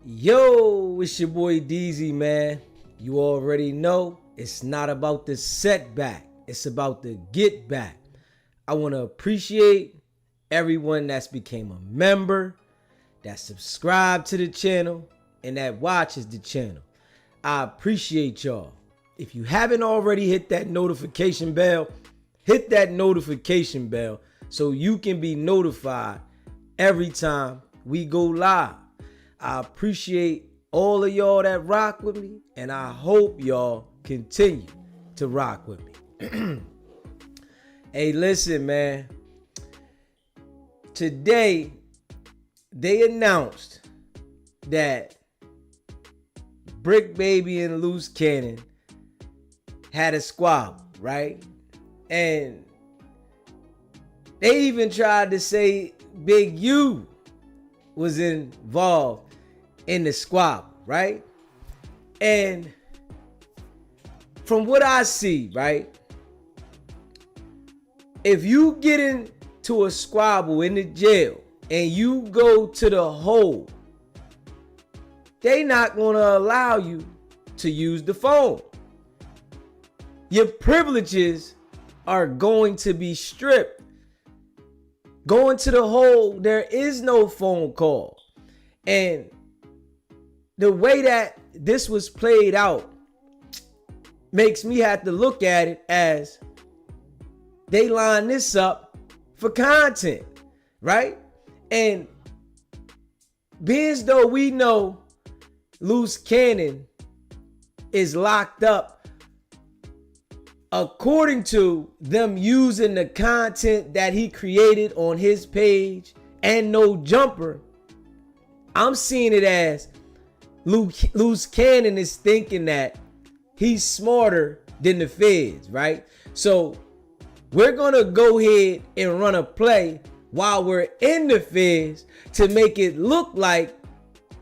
Yo, it's your boy DZ, man. You already know it's not about the setback. It's about the get back. I want to appreciate everyone that's became a member, that subscribed to the channel, and that watches the channel. I appreciate y'all. If you haven't already hit that notification bell, hit that notification bell so you can be notified every time we go live. I appreciate all of y'all that rock with me, and I hope y'all continue to rock with me. Hey, listen, man. Today, they announced that Brick Baby and Luce Cannon had a squabble, right? And they even tried to say Big U was involved in the squabble, right? And from what I see, right, if you get into a squabble in the jail and you go to the hole, they not gonna allow you to use the phone. Your privileges are going to be stripped. Going to the hole, there is no phone call. And the way that this was played out makes me have to look at it as they line this up for content, right? And being as though we know Luce Cannon is locked up according to them using the content that he created on his page and No Jumper, I'm seeing it as Luce Cannon is thinking that he's smarter than the feds, right? So we're gonna go ahead and run a play while we're in the feds to make it look like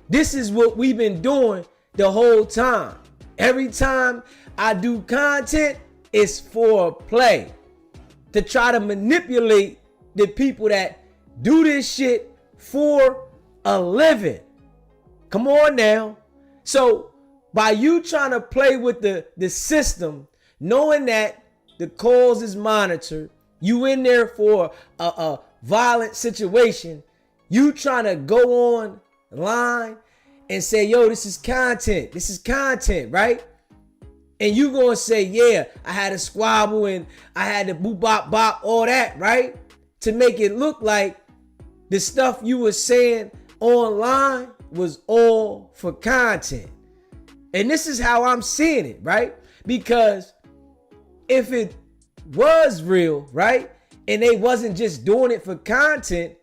this is what we've been doing the whole time. Every time I do content, it's for a play to try to manipulate the people that do this shit for a living. Come on now. So by you trying to play with the system, knowing that the calls is monitored, you in there for a violent situation, you trying to go online and say, yo, this is content, right? And you gonna say, yeah, I had a squabble and I had to boop bop bop, all that, right? To make it look like the stuff you were saying online was all for content. And this is how I'm seeing it, right? Because if it was real, right, and they wasn't just doing it for content,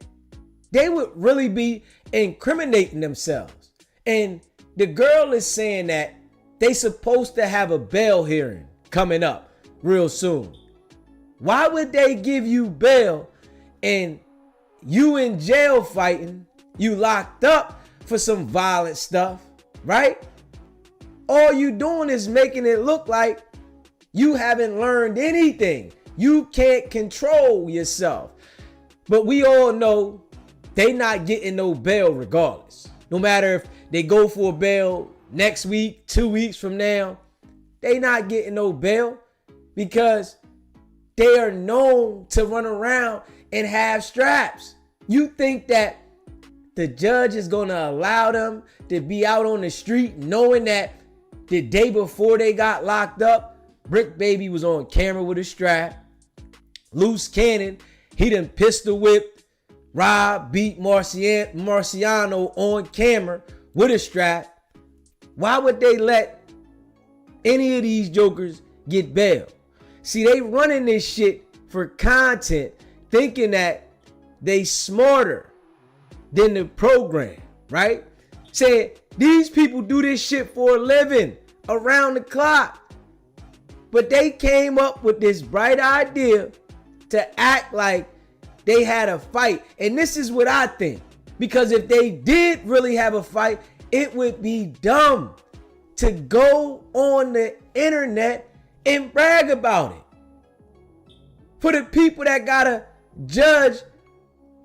they would really be incriminating themselves. And the girl is saying that they supposed to have a bail hearing coming up real soon. Why would they give you bail and you in jail fighting, you locked up for some violent stuff, right? All you doing is making it look like you haven't learned anything. You can't control yourself. But we all know they not getting no bail regardless. No matter if they go for a bail next week, 2 weeks from now, they not getting no bail because they are known to run around and have straps. You think that the judge is going to allow them to be out on the street knowing that the day before they got locked up, Brick Baby was on camera with a strap. Luce Cannon, he done pistol whipped, robbed, beat Marciano on camera with a strap. Why would they let any of these jokers get bail? See, they running this shit for content, thinking that they smarter than the program, right? Saying these people do this shit for a living around the clock. But they came up with this bright idea to act like they had a fight. And this is what I think. Because if they did really have a fight, it would be dumb to go on the internet and brag about it. For the people that gotta judge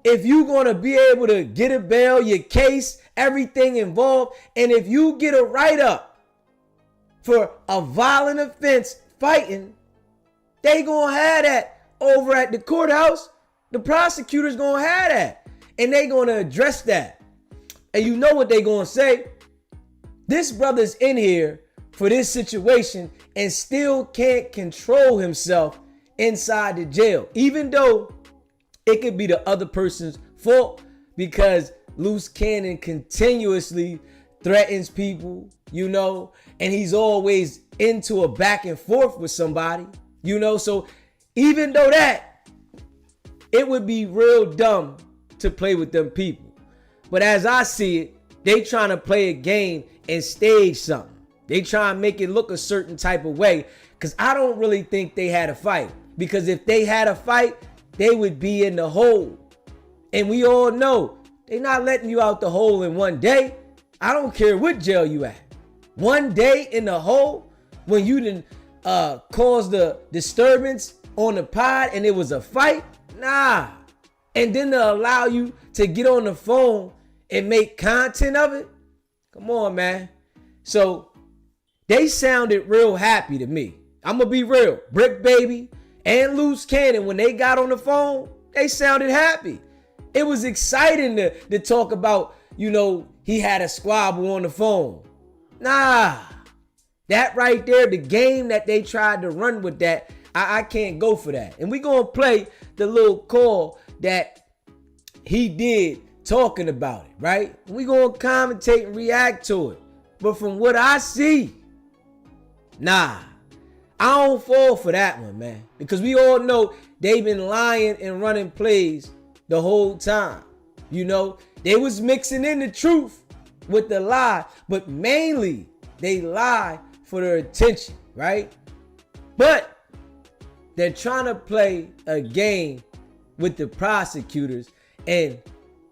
if you gonna be able to get a bail, your case everything involved. And if you get a write-up for a violent offense fighting, they gonna have that over at the courthouse. The prosecutor's gonna have that. And they gonna address that. And you know what they gonna say? This brother's in here for this situation and still can't control himself inside the jail. Even though it could be the other person's fault, because Luce Cannon continuously threatens people, you know, and he's always into a back and forth with somebody, you know. So even though that, it would be real dumb to play with them people. But as I see it, they trying to play a game and stage something. They try and make it look a certain type of way, because I don't really think they had a fight. Because if they had a fight, they would be in the hole. And we all know they not letting you out the hole in one day. I don't care what jail you at. One day in the hole when you didn't cause the disturbance on the pod and it was a fight? Nah. And then to allow you to get on the phone and make content of it? Come on, man. So they sounded real happy to me. I'm going to be real. Brick Baby and Luce Cannon, when they got on the phone, they sounded happy. It was exciting to talk about, you know, he had a squabble on the phone. Nah. That right there, the game that they tried to run with that, I can't go for that. And we going to play the little call that he did talking about it, right? We going to commentate and react to it. But from what I see, nah, I don't fall for that one, man. Because we all know they've been lying and running plays the whole time. You know, they was mixing in the truth with the lie, but mainly they lie for their attention, right? But they're trying to play a game with the prosecutors, and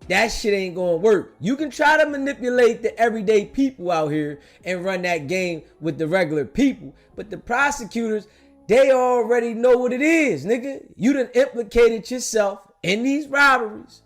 that shit ain't gonna work. You can try to manipulate the everyday people out here and run that game with the regular people, but the prosecutors, they already know what it is, nigga. You done implicated yourself in these robberies.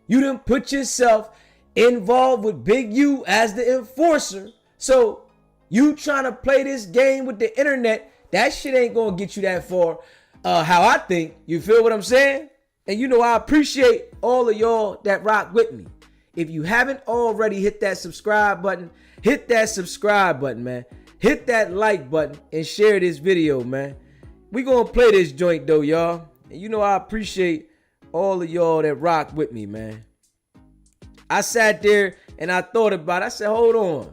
You done put yourself involved with Big U as the enforcer. So you trying to play this game with the internet, that shit ain't gonna get you that far. How I think, you feel what I'm saying? And you know, I appreciate all of y'all that rock with me. If you haven't already hit that subscribe button, hit that subscribe button, man. Hit that like button and share this video, man. We gonna play this joint though, y'all. And you know, I appreciate all of y'all that rock with me, man. I sat there and I thought about it. I said, hold on.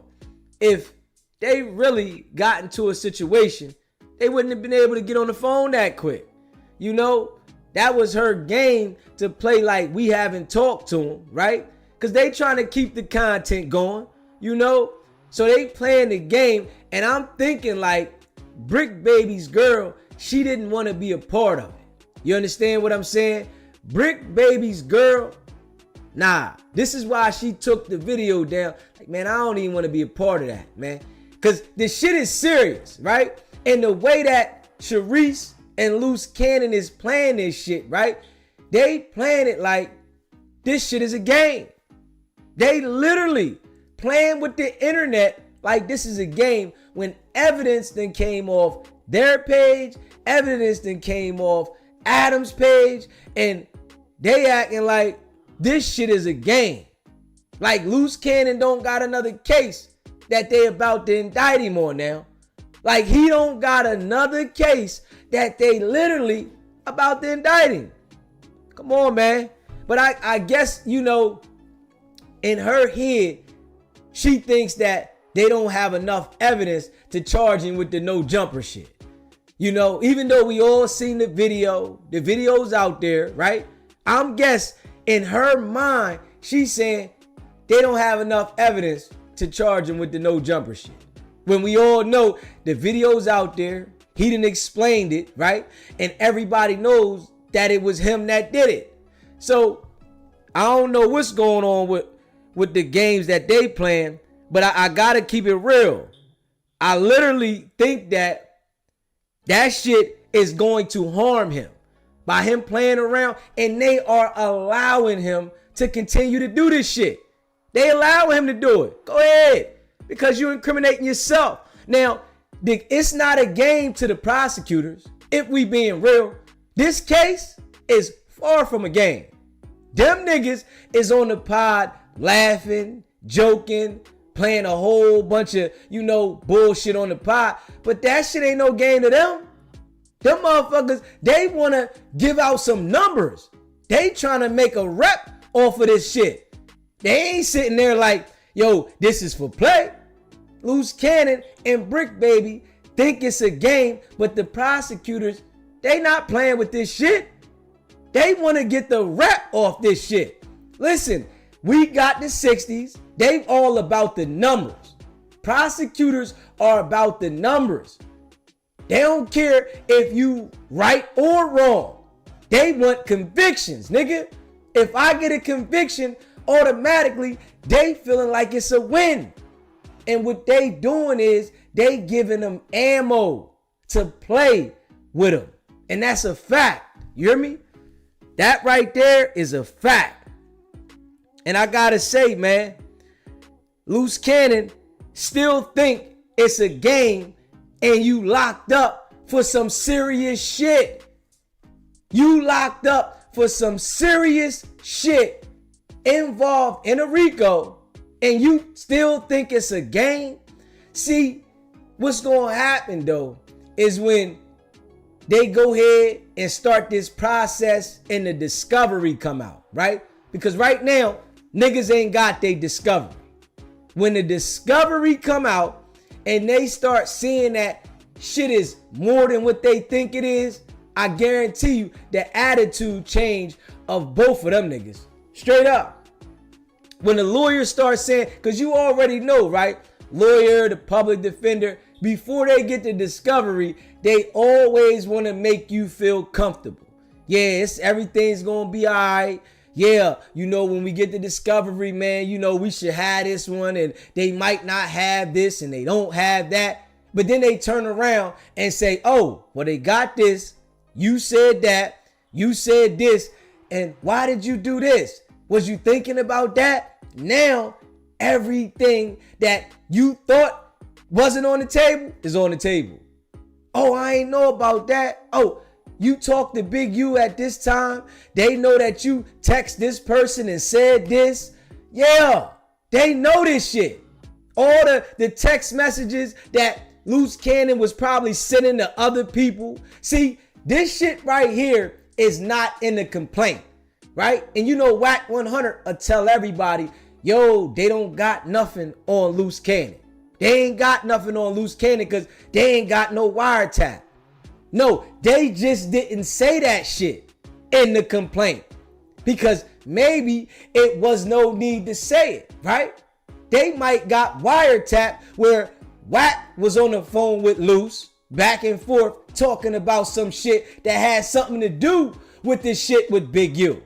If they really got into a situation, they wouldn't have been able to get on the phone that quick. You know, that was her game to play like we haven't talked to him, right? Because they trying to keep the content going, you know? So they playing the game, and I'm thinking like Brick Baby's girl, she didn't want to be a part of it. You understand what I'm saying? Brick Baby's girl, nah, this is why she took the video down. Like, man, I don't even want to be a part of that, man. Because this shit is serious, right? And the way that Sharice and Luce Cannon is playing this shit, right? They playing it like this shit is a game. They literally playing with the internet like this is a game, when evidence then came off their page, evidence then came off Adam's page, and they acting like this shit is a game. Like Luce Cannon don't got another case that they about to indict him on now. Like he don't got another case that they literally about to indict him. Come on, man. But I guess, you know, in her head, she thinks that they don't have enough evidence to charge him with the no jumper shit. You know, even though we all seen the video's out there, right? I'm guess in her mind, she's saying they don't have enough evidence to charge him with the no jumper shit. When we all know the video's out there, he done explained it, right? And everybody knows that it was him that did it. So I don't know what's going on with the games that they playing, but I gotta keep it real. I literally think that shit is going to harm him by him playing around, and they are allowing him to continue to do this shit. They allow him to do it. Go ahead. Because you're incriminating yourself. Now, it's not a game to the prosecutors. If we being real, this case is far from a game. Them niggas is on the pod laughing, joking, playing a whole bunch of, bullshit on the pod. But that shit ain't no game to them. Them motherfuckers, they want to give out some numbers. They trying to make a rep off of this shit. They ain't sitting there like, yo, this is for play. Luce Cannon and Brick Baby think it's a game, but the prosecutors, they not playing with this shit. They want to get the rep off this shit. Listen, we got the 60s. They all about the numbers. Prosecutors are about the numbers. They don't care if you right or wrong. They want convictions, nigga. If I get a conviction, automatically they feeling like it's a win. And what they doing is they giving them ammo to play with them. And that's a fact. You hear me? That right there is a fact. And I gotta say, man, Luce Cannon still think it's a game and you locked up for some serious shit. You locked up for some serious shit involved in a RICO and you still think it's a game? See, what's going to happen though is when they go ahead and start this process and the discovery come out, right? Because right now, niggas ain't got their discovery. When the discovery come out and they start seeing that shit is more than what they think it is, I guarantee you the attitude change of both of them niggas. Straight up. When the lawyer starts saying, because you already know, right? Lawyer, the public defender, before they get to discovery, they always want to make you feel comfortable. Yeah, everything's going to be all right. Yeah, when we get to discovery, man, we should have this one and they might not have this and they don't have that. But then they turn around and say, oh, well, they got this. You said that. You said this. And why did you do this? Was you thinking about that? Now, everything that you thought wasn't on the table is on the table. Oh, I ain't know about that. Oh, you talked to Big U at this time. They know that you text this person and said this. Yeah, they know this shit. All the text messages that Luce Cannon was probably sending to other people. See, this shit right here is not in the complaint, right? And Wack 100 will tell everybody, yo, they don't got nothing on Luce Cannon. They ain't got nothing on Luce Cannon because they ain't got no wiretap. No, they just didn't say that shit in the complaint because maybe it was no need to say it, right? They might got wiretap where Wack was on the phone with Luce back and forth talking about some shit that had something to do with this shit with Big U.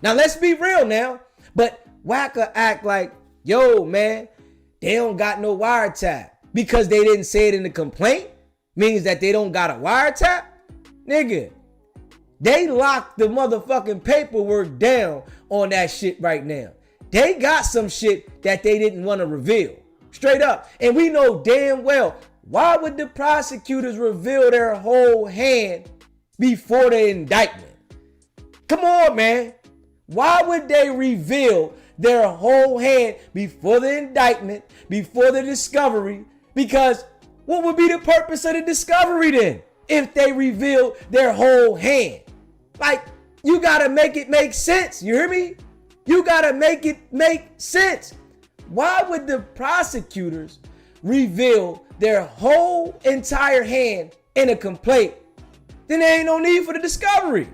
Now let's be real now, but Wack will act like, yo, man, they don't got no wiretap because they didn't say it in the complaint means that they don't got a wiretap? Nigga, they locked the motherfucking paperwork down on that shit right now. They got some shit that they didn't want to reveal. Straight up. And we know damn well, why would the prosecutors reveal their whole hand before the indictment? Come on, man. Why would they reveal their whole hand before the indictment, before the discovery? Because what would be the purpose of the discovery then if they reveal their whole hand? Like, you gotta make it make sense. You hear me? You gotta make it make sense. Why would the prosecutors reveal their whole entire hand in a complaint? Then there ain't no need for the discovery.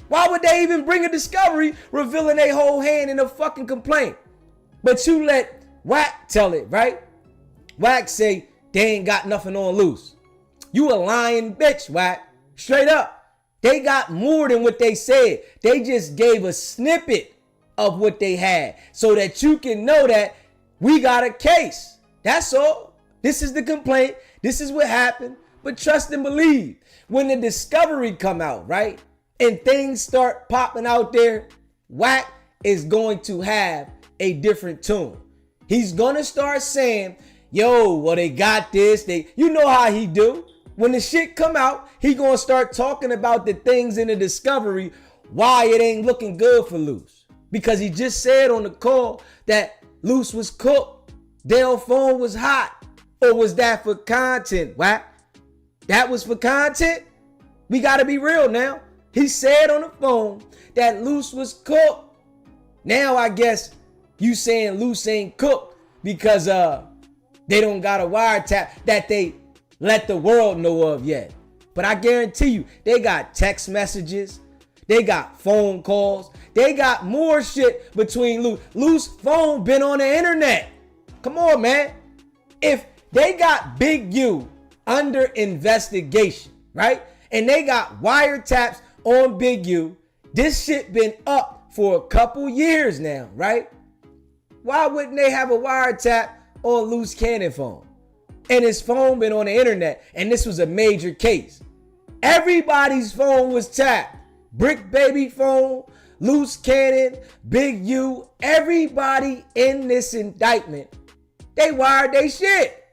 Why would they even bring a discovery revealing their whole hand in a fucking complaint? But you let Wack tell it, right? Wack say they ain't got nothing on Luce. You a lying bitch, Wack. Straight up. They got more than what they said. They just gave a snippet of what they had so that you can know that we got a case. That's all. This is the complaint. This is what happened. But trust and believe. When the discovery come out, right? And things start popping out there, Wack is going to have a different tune. He's gonna start saying, yo, well, they got this. You know how he do. When the shit come out, he gonna start talking about the things in the discovery, why it ain't looking good for Luce. Because he just said on the call that Luce was cooked. Their phone was hot. Or was that for content? Wack? That was for content? We gotta be real now. He said on the phone that Luce was cooked. Now I guess you saying Luce ain't cooked because they don't got a wiretap that they let the world know of yet. But I guarantee you, they got text messages. They got phone calls. They got more shit between Luce. Luce's phone been on the internet. Come on, man. If they got Big U under investigation, right? And they got wiretaps on Big U. This shit been up for a couple years now, right? Why wouldn't they have a wiretap on Luce Cannon phone? And his phone been on the internet, and this was a major case. Everybody's phone was tapped. Brick Baby phone, Luce Cannon, Big U, everybody in this indictment, they wired they shit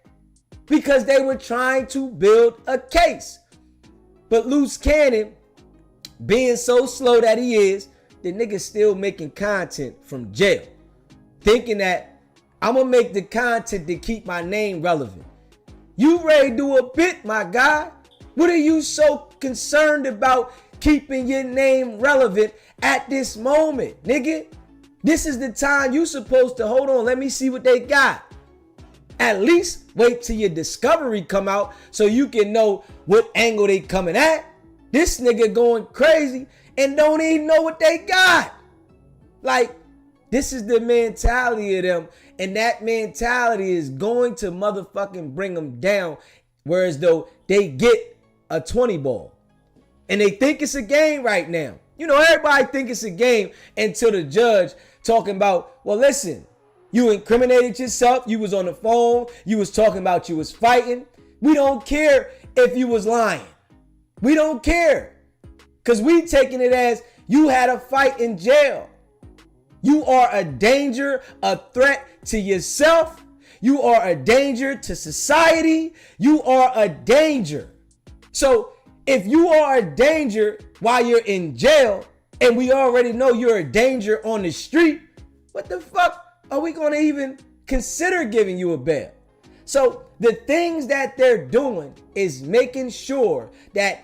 because they were trying to build a case. But Luce Cannon, being so slow that he is, the nigga still making content from jail, thinking that I'm gonna make the content to keep my name relevant. You ready to do a bit, my guy? What are you so concerned about keeping your name relevant at this moment, nigga? This is the time you supposed to hold on. Let me see what they got. At least wait till your discovery come out so you can know what angle they coming at. This nigga going crazy and don't even know what they got. Like, this is the mentality of them, and that mentality is going to motherfucking bring them down, whereas though they get a 20 ball. And they think it's a game right now. You know, everybody think it's a game until the judge talking about, well, listen, you incriminated yourself. You was on the phone. You was talking about you was fighting. We don't care if you was lying. We don't care. Because we taking it as you had a fight in jail. You are a danger, a threat to yourself. You are a danger to society. You are a danger. So if you are a danger while you're in jail, and we already know you're a danger on the street, what the fuck are we going to even consider giving you a bail? So the things that they're doing is making sure that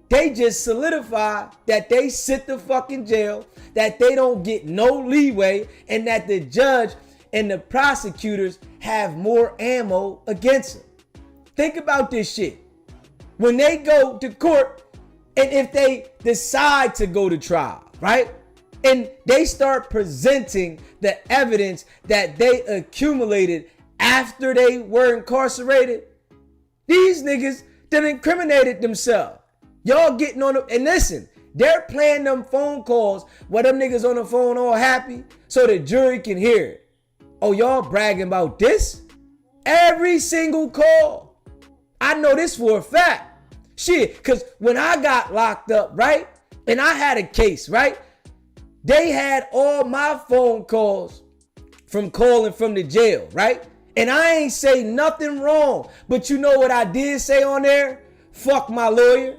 they just solidify that they sit the fucking jail, that they don't get no leeway, and that the judge and the prosecutors have more ammo against them. Think about this shit. When they go to court, and if they decide to go to trial, right? And they start presenting the evidence that they accumulated after they were incarcerated, these niggas that incriminated themselves. Y'all getting on the, and listen, they're playing them phone calls where them niggas on the phone all happy so the jury can hear it. Oh, y'all bragging about this? Every single call. I know this for a fact. Shit, because when I got locked up, right? And I had a case, right? They had all my phone calls from calling from the jail, right? And I ain't say nothing wrong. But you know what I did say on there? Fuck my lawyer.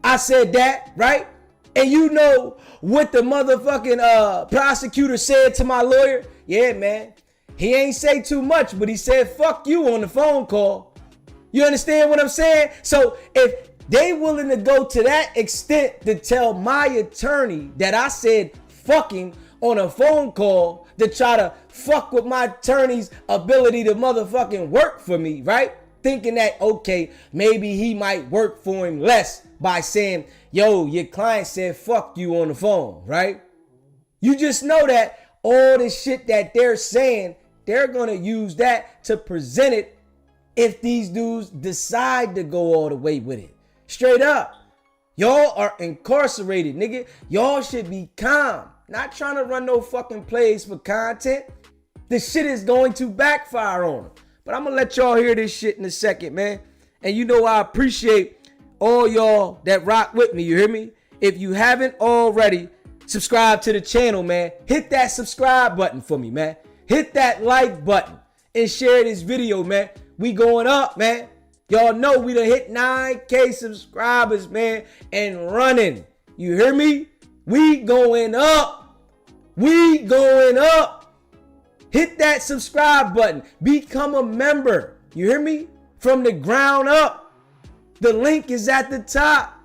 I said that, right? And you know what the motherfucking prosecutor said to my lawyer? Yeah, man. He ain't say too much, but he said fuck you on the phone call. You understand what I'm saying? So if they willing to go to that extent to tell my attorney that I said fucking on a phone call to try to fuck with my attorney's ability to motherfucking work for me, right? Thinking that, okay, maybe he might work for him less by saying, yo, your client said fuck you on the phone, right? You just know that all the shit that they're saying, they're going to use that to present it if these dudes decide to go all the way with it. Straight up. Y'all are incarcerated, nigga. Y'all should be calm. Not trying to run no fucking plays for content. This shit is going to backfire on them. But I'm going to let y'all hear this shit in a second, man. And you know I appreciate all y'all that rock with me. You hear me? If you haven't already, subscribe to the channel, man. Hit that subscribe button for me, man. Hit that like button and share this video, man. We going up, man. Y'all know we done hit 9K subscribers, man, and running. You hear me? We going up. We going up. Hit that subscribe button. Become a member. You hear me? From the ground up. The link is at the top.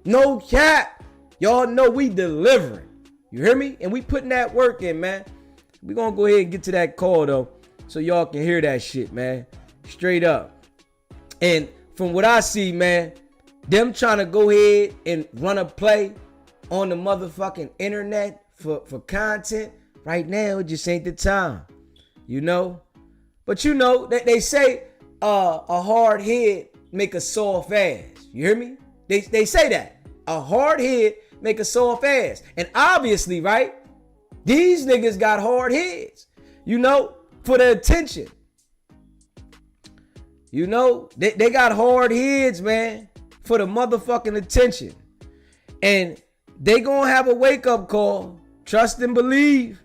No cap. Y'all know we delivering. You hear me? And we putting that work in, man. We gonna go ahead and get to that call, though, so y'all can hear that shit, man. Straight up. And from what I see, man, them trying to go ahead and run a play on the motherfucking internet for content right now, it just ain't the time, you know. But you know that they say a hard head make a soft ass. You hear me? They say that a hard head make a soft ass, and obviously, right? These niggas got hard heads, you know, for the attention. You know, they got hard heads, man, for the motherfucking attention. And they gonna have a wake-up call. Trust and believe.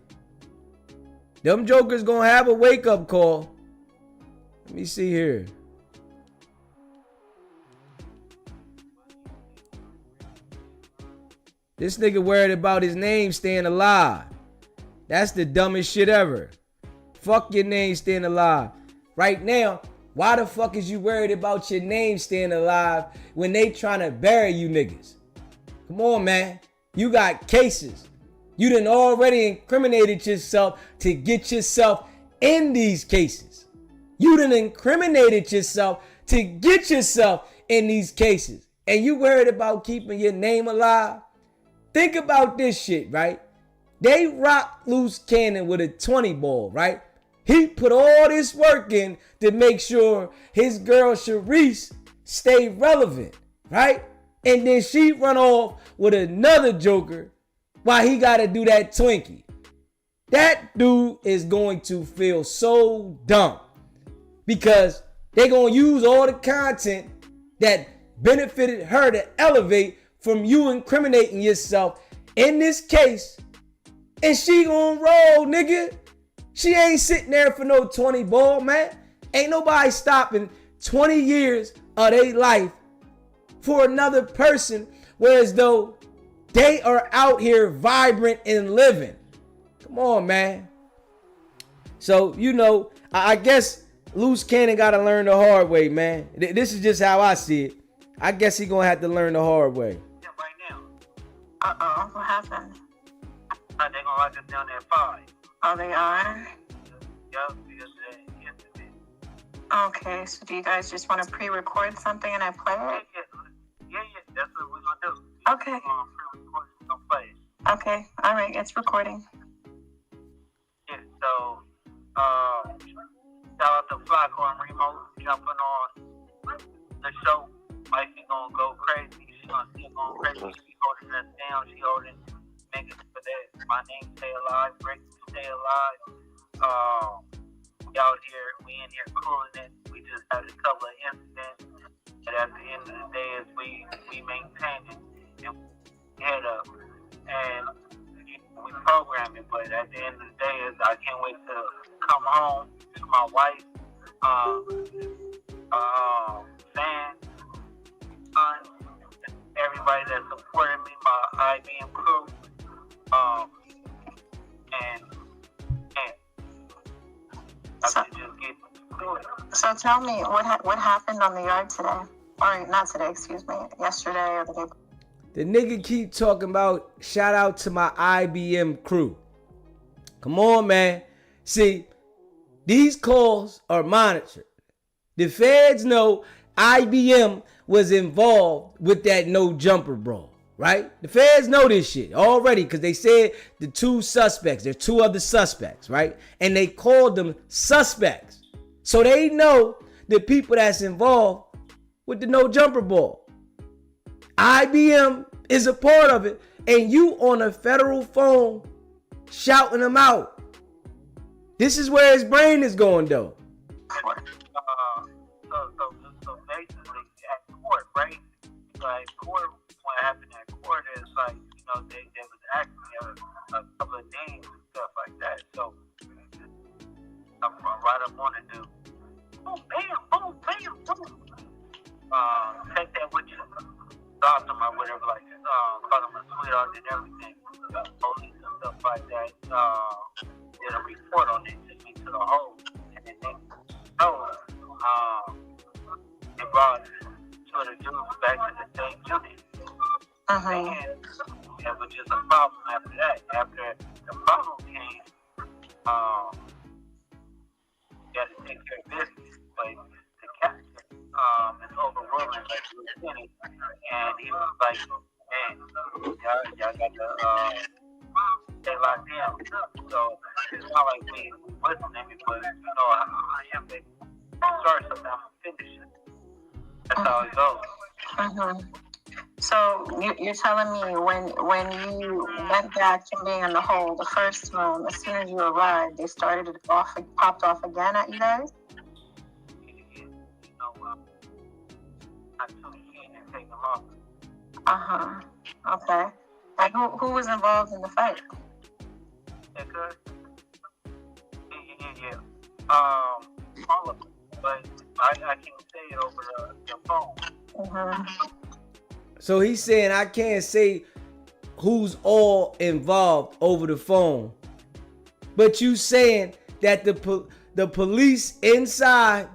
Them jokers gonna have a wake-up call. Let me see here. This nigga worried about his name staying alive. That's the dumbest shit ever. Fuck your name staying alive. Right now, why the fuck is you worried about your name staying alive when they trying to bury you niggas? Come on, man. You got cases. You done already incriminated yourself to get yourself in these cases. You done incriminated yourself to get yourself in these cases. And you worried about keeping your name alive? Think about this shit, right? They rocked Luce Cannon with a 20 ball, right? He put all this work in to make sure his girl Sharice stay relevant, right? And then she run off with another joker while he got to do that Twinkie. That dude is going to feel so dumb because they're going to use all the content that benefited her to elevate from you incriminating yourself in this case, and she gonna roll, nigga. She ain't sitting there for no 20 ball, man. Ain't nobody stopping 20 years of their life for another person, whereas though they are out here vibrant and living. Come on, man. So, you know, I guess Luce Cannon got to learn the hard way, man. This is just how I see it. I guess he gonna have to learn the hard way. Yeah, right now. What happened? They gonna lock us down at 5. Oh, they are? Yup, yesterday. Okay, so do you guys just want to pre-record something and I play it? Yeah, that's what we're gonna do. Okay. Pre-record it, gonna play it. Okay, alright, it's recording. Yeah, so, shout out to Flacco and Remo jumping on the show. Like, she gonna go crazy. She gonna still go crazy. She holding us down. She holding niggas for that. My name stay alive. Break stay alive. We out here. We in here cooling it. We just had a couple of incidents. And at the end of the day, is we maintain it and head up. And we program it. But at the end of the day, is I can't wait to come home to my wife, fans, everybody that supported me, my IBM crew, and I could just get through it. So tell me, what happened on the yard today? Or not today, excuse me, yesterday or the day. The nigga keep talking about shout out to my IBM crew. Come on, man. See, these calls are monitored. The feds know IBM was involved with that no jumper brawl, right? The feds know this shit already because they said the two suspects, there's two other suspects, right? And they called them suspects. So they know the people that's involved with the no jumper brawl. IBM is a part of it, and you on a federal phone shouting them out. This is where his brain is going, though. So basically, at court, right? Like, court, what happened at court is like, you know, they was acting a couple of names and stuff like that. So I'm right up on it, dude. Boom, bam, boom, bam, boom. Take that with you. Talk to him or whatever, like, call him a sweetheart and everything. Police and stuff like that. Did a report on it, took me to the hole. And then they they brought two of the dudes back to the same unit. And it was just a problem after that. After the problem came, you had to take care of business. But the captain is overruling like lieutenant, and he was like, man, y'all got to stay locked in. So it's not like we listening, but I am the sorry, sometimes I'm finishing. That's how it goes. So you're telling me when you went back from being in the hole the first time, as soon as you arrived, they started it off, popped off again at you guys? I took it and take them off. Okay. And who was involved in the fight? Yeah. All of them, but I can't say it over the phone. So he's saying I can't say who's all involved over the phone. But you saying that the police inside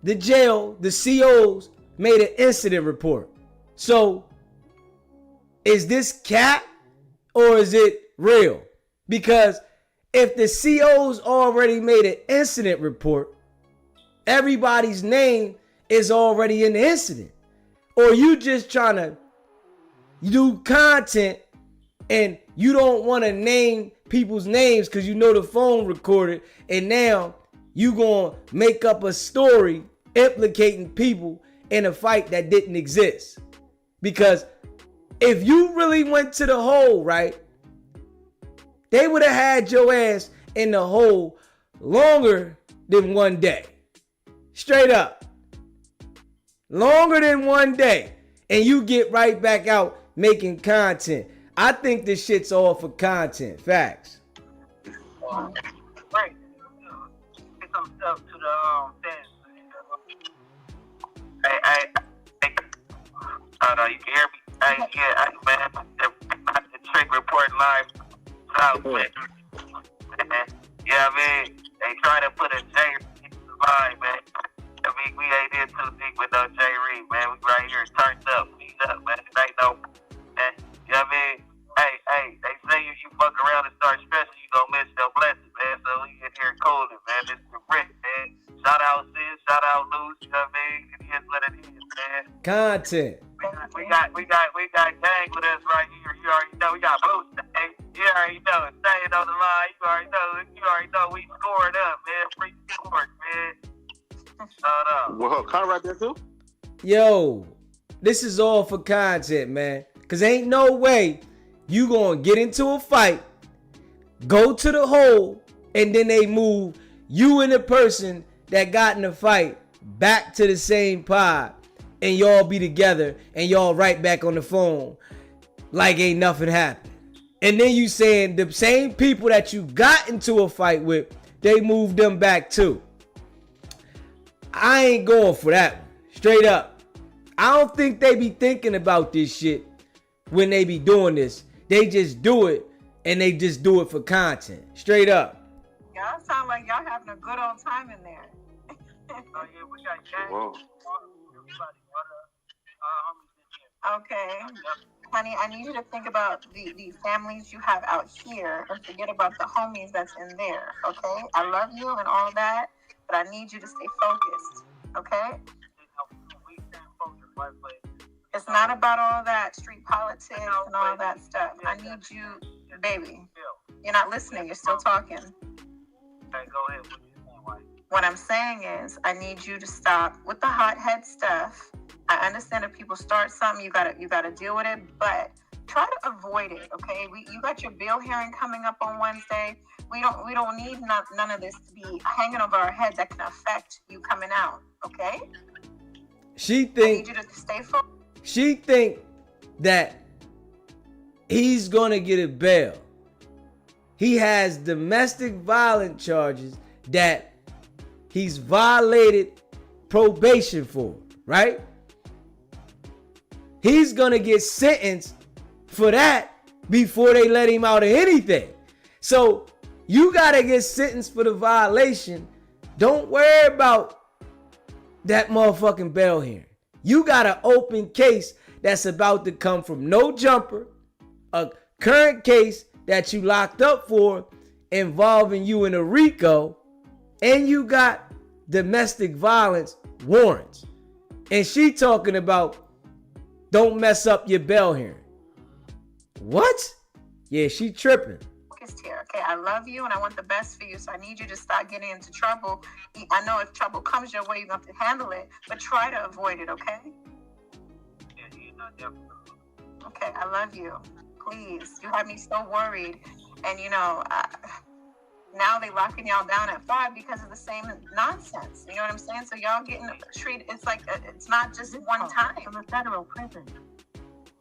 the jail, the COs, made an incident report. So is this cap or is it real? Because if the COs already made an incident report, everybody's name is already in the incident. Or you just trying to do content and you don't want to name people's names because you know the phone recorded, and now you gonna make up a story implicating people in a fight that didn't exist. Because if you really went to the hole, right, they would have had your ass in the hole longer than 1 day. Straight up. Longer than 1 day. And you get right back out making content. I think this shit's all for content. Facts. Right. Get some stuff to the fans. I know you can hear me. Man, the trick reporting live. Yeah, man, they trying to put a J in the line, man. I mean, we ain't in too deep with no J Reed, man. We right here turned up, beat up, man. It ain't no, man. You know what I mean? Hey, they say if you fuck around and start stressing, you gonna miss your blessing, man. So we in here cooling, man. This is Rick, man. Shout out Sid, shout out Luce, you know what I mean? It is what it is, man. Content. We got gang with us right here. You already know we got Luce. You already know, staying on the line. You already know we scored up, man. Free scores, man. Well, Conrad there too? Yo, this is all for content, man. Cause ain't no way you gonna get into a fight, go to the hole, and then they move you and the person that got in the fight back to the same pod, and y'all be together, and y'all right back on the phone like ain't nothing happened. And then you saying the same people that you got into a fight with, they moved them back too. I ain't going for that one. Straight up. I don't think they be thinking about this shit when they be doing this. They just do it, and they just do it for content. Straight up. Y'all sound like y'all having a good old time in there. Oh, yeah, we got gang. Whoa. Okay. Honey, I need you to think about the families you have out here and forget about the homies that's in there, okay? I love you and all that, but I need you to stay focused, okay? It's not about all that street politics and all that stuff. I need you, baby. You're not listening. You're still talking. Okay, go ahead. What I'm saying is I need you to stop with the hothead stuff. I understand if people start something, you gotta deal with it, but try to avoid it, okay? You got your bail hearing coming up on Wednesday. We don't need none of this to be hanging over our heads that can affect you coming out, okay? I need you to stay focused. She think that he's gonna get a bail. He has domestic violence charges that he's violated probation for, right? He's gonna get sentenced for that before they let him out of anything. So you gotta get sentenced for the violation. Don't worry about that motherfucking bail hearing. You got an open case that's about to come from no jumper, a current case that you locked up for involving you in a RICO, and you got domestic violence warrants. And she talking about don't mess up your bail hearing. What? Yeah, she tripping. Here, okay, I love you and I want the best for you, so I need you to stop getting into trouble. I know if trouble comes your way, you have to handle it, but try to avoid it, okay? Yeah, okay, I love you. Please, you have me so worried, and now they locking y'all down at 5 because of the same nonsense. You know what I'm saying? So y'all getting treated. It's like it's not just one time from a federal prison.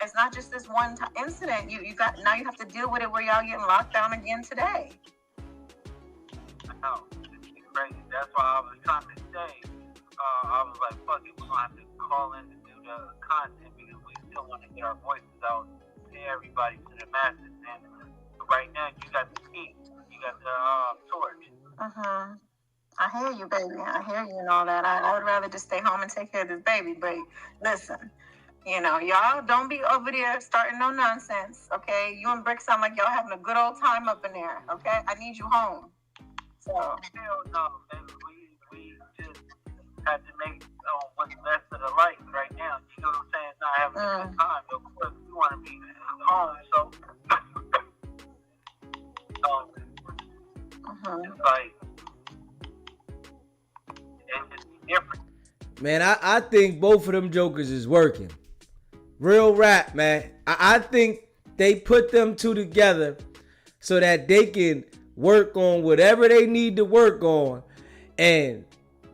It's not just this one incident. You got now. You have to deal with it where y'all getting locked down again today. I know. It's crazy. That's why I was trying to say. I was like, "Fuck it, we're gonna have to call in to do the content because we still want to get our voices out to everybody, to the masses." And right now, you got the key. You got the torch. I hear you, baby. I hear you and all that. I would rather just stay home and take care of this baby. But listen. Y'all don't be over there starting no nonsense, okay? You and Brick sound like y'all having a good old time up in there, okay? I need you home. So. Hell no, baby. We just have to make what's best of the life right now. You know what I'm saying? Not having a good time. Of course, we want to be home, so. It's like, it's just different. Man, I think both of them jokers is working. Real rap, man. I think they put them two together so that they can work on whatever they need to work on. And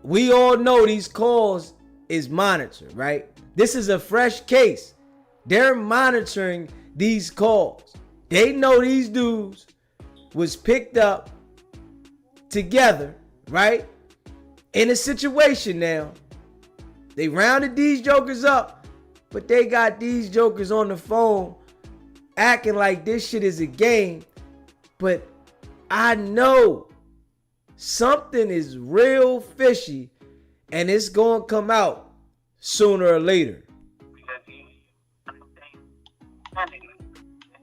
we all know these calls is monitored, right? This is a fresh case. They're monitoring these calls. They know these dudes was picked up together, right? In a situation now. They rounded these jokers up. But they got these jokers on the phone acting like this shit is a game. But I know something is real fishy and it's going to come out sooner or later. Because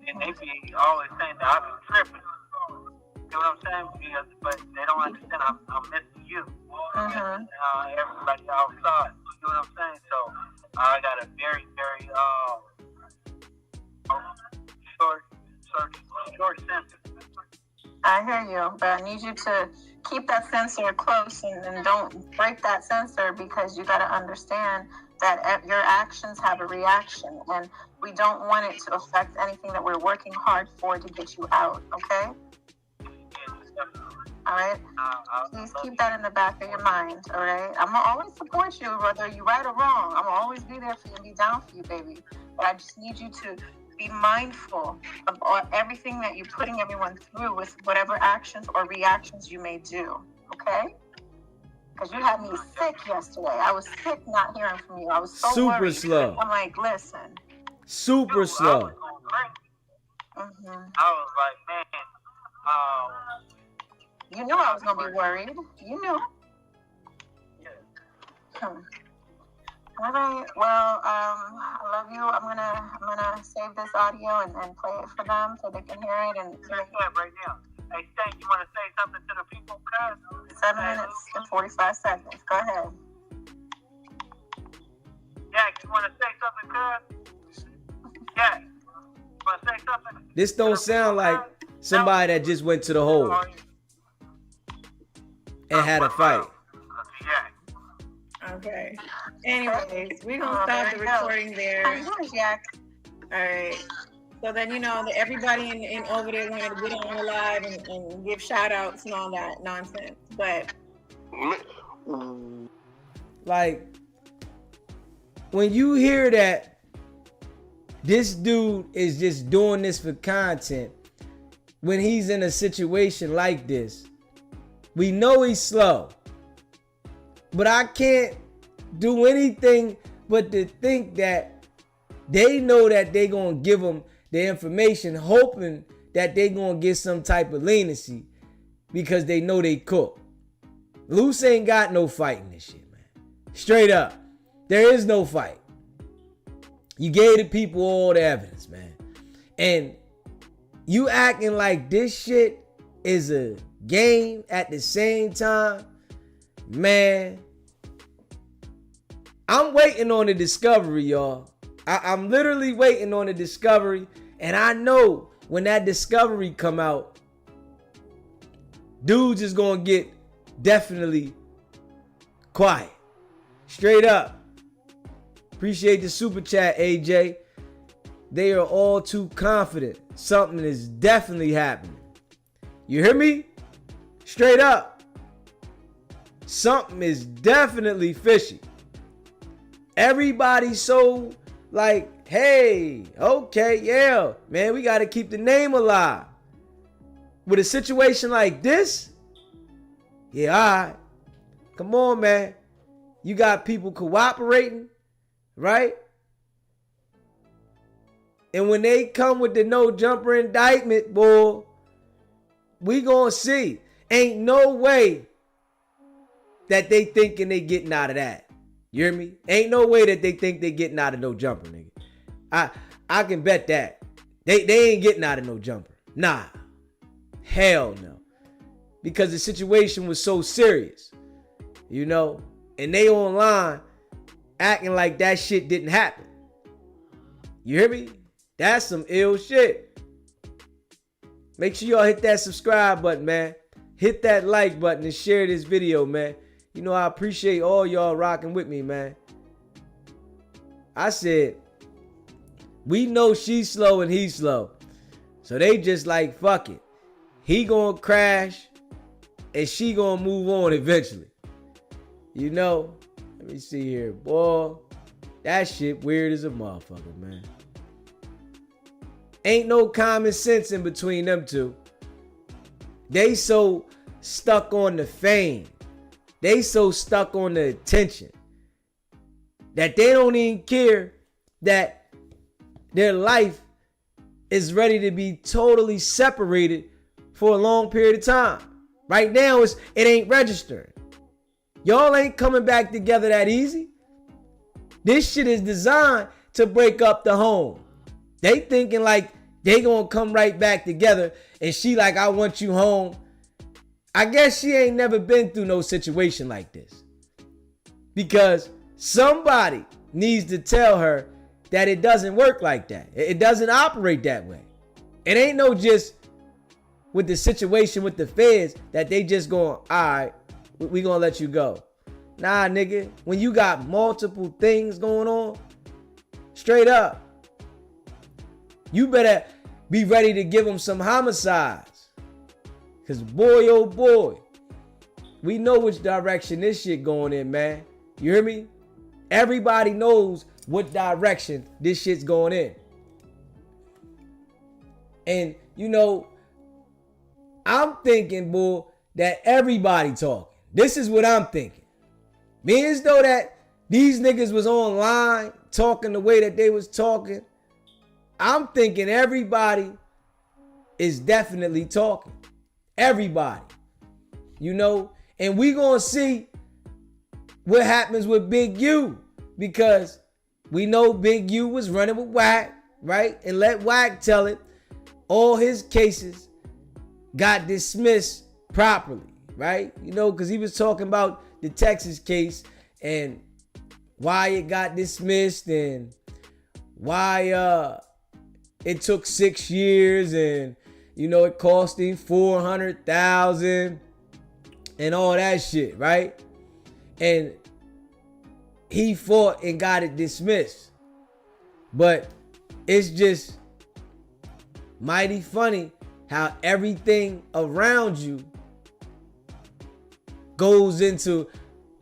they be always saying that I've been tripping. You know what I'm saying? But they don't understand I'm missing you. Everybody outside. You know what I'm saying? So I got a very, very short sentence. I hear you, but I need you to keep that sensor close and don't break that sensor, because you got to understand that your actions have a reaction, and we don't want it to affect anything that we're working hard for to get you out, okay? All right? Please keep that in the back of your mind, all right? I'm going to always support you, whether you're right or wrong. I'm going to always be there for you and be down for you, baby. But I just need you to be mindful of everything that you're putting everyone through with whatever actions or reactions you may do, okay? Because you had me sick yesterday. I was sick not hearing from you. I was so super worried. slow. I'm like, listen. Super slow. I was like, man, you knew I was gonna be worried. You knew. Yeah. All right. Well, I love you. I'm gonna save this audio and play it for them so they can hear it and. Right now. Hey, Stan, you want to say something to the people, cuz? 7 minutes and 45 seconds. Go ahead. Jack, you want to say something, cuz? Jack, you want to say something? This don't sound like somebody that just went to the hole and had a fight. Okay. Anyways, we're going to stop the recording there. Jack. All right. So then, that everybody in over there wanted to get on the live and give shout outs and all that nonsense. But like, when you hear that this dude is just doing this for content when he's in a situation like this. We know he's slow, but I can't do anything but to think that they know that they gonna give him the information, hoping that they gonna get some type of leniency because they know they cook. Luce ain't got no fight in this shit, man. Straight up. There is no fight. You gave the people all the evidence, man. And you acting like this shit is a game at the same time, man. I'm waiting on the discovery, y'all. I'm literally waiting on the discovery. And I know when that discovery come out, dudes is gonna get definitely quiet. Straight up. Appreciate the super chat, AJ. They are all too confident. Something is definitely happening. You hear me? Straight up. Something is definitely fishy. Everybody's so like, hey, okay, yeah, man, we got to keep the name alive. With a situation like this, yeah, all right. Come on, man. You got people cooperating, right? And when they come with the no jumper indictment, boy, we gonna see. Ain't no way that they thinking they getting out of that. You hear me? Ain't no way that they think they getting out of no jumper, nigga. I can bet that. They ain't getting out of no jumper. Nah. Hell no. Because the situation was so serious. You know? And they online acting like that shit didn't happen. You hear me? That's some ill shit. Make sure y'all hit that subscribe button, man. Hit that like button and share this video, man. You know, I appreciate all y'all rocking with me, man. I said, we know she's slow and he's slow. So they just like, fuck it. He gonna crash and she gonna move on eventually. You know? Let me see here. Boy, that shit weird as a motherfucker, man. Ain't no common sense in between them two. They so stuck on the fame. They so stuck on the attention that they don't even care that their life is ready to be totally separated for a long period of time. Right now, it ain't registering. Y'all ain't coming back together that easy. This shit is designed to break up the home. They thinking like they gonna come right back together and she like, I want you home. I guess she ain't never been through no situation like this. Because somebody needs to tell her that it doesn't work like that. It doesn't operate that way. It ain't no just with the situation with the feds that they just going, all right, we gonna let you go. Nah, nigga, when you got multiple things going on, straight up, you better be ready to give them some homicides. Because boy, oh boy, we know which direction this shit going in, man. You hear me? Everybody knows what direction this shit's going in. And, you know, I'm thinking, boy, that everybody talking. This is what I'm thinking. Being as though that these niggas was online talking the way that they was talking, I'm thinking everybody is definitely talking. Everybody. You know? And we gonna see what happens with Big U. Because we know Big U was running with Wack, right? And let Wack tell it. All his cases got dismissed properly, right? You know, because he was talking about the Texas case and why it got dismissed and why it took 6 years and, you know, it cost him $400,000 and all that shit, right? And he fought and got it dismissed. But it's just mighty funny how everything around you goes into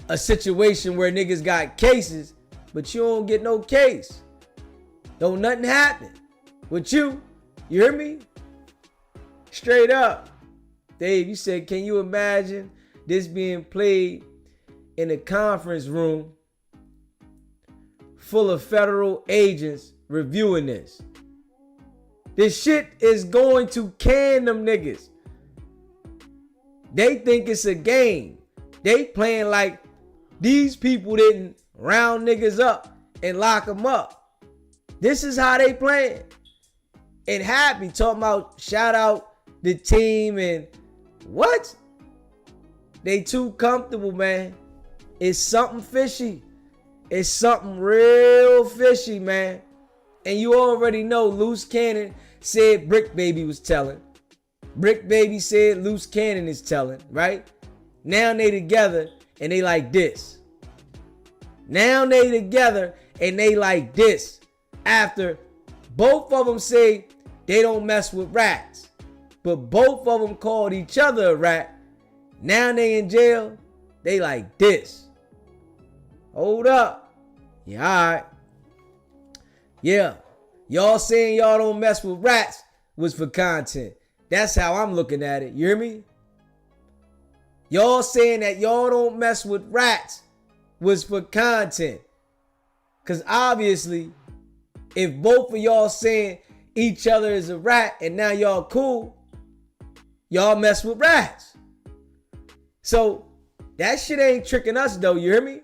a situation where niggas got cases, but you don't get no case. Don't nothing happen with you. You hear me? Straight up. Dave, you said, can you imagine this being played in a conference room full of federal agents reviewing this? This shit is going to can them niggas. They think it's a game. They playing like these people didn't round niggas up and lock them up. This is how they playing. And Happy talking about shout out the team and what? They too comfortable, man. It's something fishy. It's something real fishy, man. And you already know Luce Cannon said Brick Baby was telling. Brick Baby said Luce Cannon is telling, right? Now they together and they like this. Now they together and they like this. After both of them say they don't mess with rats, but both of them called each other a rat. Now they in jail. They like this. Hold up. Yeah, all right. Yeah. Y'all saying y'all don't mess with rats was for content. That's how I'm looking at it. You hear me? Y'all saying that y'all don't mess with rats was for content. Because obviously, if both of y'all saying each other is a rat and now y'all cool, y'all mess with rats. So that shit ain't tricking us though, you hear me?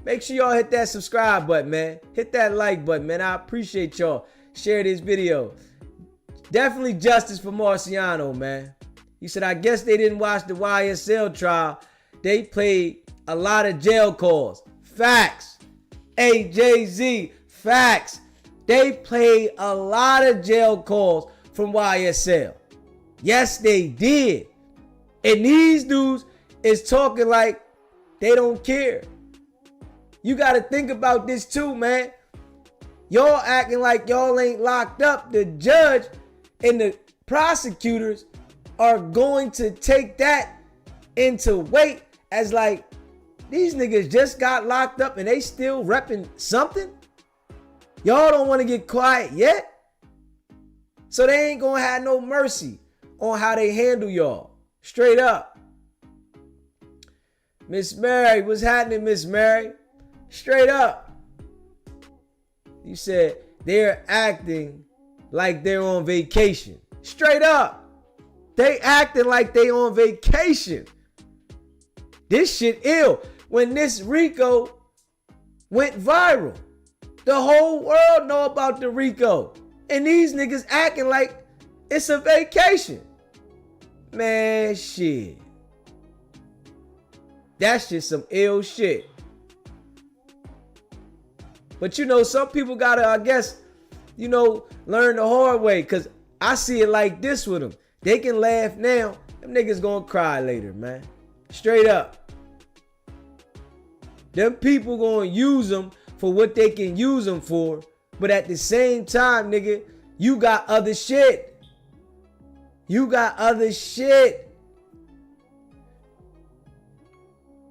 Make sure y'all hit that subscribe button, man. Hit that like button, man. I appreciate y'all. Share this video. Definitely justice for Marciano, man. He said, I guess they didn't watch the YSL trial. They played a lot of jail calls. Facts. AJZ. Facts. They played a lot of jail calls from YSL. Yes, they did. And these dudes is talking like they don't care. You got to think about this too, man. Y'all acting like y'all ain't locked up. The judge and the prosecutors are going to take that into weight as like, these niggas just got locked up and they still repping something? Y'all don't want to get quiet yet? So they ain't gonna have no mercy on how they handle y'all. Straight up. Miss Mary, what's happening, Miss Mary? Straight up. You said they're acting like they're on vacation. Straight up. They acting like they on vacation. This shit ill. When this Rico went viral, the whole world know about the Rico. And these niggas acting like it's a vacation. Man, shit. That's just some ill shit. But you know, some people gotta, I guess, you know, learn the hard way. Cause I see it like this with them. They can laugh now. Them niggas gonna cry later, man. Straight up. Them people gonna use them for what they can use them for. But at the same time, nigga, you got other shit. You got other shit.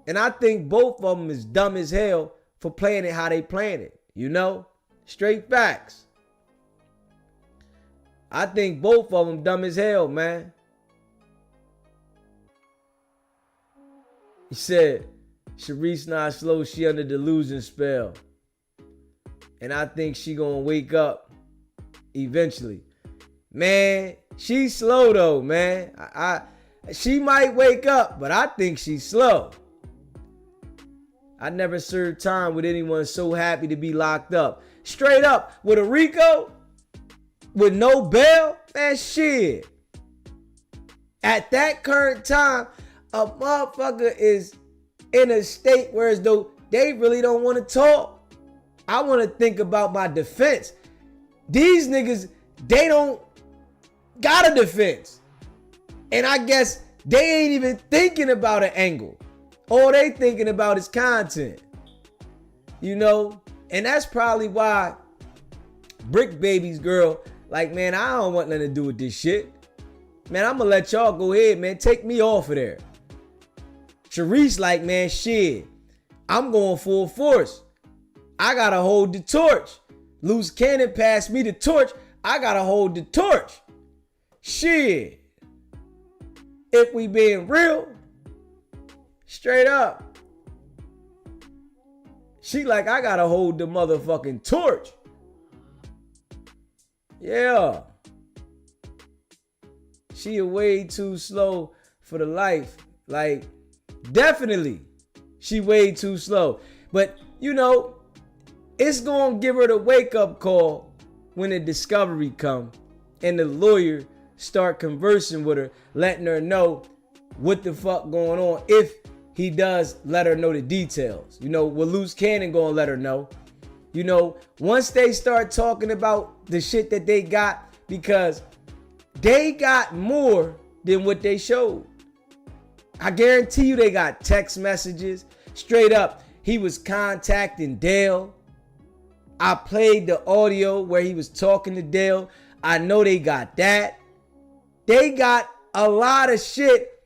And I think both of them is dumb as hell for playing it how they playing it. You know? Straight facts. I think both of them dumb as hell, man. He said, Sharice not slow, she under the losing spell. And I think she gonna wake up eventually. Man, she's slow though, man. She might wake up, but I think she's slow. I never served time with anyone so happy to be locked up. Straight up, with a Rico, with no bail, man, shit. At that current time, a motherfucker is in a state where as though they really don't want to talk. I want to think about my defense. These niggas, they don't got a defense. And I guess they ain't even thinking about an angle. All they thinking about is content. You know? And that's probably why Brick Baby's girl, like, man, I don't want nothing to do with this shit. Man, I'm gonna let y'all go ahead, man. Take me off of there. Sharice like, man, shit, I'm going full force. I gotta hold the torch. Luce Cannon passed me the torch. I gotta hold the torch. Shit. If we being real, straight up. She like, I gotta hold the motherfucking torch. Yeah. She way too slow for the life. Like, definitely, she way too slow. But, you know, it's gonna give her the wake-up call when the discovery come and the lawyer start conversing with her, letting her know what the fuck going on, if he does let her know the details. You know, what Luce Cannon gonna let her know. You know, once they start talking about the shit that they got, because they got more than what they showed. I guarantee you they got text messages. Straight up, he was contacting Dale. I played the audio where he was talking to Dale. I know they got that. They got a lot of shit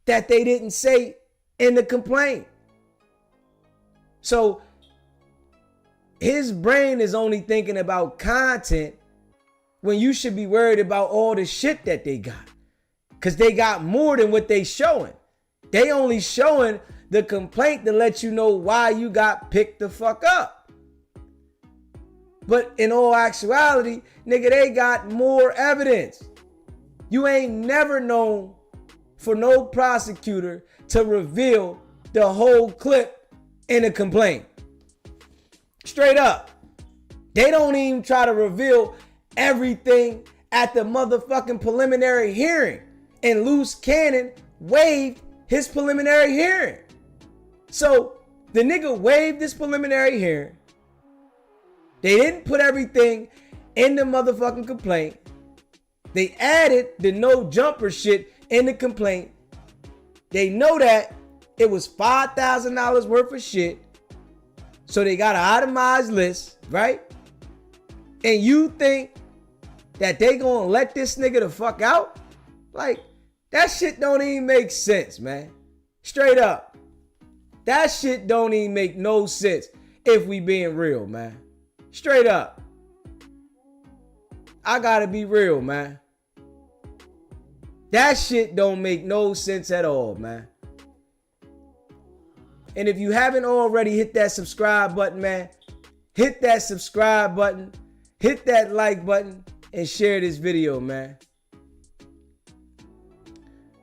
that they didn't say in the complaint. So his brain is only thinking about content when you should be worried about all the shit that they got. Because they got more than what they showing. They only showing the complaint to let you know why you got picked the fuck up. But in all actuality, nigga, they got more evidence. You ain't never known for no prosecutor to reveal the whole clip in a complaint. Straight up. They don't even try to reveal everything at the motherfucking preliminary hearing. And Luce Cannon waived his preliminary hearing. So the nigga waived this preliminary hearing. They didn't put everything in the motherfucking complaint. They added the no jumper shit in the complaint. They know that it was $5,000 worth of shit. So they got an itemized list, right? And you think that they gonna let this nigga the fuck out? Like, that shit don't even make sense, man. Straight up. That shit don't even make no sense if we being real, man. Straight up. I gotta be real, man. That shit don't make no sense at all, man. And if you haven't already, hit that subscribe button, man. Hit that subscribe button. Hit that like button and share this video, man.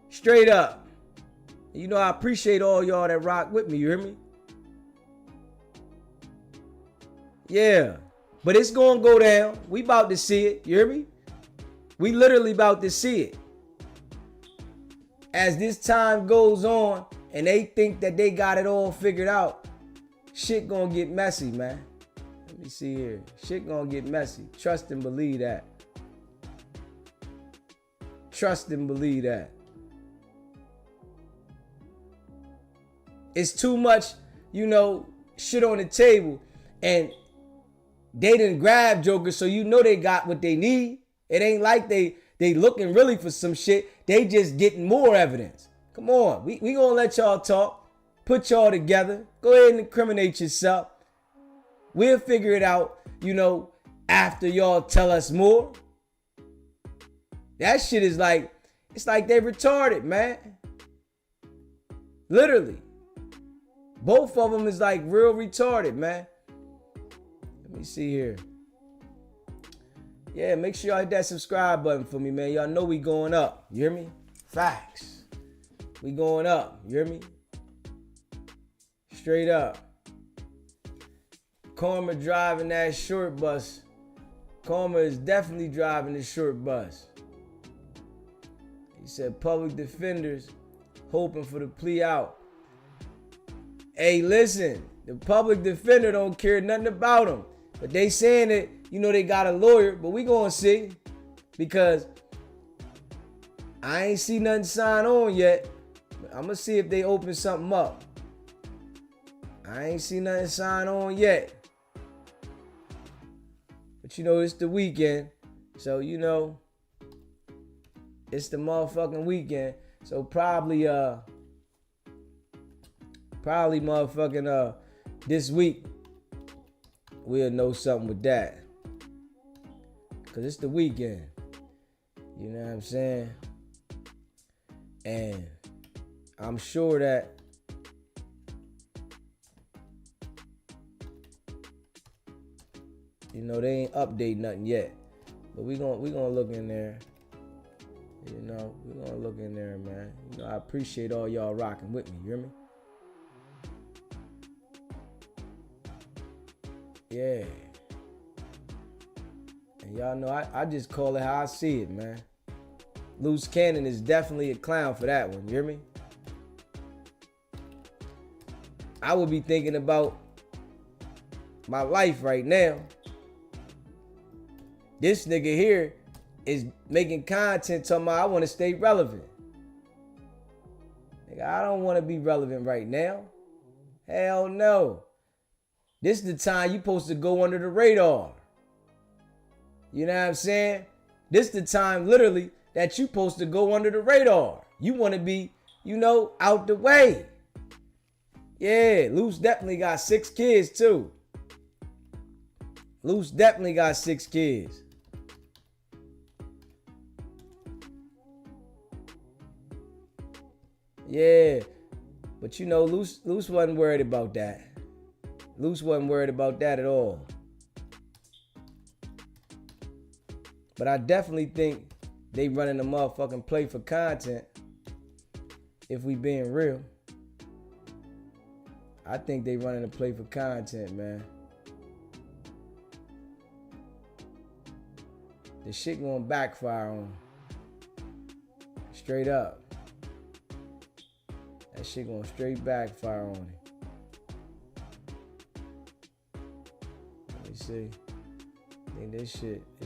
Straight up. You know, I appreciate all y'all that rock with me, you hear me? Yeah. But it's gonna go down. We about to see it, you hear me? We literally about to see it. As this time goes on and they think that they got it all figured out, shit gonna get messy, man. Let me see here. Shit gonna get messy. Trust and believe that. Trust and believe that. It's too much, you know, shit on the table. And they didn't grab Joker, so you know they got what they need. It ain't like they looking really for some shit. They just getting more evidence. Come on. We gonna let y'all talk. Put y'all together. Go ahead and incriminate yourself. We'll figure it out, you know, after y'all tell us more. That shit is like, it's like they retarded, man. Literally. Both of them is like real retarded, man. Let me see here. Yeah, make sure y'all hit that subscribe button for me, man. Y'all know we going up. You hear me? Facts. We going up. You hear me? Straight up. Karma driving that short bus. Karma is definitely driving the short bus. He said public defenders hoping for the plea out. Hey, listen, the public defender don't care nothing about him. But they saying that, you know, they got a lawyer, but we gonna see. Because I ain't see nothing signed on yet. But I'm gonna see if they open something up. I ain't see nothing signed on yet. But you know, it's the weekend. So, you know, it's the motherfucking weekend. So probably motherfucking this week we'll know something with that. Because it's the weekend. You know what I'm saying? And I'm sure that they ain't update nothing yet. But we gonna look in there. You know, we're gonna look in there, man. You know, I appreciate all y'all rocking with me, you hear me? Yeah. And y'all know I just call it how I see it, man. Luce Cannon is definitely a clown for that one, you hear me? I would be thinking about my life right now. This nigga here is making content talking about I want to stay relevant. Nigga, I don't want to be relevant right now. Hell no. This is the time you supposed to go under the radar. You know what I'm saying? This is the time literally that you supposed to go under the radar. You want to be, out the way. Yeah, Luce definitely got 6 kids too. Luce definitely got 6 kids. Yeah, but Luce wasn't worried about that. Luce wasn't worried about that at all. But I definitely think they running a motherfucking play for content. If we being real. I think they running a play for content, man. The shit gonna backfire on them. Straight up. That shit gonna straight backfire on him. Let me see. I think this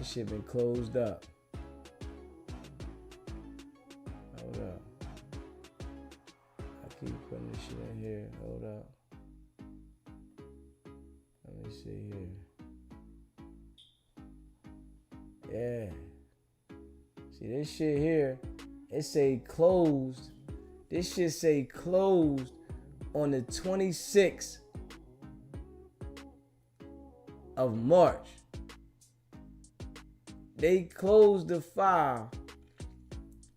shit been closed up. Hold up. I keep putting this shit in here. Hold up. Let me see here. Yeah. See this shit here, it say closed. This shit say closed on the 26th of March. They closed the file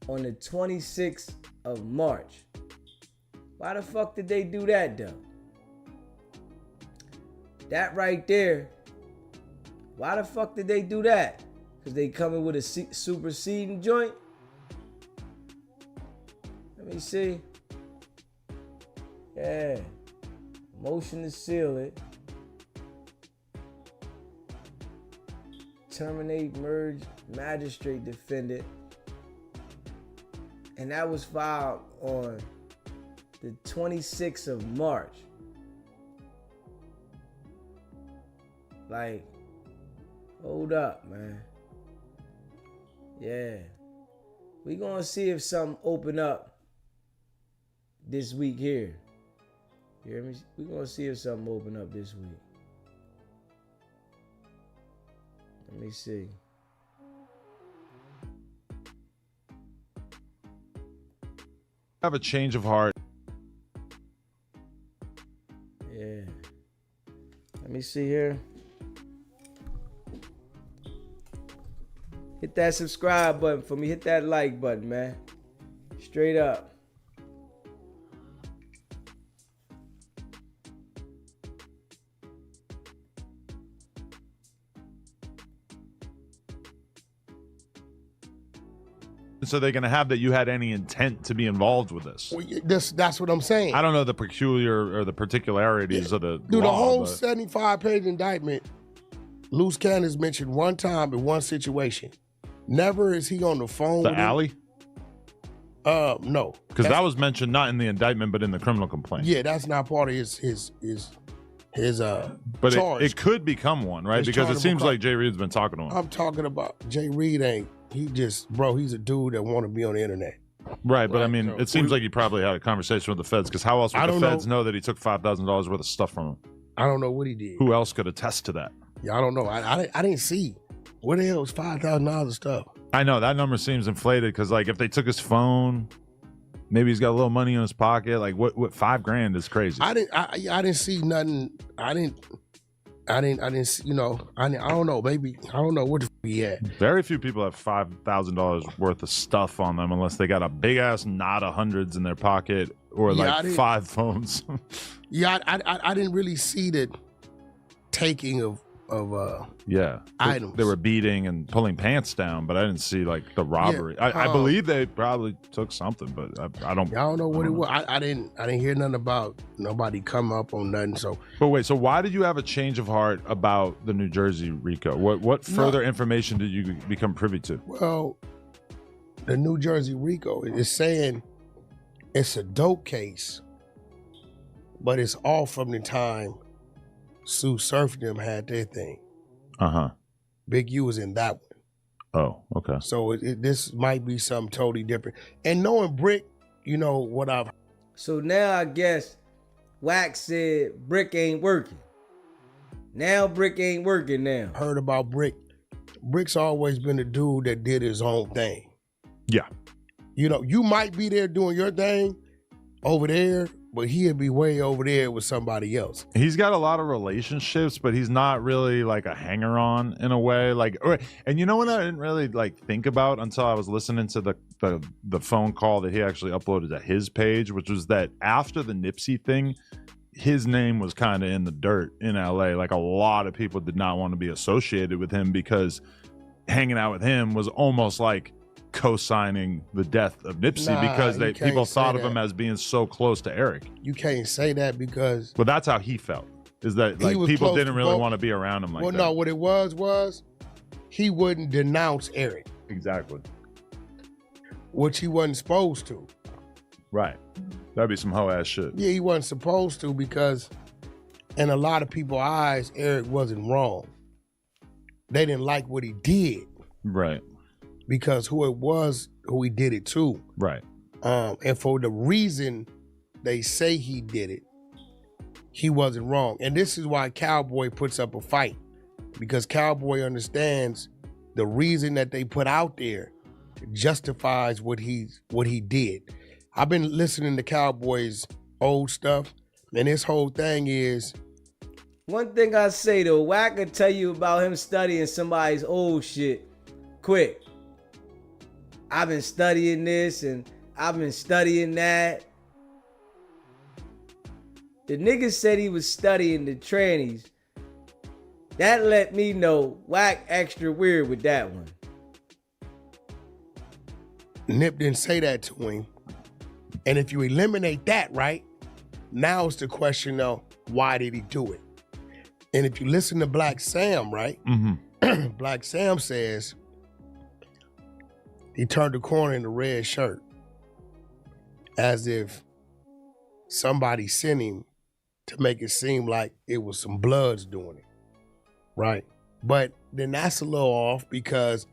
on the 26th of March. Why the fuck did they do that though? That right there. Why the fuck did they do that? Because they coming with a superseding joint? Let me see. Yeah. Motion to seal it. Terminate, merge, magistrate defendant. And that was filed on the 26th of March. Like, hold up, man. Yeah. We gonna see if something open up this week here. You hear me? We gonna see if something open up this week. Let me see. Have a change of heart. Yeah. Let me see here. Hit that subscribe button for me. Hit that like button, man. Straight up. So they're going to have that you had any intent to be involved with this. Well, that's what I'm saying. I don't know the peculiar or the particularities of the Dude, law, the whole but 75-page indictment, Luce Cannon is mentioned one time in one situation. Never is he on the phone the with alley? No. Because that was mentioned not in the indictment, but in the criminal complaint. Yeah, that's not part of his but charge. it could become one, right? His Because it chargeable seems crime. like Jay Reed's been talking to him. I'm talking about Jay Reed he's a dude that want to be on the internet. Right, but I Right, mean, so it seems like he probably had a conversation with the feds, because how else would I the don't feds know that he took $5,000 worth of stuff from him? I don't know what he did. Who else could attest to that? Yeah, I don't know. I didn't see. Where the hell was $5,000 of stuff? I know that number seems inflated, because like if they took his phone, maybe he's got a little money in his pocket. Like what $5,000 is crazy. I didn't see nothing. I didn't see, I don't know. Maybe I don't know what the Yeah. Very few people have $5,000 worth of stuff on them unless they got a big ass knot of hundreds in their pocket or like 5 phones. Yeah, I didn't really see the taking of items. They were beating and pulling pants down, but I didn't see like the robbery. Yeah, I believe they probably took something, but I don't know what it was. I didn't hear nothing about nobody come up on nothing. So, but wait, so why did you have a change of heart about the New Jersey RICO? What further information did you become privy to? Well, the New Jersey RICO is saying it's a dope case, but it's all from the time Sue Surf them had their thing. Big U was in that one. Oh, okay. So this might be something totally different. And knowing Brick, you know what I've. So now I guess Wack said Brick ain't working. Now Brick ain't working now. Heard about Brick. Brick's always been a dude that did his own thing. Yeah. You know, you might be there doing your thing over there, but he'd be way over there with somebody else. He's got a lot of relationships, but he's not really like a hanger-on in a way. Like, and you know what I didn't really like think about until I was listening to the phone call that he actually uploaded to his page, which was that after the Nipsey thing, his name was kind of in the dirt in LA. Like a lot of people did not want to be associated with him because hanging out with him was almost like co-signing the death of Nipsey because people thought of him as being so close to Eric. You can't say that because... But that's how he felt, is that like people didn't really want to be around him like that. Well, no, what it was he wouldn't denounce Eric. Exactly. Which he wasn't supposed to. Right. That'd be some hoe-ass shit. Yeah, he wasn't supposed to because in a lot of people's eyes, Eric wasn't wrong. They didn't like what he did. Right. Because who it was, who he did it to. Right. And for the reason they say he did it, he wasn't wrong. And this is why Cowboy puts up a fight. Because Cowboy understands the reason that they put out there justifies what he did. I've been listening to Cowboy's old stuff, and his whole thing is... One thing I say though, Wack can tell you about him studying somebody's old shit quick. I've been studying this and I've been studying that. The nigga said he was studying the trannies. That let me know Wack extra weird with that one. Nip didn't say that to him. And if you eliminate that, right, now it's the question of why did he do it? And if you listen to Black Sam, right, Black Sam says he turned the corner in the red shirt as if somebody sent him to make it seem like it was some Bloods doing it, right? But then that's a little off because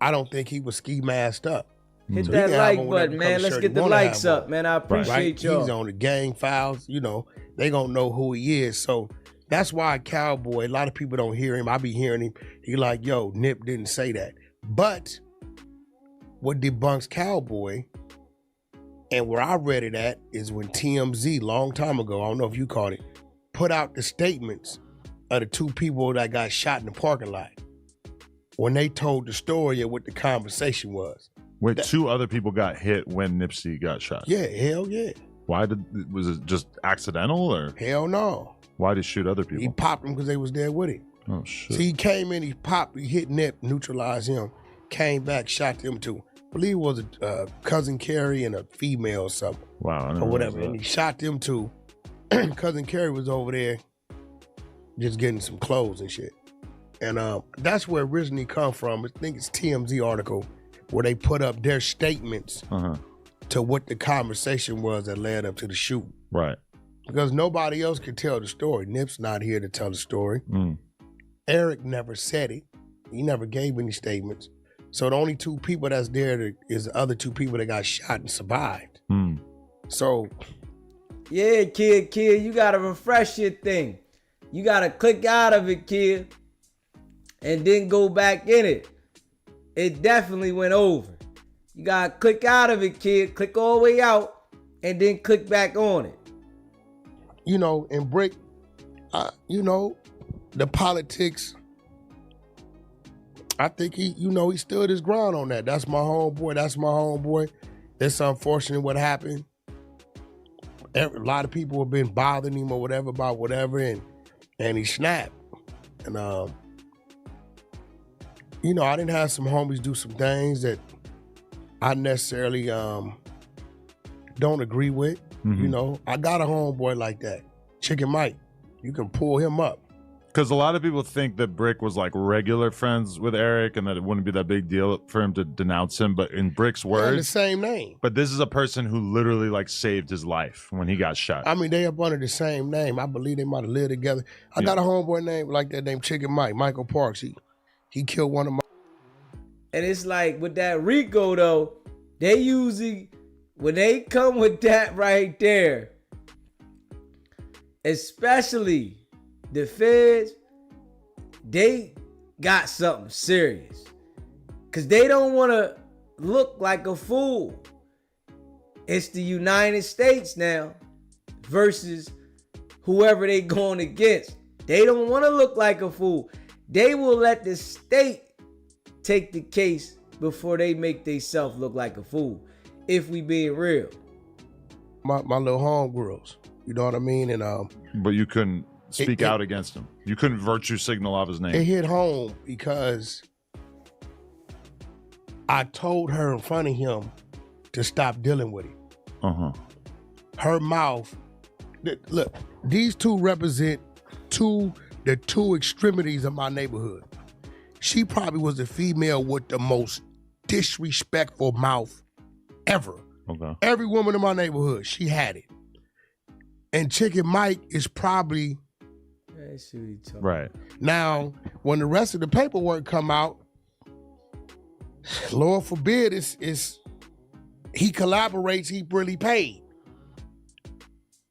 I don't think he was ski masked up. Hit that like button, man. Let's get the likes up, man. I appreciate y'all. He's on the gang files. You know, they gonna know who he is. So that's why Cowboy, a lot of people don't hear him. I be hearing him. He like, yo, Nip didn't say that. But what debunks Cowboy, and where I read it at, is when TMZ, long time ago, I don't know if you caught it, put out the statements of the 2 people that got shot in the parking lot. When they told the story of what the conversation was. Wait, 2 other people got hit when Nipsey got shot? Yeah, hell yeah. Was it just accidental or? Hell no. Why did he shoot other people? He popped them because they was there with him. Oh shit. See, he came in, he popped, he hit Nip, neutralized him, came back, shot them too. I believe it was a Cousin Carrie and a female or something. Wow. Or whatever. And he shot them too. Cousin Carrie was over there just getting some clothes and shit. And that's where it originally come from. I think it's TMZ article where they put up their statements to what the conversation was that led up to the shoot. Right. Because nobody else could tell the story. Nip's not here to tell the story. Eric never said it. He never gave any statements. So the only 2 people that's there is the other 2 people that got shot and survived. So. Yeah, kid, you gotta refresh your thing. You gotta click out of it, kid. And then go back in it. It definitely went over. You gotta click out of it, kid. Click all the way out and then click back on it. You know, and Brick, you know, the politics I think he stood his ground on that. That's my homeboy. It's unfortunate what happened. A lot of people have been bothering him or whatever about whatever, and he snapped. And I didn't have some homies do some things that I necessarily don't agree with. Mm-hmm. I got a homeboy like that, Chicken Mike. You can pull him up. Because a lot of people think that Brick was like regular friends with Eric and that it wouldn't be that big deal for him to denounce him. But in Brick's words, the same name. But this is a person who literally like saved his life when he got shot. I mean, they up under the same name. I believe they might have lived together. I got a homeboy name like that named Chicken Mike, Michael Parks. He killed one of my. And it's like with that Rico though, they usually, when they come with that right there, especially the feds, they got something serious. Cause they don't want to look like a fool. It's the United States now versus whoever they going against. They don't want to look like a fool. They will let the state take the case before they make themselves look like a fool. If we being real. My little homegirls. You know what I mean? And but you couldn't speak out against him. You couldn't virtue signal off his name. It hit home because I told her in front of him to stop dealing with it. Her mouth. Look, these two represent the two extremities of my neighborhood. She probably was the female with the most disrespectful mouth ever. Okay. Every woman in my neighborhood, she had it. And Chicken Mike is probably right. Now, when the rest of the paperwork come out, Lord forbid, is he collaborates, he really paid.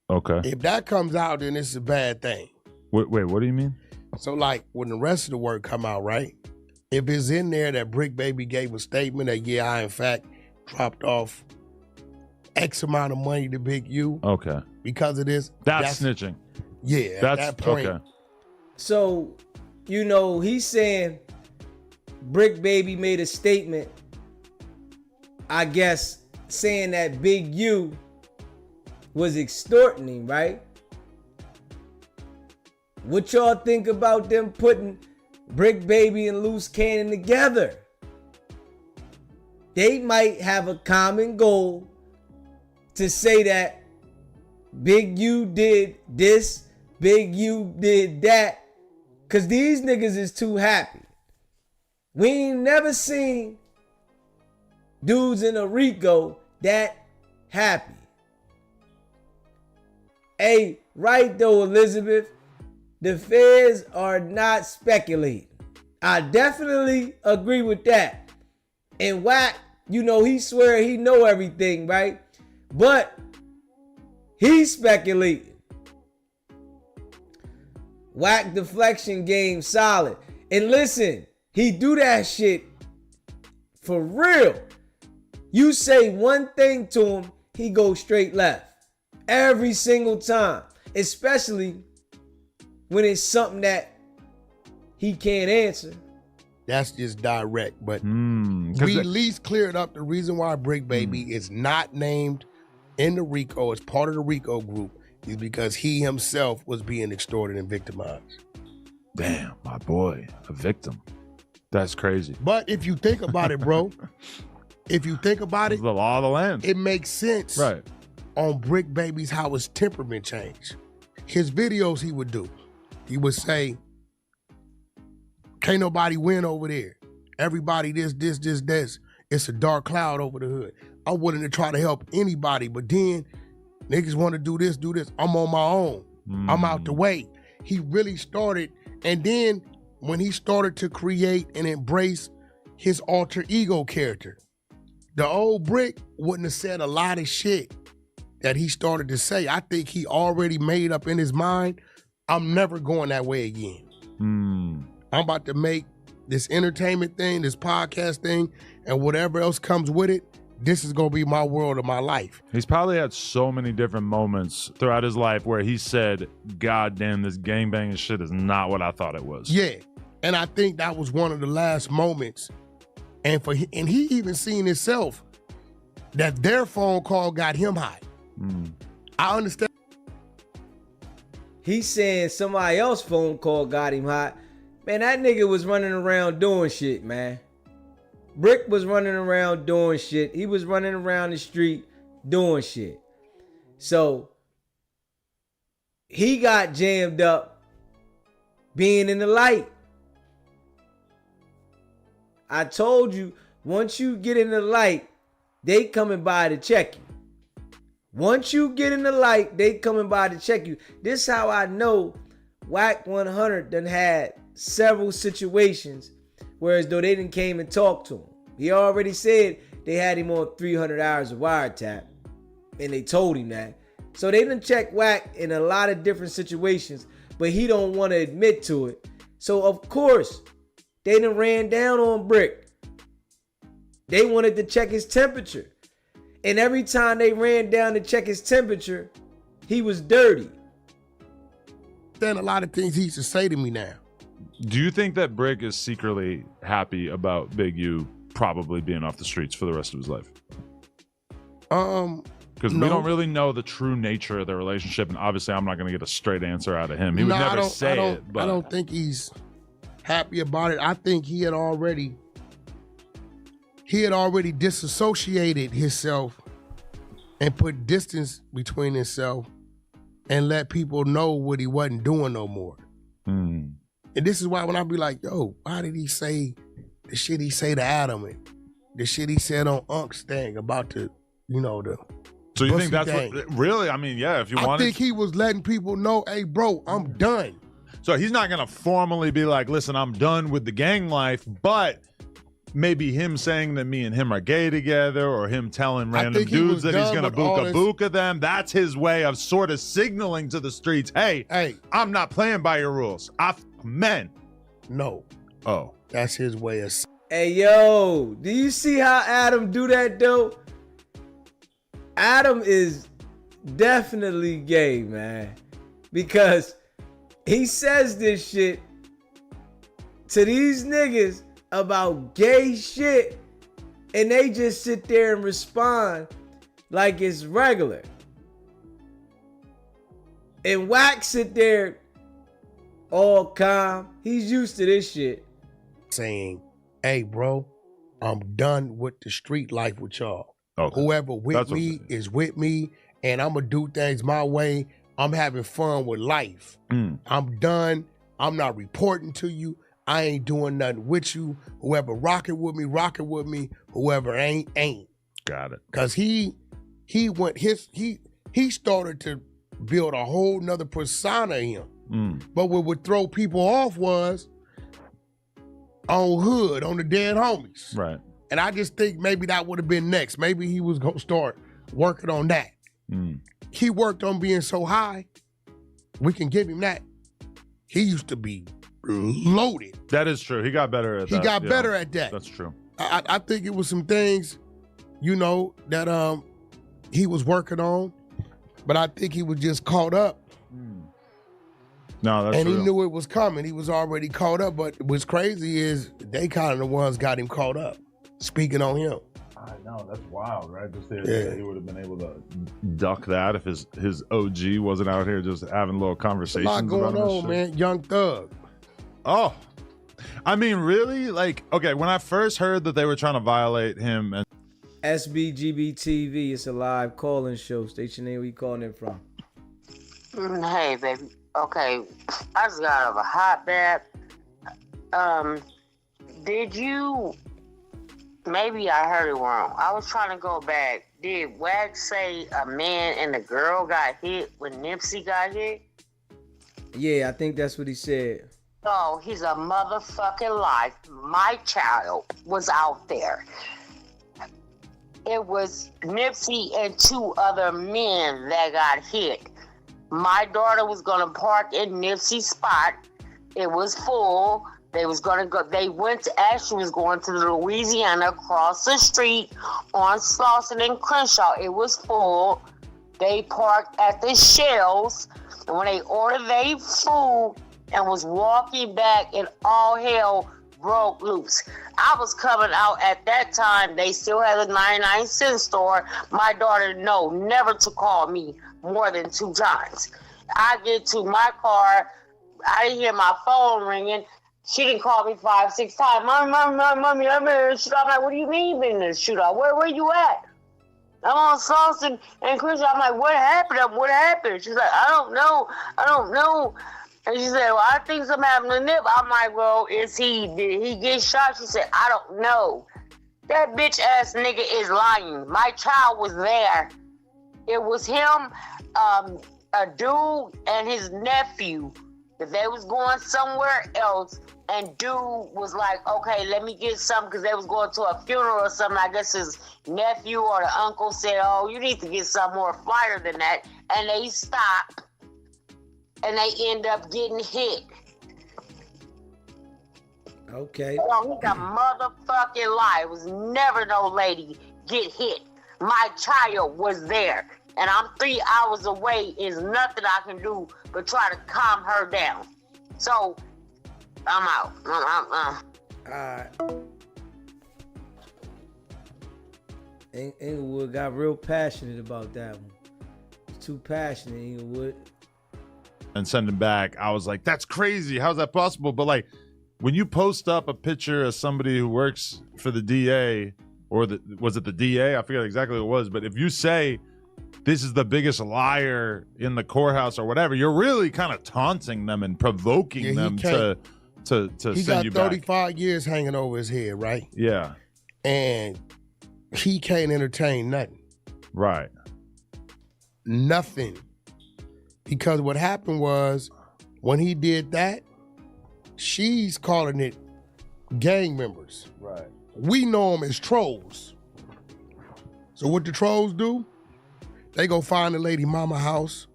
Okay. If that comes out, then it's a bad thing. Wait, what do you mean? So like when the rest of the work come out, right? If it's in there that Brick Baby gave a statement that, yeah, I in fact dropped off X amount of money to Big U. Okay. Because of this. That's snitching. Yeah, at that point. Okay. So, he's saying Brick Baby made a statement, I guess, saying that Big U was extorting him, right? What y'all think about them putting Brick Baby and Luce Cannon together? They might have a common goal to say that Big U did this, Big U did that, because these niggas is too happy. We ain't never seen dudes in a Rico that happy. Hey, right though, Elizabeth, the feds are not speculating. I definitely agree with that. And Wack, he swear he know everything, right? But he's speculating. Wack deflection game solid. And listen, he do that shit for real. You say one thing to him, he goes straight left. Every single time. Especially when it's something that he can't answer. That's just direct. But we at least cleared up the reason why Brick Baby is not named in the Rico as part of the Rico group is because he himself was being extorted and victimized. Damn, my boy, a victim. That's crazy. But if you think about it, bro, if you think about it, the law of the land. It makes sense. Right. On Brick Baby's how his temperament changed. His videos he would do. He would say, can't nobody win over there. Everybody this. It's a dark cloud over the hood. I'm willing to try to help anybody, but then niggas want to do this. I'm on my own. I'm out the way. He really started, and then when he started to create and embrace his alter ego character, the old Brick wouldn't have said a lot of shit that he started to say. I think he already made up in his mind, I'm never going that way again. I'm about to make this entertainment thing, this podcast thing, and whatever else comes with it, this is going to be my world of my life. He's probably had so many different moments throughout his life where he said, God damn, this gangbanging shit is not what I thought it was. Yeah. And I think that was one of the last moments. And he even seen himself that their phone call got him hot. I understand. He's saying somebody else's phone call got him hot. Man, that nigga was running around doing shit, man. Brick was running around doing shit. He was running around the street doing shit. So he got jammed up being in the light. I told you, once you get in the light, they coming by to check you. Once you get in the light, they coming by to check you. This how I know Wack 100 done had several situations whereas though they didn't came and talked to him. He already said they had him on 300 hours of wiretap, and they told him that. So they done check Wack in a lot of different situations, but he don't want to admit to it. So of course, they done ran down on Brick. They wanted to check his temperature. And every time they ran down to check his temperature, he was dirty. Then a lot of things he used to say to me now. Do you think that Brick is secretly happy about Big U probably being off the streets for the rest of his life? Because we don't really know the true nature of their relationship, and obviously I'm not going to get a straight answer out of him. He would never say it. But I don't think he's happy about it. I think he had already disassociated himself and put distance between himself and let people know what he wasn't doing no more. And this is why when I be like, yo, why did he say the shit he say to Adam and the shit he said on Unk's thing about the. So you think that's what, really? I mean, yeah, if you want. I think he was letting people know, hey, bro, I'm done. So he's not going to formally be like, listen, I'm done with the gang life, but maybe him saying that me and him are gay together, or him telling random dudes that he's going to buka them, that's his way of sort of signaling to the streets, hey, I'm not playing by your rules. I men. No. Oh. That's his way of. Hey, yo, do you see how Adam do that, though? Adam is definitely gay, man. Because he says this shit to these niggas about gay shit, and they just sit there and respond like it's regular. And Wack sit there all calm. He's used to this shit. Saying, hey, bro, I'm done with the street life with y'all. Okay. Whoever with me is with me, and I'm going to do things my way. I'm having fun with life. I'm done. I'm not reporting to you. I ain't doing nothing with you. Whoever rocking with me. Whoever ain't. Got it. Because he started to build a whole nother persona in him. But what would throw people off was on Hood, on the dead homies. Right. And I just think maybe that would have been next. Maybe he was going to start working on that. He worked on being so high. We can give him that. He used to be loaded. That is true. He got better at that. He got better at that. That's true. I think it was some things, that he was working on. But I think he was just caught up. No, that's and real. he knew it was coming. He was already caught up. But what's crazy is they kind of the ones got him caught up. Speaking on him. I know, that's wild, right? Just that he would have been able to duck that if his OG wasn't out here just having little conversations. A lot going on, man. Young Thug. Oh, I mean, really? Like, okay, when I first heard that they were trying to violate him and SBGB TV, it's a live call-in show. Station name, where you calling in from? Hey, baby. Okay, I just got out of a hot bath. Did you? Maybe I heard it wrong. I was trying to go back. Did Wack say a man and a girl got hit when Nipsey got hit? Yeah, I think that's what he said. Oh, he's a motherfucking lie. My child was out there. It was Nipsey and 2 other men that got hit. My daughter was gonna park in Nipsey's spot. It was full. They was gonna go. They went to actually was going to Louisiana across the street on Slauson and Crenshaw. It was full. They parked at the Shells, and when they ordered their food, and was walking back, and all hell broke loose. I was coming out at that time. They still had a 99-cent store. My daughter, never to call me more than 2 times. I get to my car. I didn't hear my phone ringing. She didn't call me 5, 6 times. Mommy, I'm in a shootout. I'm like, what do you mean you've been in a shootout? Where you at? I'm on Sauce and Chris. I'm like, what happened? What happened? She's like, I don't know. And she said, well, I think something happened to Nip. I'm like, well, did he get shot? She said, I don't know. That bitch ass nigga is lying. My child was there. It was him, a dude, and his nephew. That they was going somewhere else, and dude was like, okay, let me get something, because they was going to a funeral or something. I guess his nephew or the uncle said, oh, you need to get something more flyer than that. And they stopped, and they end up getting hit. Okay. Oh, he got motherfucking lie. It was never no lady get hit. My child was there. And I'm 3 hours away. Is nothing I can do but try to calm her down. So, I'm out. Alright. Inglewood got real passionate about that one. Too passionate, Inglewood. And send him back. I was like, that's crazy. How's that possible? But like, when you post up a picture of somebody who works for the DA, or was it the DA? I forget exactly what it was. But if you say, this is the biggest liar in the courthouse or whatever, you're really kind of taunting them and provoking them to he send you got back. 35 years hanging over his head, right? Yeah. And he can't entertain nothing. Right. Nothing. Because what happened was, when he did that, she's calling it gang members. Right. We know them as trolls. So what the trolls do? They go find the lady mama house,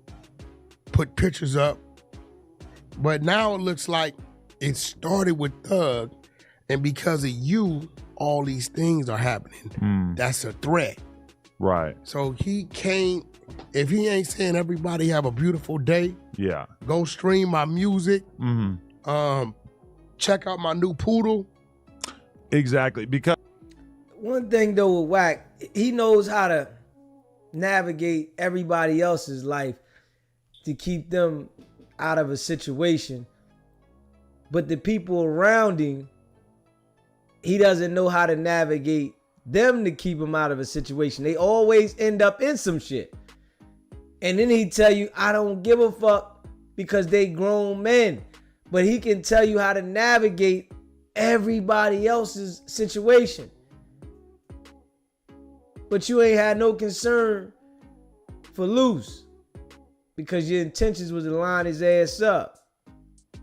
put pictures up. But now it looks like it started with Thug, and because of you, all these things are happening. That's a threat. Right. So he can't, if he ain't saying everybody have a beautiful day, Yeah. go stream my music, check out my new poodle. Exactly. Because One thing though with Wack, he knows how to navigate everybody else's life to keep them out of a situation. But the people around him, he doesn't know how to navigate them to keep him out of a situation. They always end up in some shit. And then he tell you, I don't give a fuck, because they grown men. But he can tell you how to navigate everybody else's situation. But you ain't had no concern for Luce, because your intentions was to line his ass up. I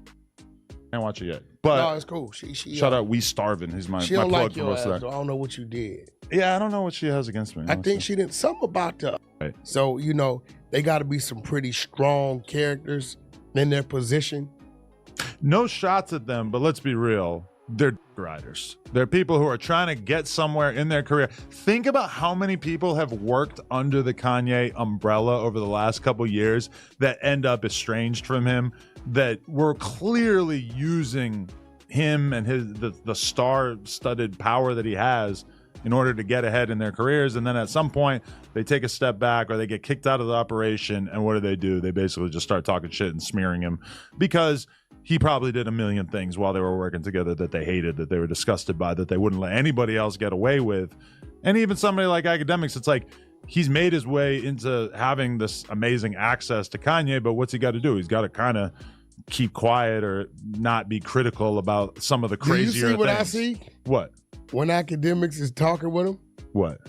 can't watch it yet. But No, it's cool. She shout out We Starvin'. He's my She my don't plug like for your most ass, of that. though. I don't know what you did. Yeah, I don't know what she has against me. I honestly. think she did something about that. Right. So, they got to be some pretty strong characters in their position. No shots at them, but let's be real. They're riders. They're people who are trying to get somewhere in their career. Think about how many people have worked under the Kanye umbrella over the last couple years that end up estranged from him, that were clearly using him and the star-studded power that he has in order to get ahead in their careers. And then at some point, they take a step back or they get kicked out of the operation. And what do? They basically just start talking shit and smearing him, because he probably did a million things while they were working together that they hated, that they were disgusted by, that they wouldn't let anybody else get away with. And even somebody like Academics, it's like he's made his way into having this amazing access to Kanye, but what's he got to do? He's got to kind of keep quiet or not be critical about some of the crazier Do you see what things. I see? What? When Academics is talking with him, What?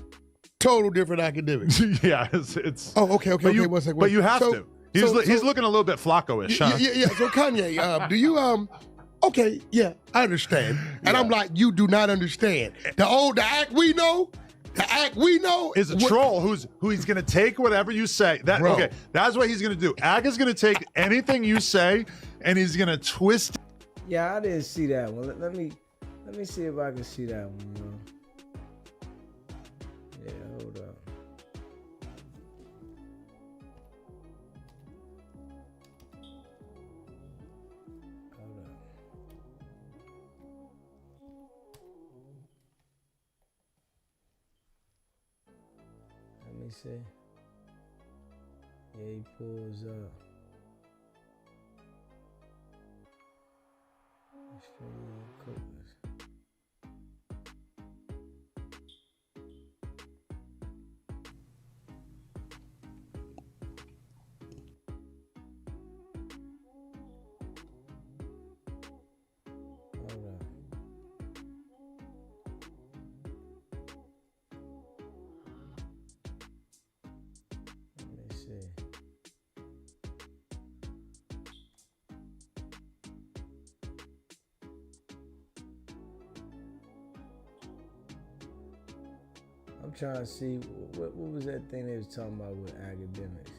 total different Academics. Yeah, it's Oh, okay. but you, One second. but you have to. He's so- looking a little bit Flacco-ish, huh? Yeah. So Kanye, do you okay, yeah, I understand. And I'm like, you do not understand. The act we know, is a troll who he's gonna take whatever you say. Bro. Okay, that's what he's gonna do. Ag is gonna take anything you say and he's gonna twist. Yeah, I didn't see that one. Let me see if I can see that one. Yeah, hold up. me see. Yeah, he pulls up. I'm trying to see what was that thing they was talking about with academics.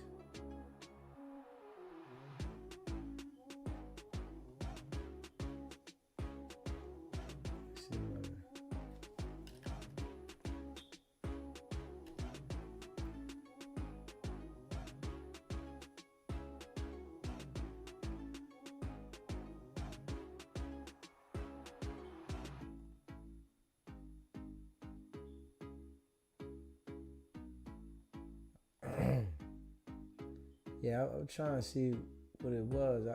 Yeah, I'm trying to see what it was.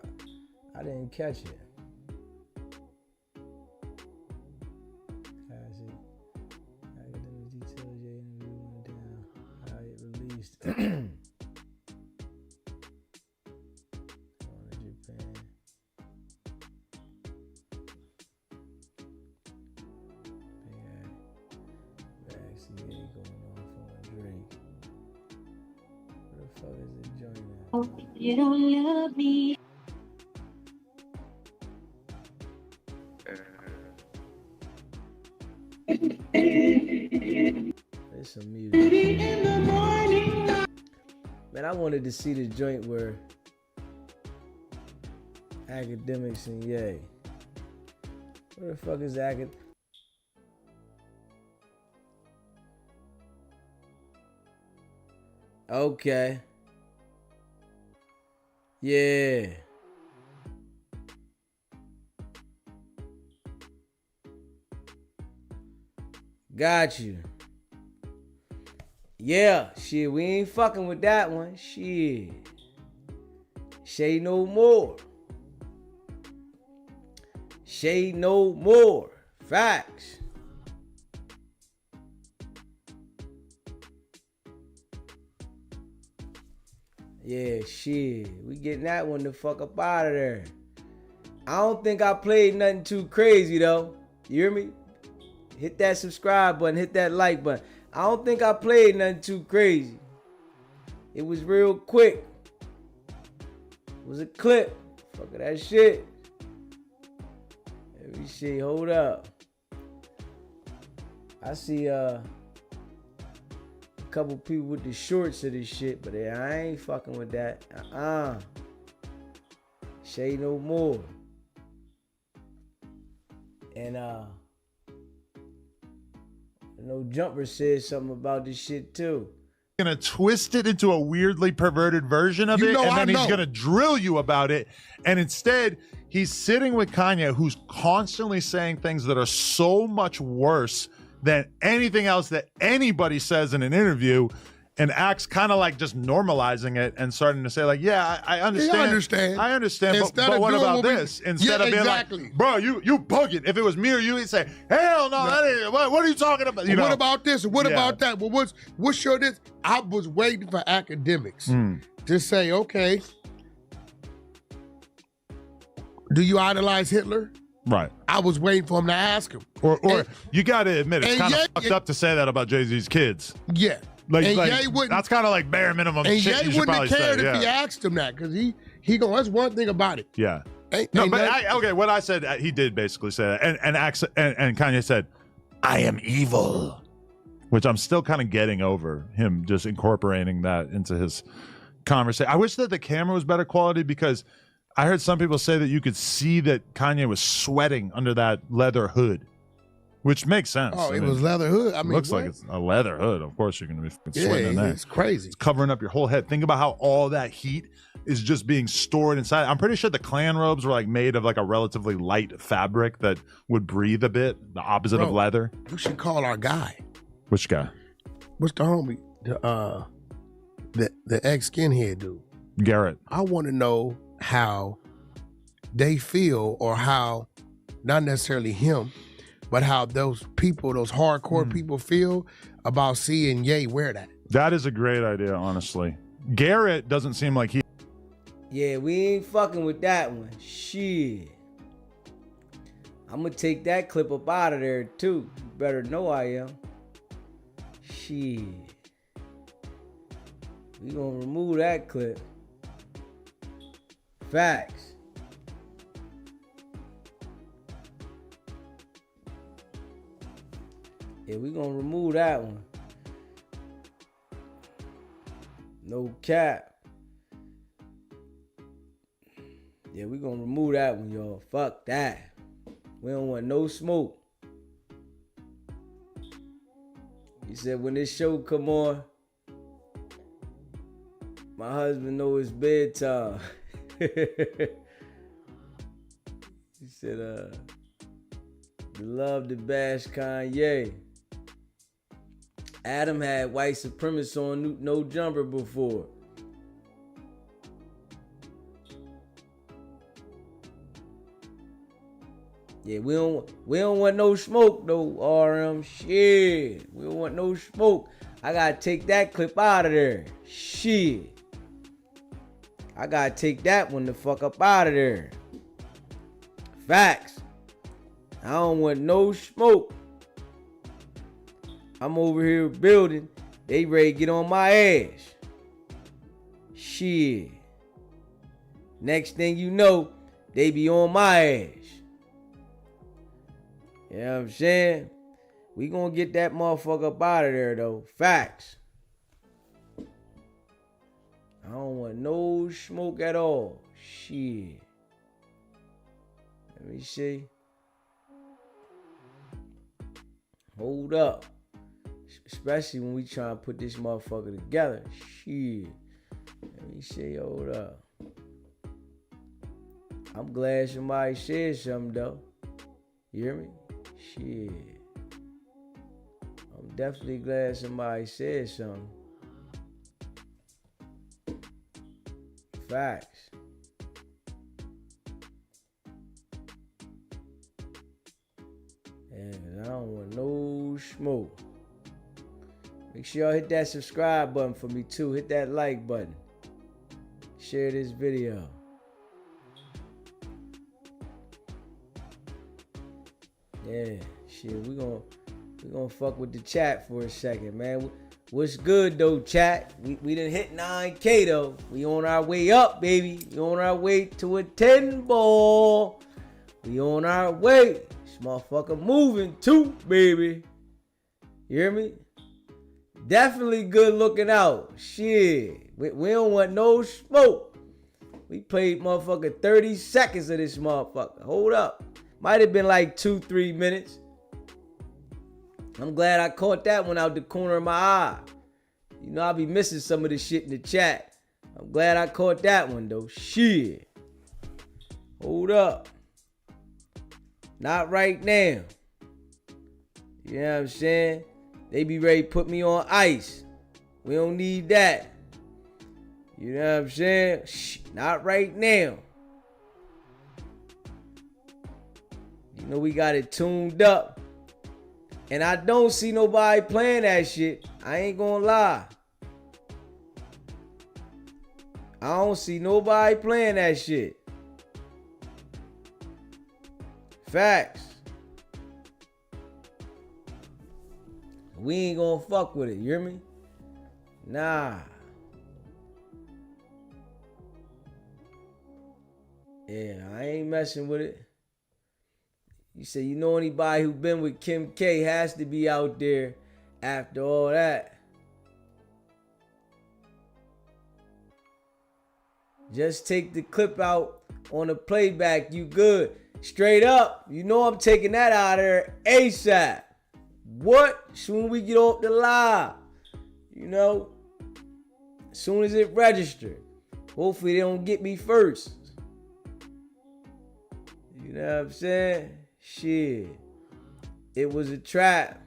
I didn't catch it. Academic details, your interview went down. How it released. Going to Japan. Vaccine going off on Drake. Where the fuck is it joint at? You don't love me. There's some music. Man, I wanted to see the joint where academics and Ye. Where the fuck is acad? Okay. Yeah. Got you. Yeah, shit, we ain't fucking with that one. Shit. Say no more. Say no more. Facts. Yeah, shit. We getting that one the fuck up out of there. I don't think I played nothing too crazy though. You hear me? Hit that subscribe button, hit that like button. I don't think I played nothing too crazy. It was real quick. It was a clip. Fuck that shit. Every shit, hold up. I see a couple people with the shorts of this shit, but I ain't fucking with that. Say no more. And No Jumper said something about this shit too. Gonna twist it into a weirdly perverted version of it, and then he's gonna drill you about it. And instead, he's sitting with Kanye, who's constantly saying things that are so much worse than anything else that anybody says in an interview, and acts kind of like just normalizing it and starting to say like, yeah, I understand. I understand, but what about this? Instead of being like, bro, you bugging. If it was me or you, he'd say, hell no, that ain't, what are you talking about? You know? What about this? What about that? Well, what's your this? I was waiting for academics to say, okay, do you idolize Hitler? Right. I was waiting for him to ask him. Or you got to admit, it's kind of fucked up to say that about Jay-Z's kids. Yeah. Like that's kind of like bare minimum and shit Ye you should wouldn't probably have cared say. if he asked him that, because he that's one thing about it. Yeah. Okay, what I said, he did basically say that. And Kanye said, I am evil. Which I'm still kind of getting over him just incorporating that into his conversation. I wish that the camera was better quality, because I heard some people say that you could see that Kanye was sweating under that leather hood, which makes sense. Oh, it was leather hood. I mean, looks like it's a leather hood. Of course, you're going to be sweating in there. It's crazy. It's covering up your whole head. Think about how all that heat is just being stored inside. I'm pretty sure the Klan robes were like made of like a relatively light fabric that would breathe a bit, the opposite of leather. You should call our guy. Which guy? What's the homie? the ex skinhead dude. Garrett. I want to know how they feel, or how, not necessarily him, but how those people, those hardcore people feel about seeing Ye wear that. That is a great idea, honestly. Garrett doesn't seem like he. Yeah, we ain't fucking with that one. Shit. I'm gonna take that clip up out of there too. You better know I am. Shit. We gonna remove that clip. Facts. Yeah, we gonna remove that one. No cap. Yeah, we gonna remove that one, y'all. Fuck that. We don't want no smoke. He said when this show come on, my husband know it's bedtime. He said, the love to bash Kanye. Adam had white supremacists on No Jumper before. Yeah, we don't want no smoke though, RM. Shit. We don't want no smoke. I gotta take that clip out of there. Shit. I gotta take that one the fuck up out of there. Facts. I don't want no smoke. I'm over here building. They ready to get on my ass. Shit. Next thing you know, they be on my ass. You know what I'm saying? We gonna get that motherfucker up out of there though. Facts. I don't want no smoke at all. Shit. Let me see. Hold up. Especially when we try to put this motherfucker together. Shit. Let me see. Hold up. I'm glad somebody said something though. You hear me? Shit. I'm definitely glad somebody said something. Facts. And I don't want no smoke. Make sure y'all hit that subscribe button for me too. Hit that like button. Share this video. Yeah, shit, we gonna fuck with the chat for a second, man. What's good though, chat? We done hit 9K though. We on our way up, baby. We on our way to a 10 ball. We on our way. This motherfucker moving too, baby. You hear me? Definitely good looking out. Shit. We don't want no smoke. We played motherfucker 30 seconds of this motherfucker. Hold up. Might have been like 2-3 minutes. I'm glad I caught that one out the corner of my eye. You know, I be missing some of the shit in the chat. I'm glad I caught that one though. Shit. Hold up. Not right now. You know what I'm saying? They be ready to put me on ice. We don't need that. You know what I'm saying? Shh, not right now. You know we got it tuned up. And I don't see nobody playing that shit. I ain't gonna lie. I don't see nobody playing that shit. Facts. We ain't gonna fuck with it, you hear me? Nah. Yeah, I ain't messing with it. You say, you know anybody who been with Kim K has to be out there after all that. Just take the clip out on the playback, you good. Straight up, you know I'm taking that out of there ASAP. What? Soon we get off the live. You know? As soon as it registered. Hopefully they don't get me first. You know what I'm saying? Shit. It was a trap.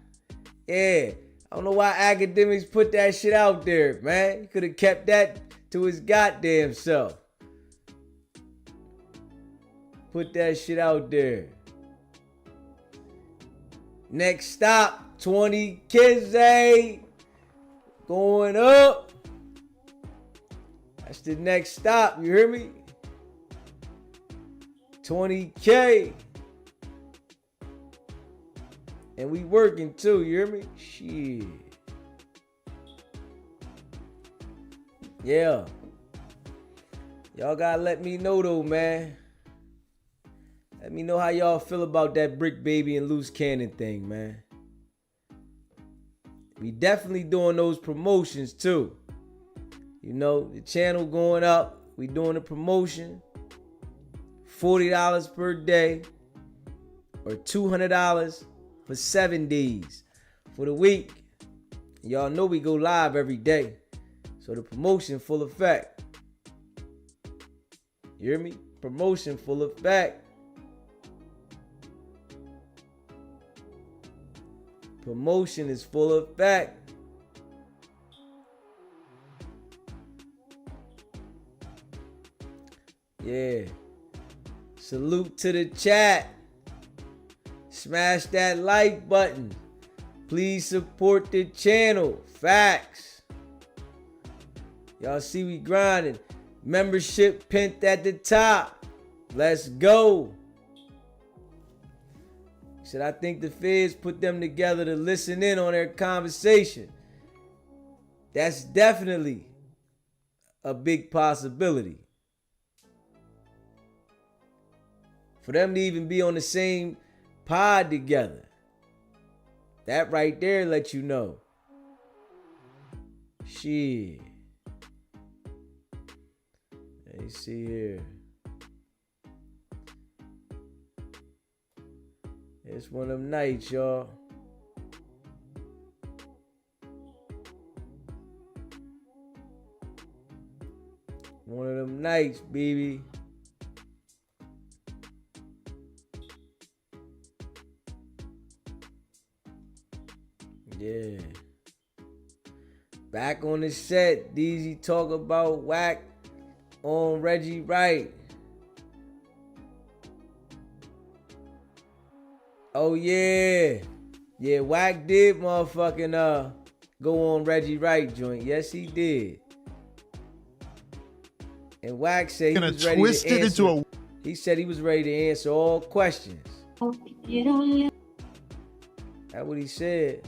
Yeah. I don't know why academics put that shit out there, man. He could have kept that to his goddamn self. Put that shit out there. Next stop, 20 Kizzy. Going up. That's the next stop, you hear me? 20K. And we working too, you hear me? Shit. Yeah. Y'all gotta let me know though, man. Let me know how y'all feel about that Brick Baby and Luce Cannon thing, man. We definitely doing those promotions too. You know, the channel going up. We doing a promotion. $40 per day or $200 for 7 days for the week. Y'all know we go live every day. So the promotion full effect. You hear me? Promotion full effect. Promotion is full effect. Yeah. Salute to the chat. Smash that like button. Please support the channel. Facts. Y'all see we grinding. Membership pinned at the top. Let's go. Said I think the feds put them together to listen in on their conversation. That's definitely a big possibility. For them to even be on the same pod together. That right there lets you know. Shit. Let me see here. It's one of them nights, y'all. One of them nights, baby. Yeah. Back on the set, DZ talk about Wack on Reggie Wright. Oh yeah. Yeah, Wack did motherfucking go on Reggie Wright joint. Yes, he did. And Wack said he was ready to answer. He said he was ready to answer all questions. That's what he said.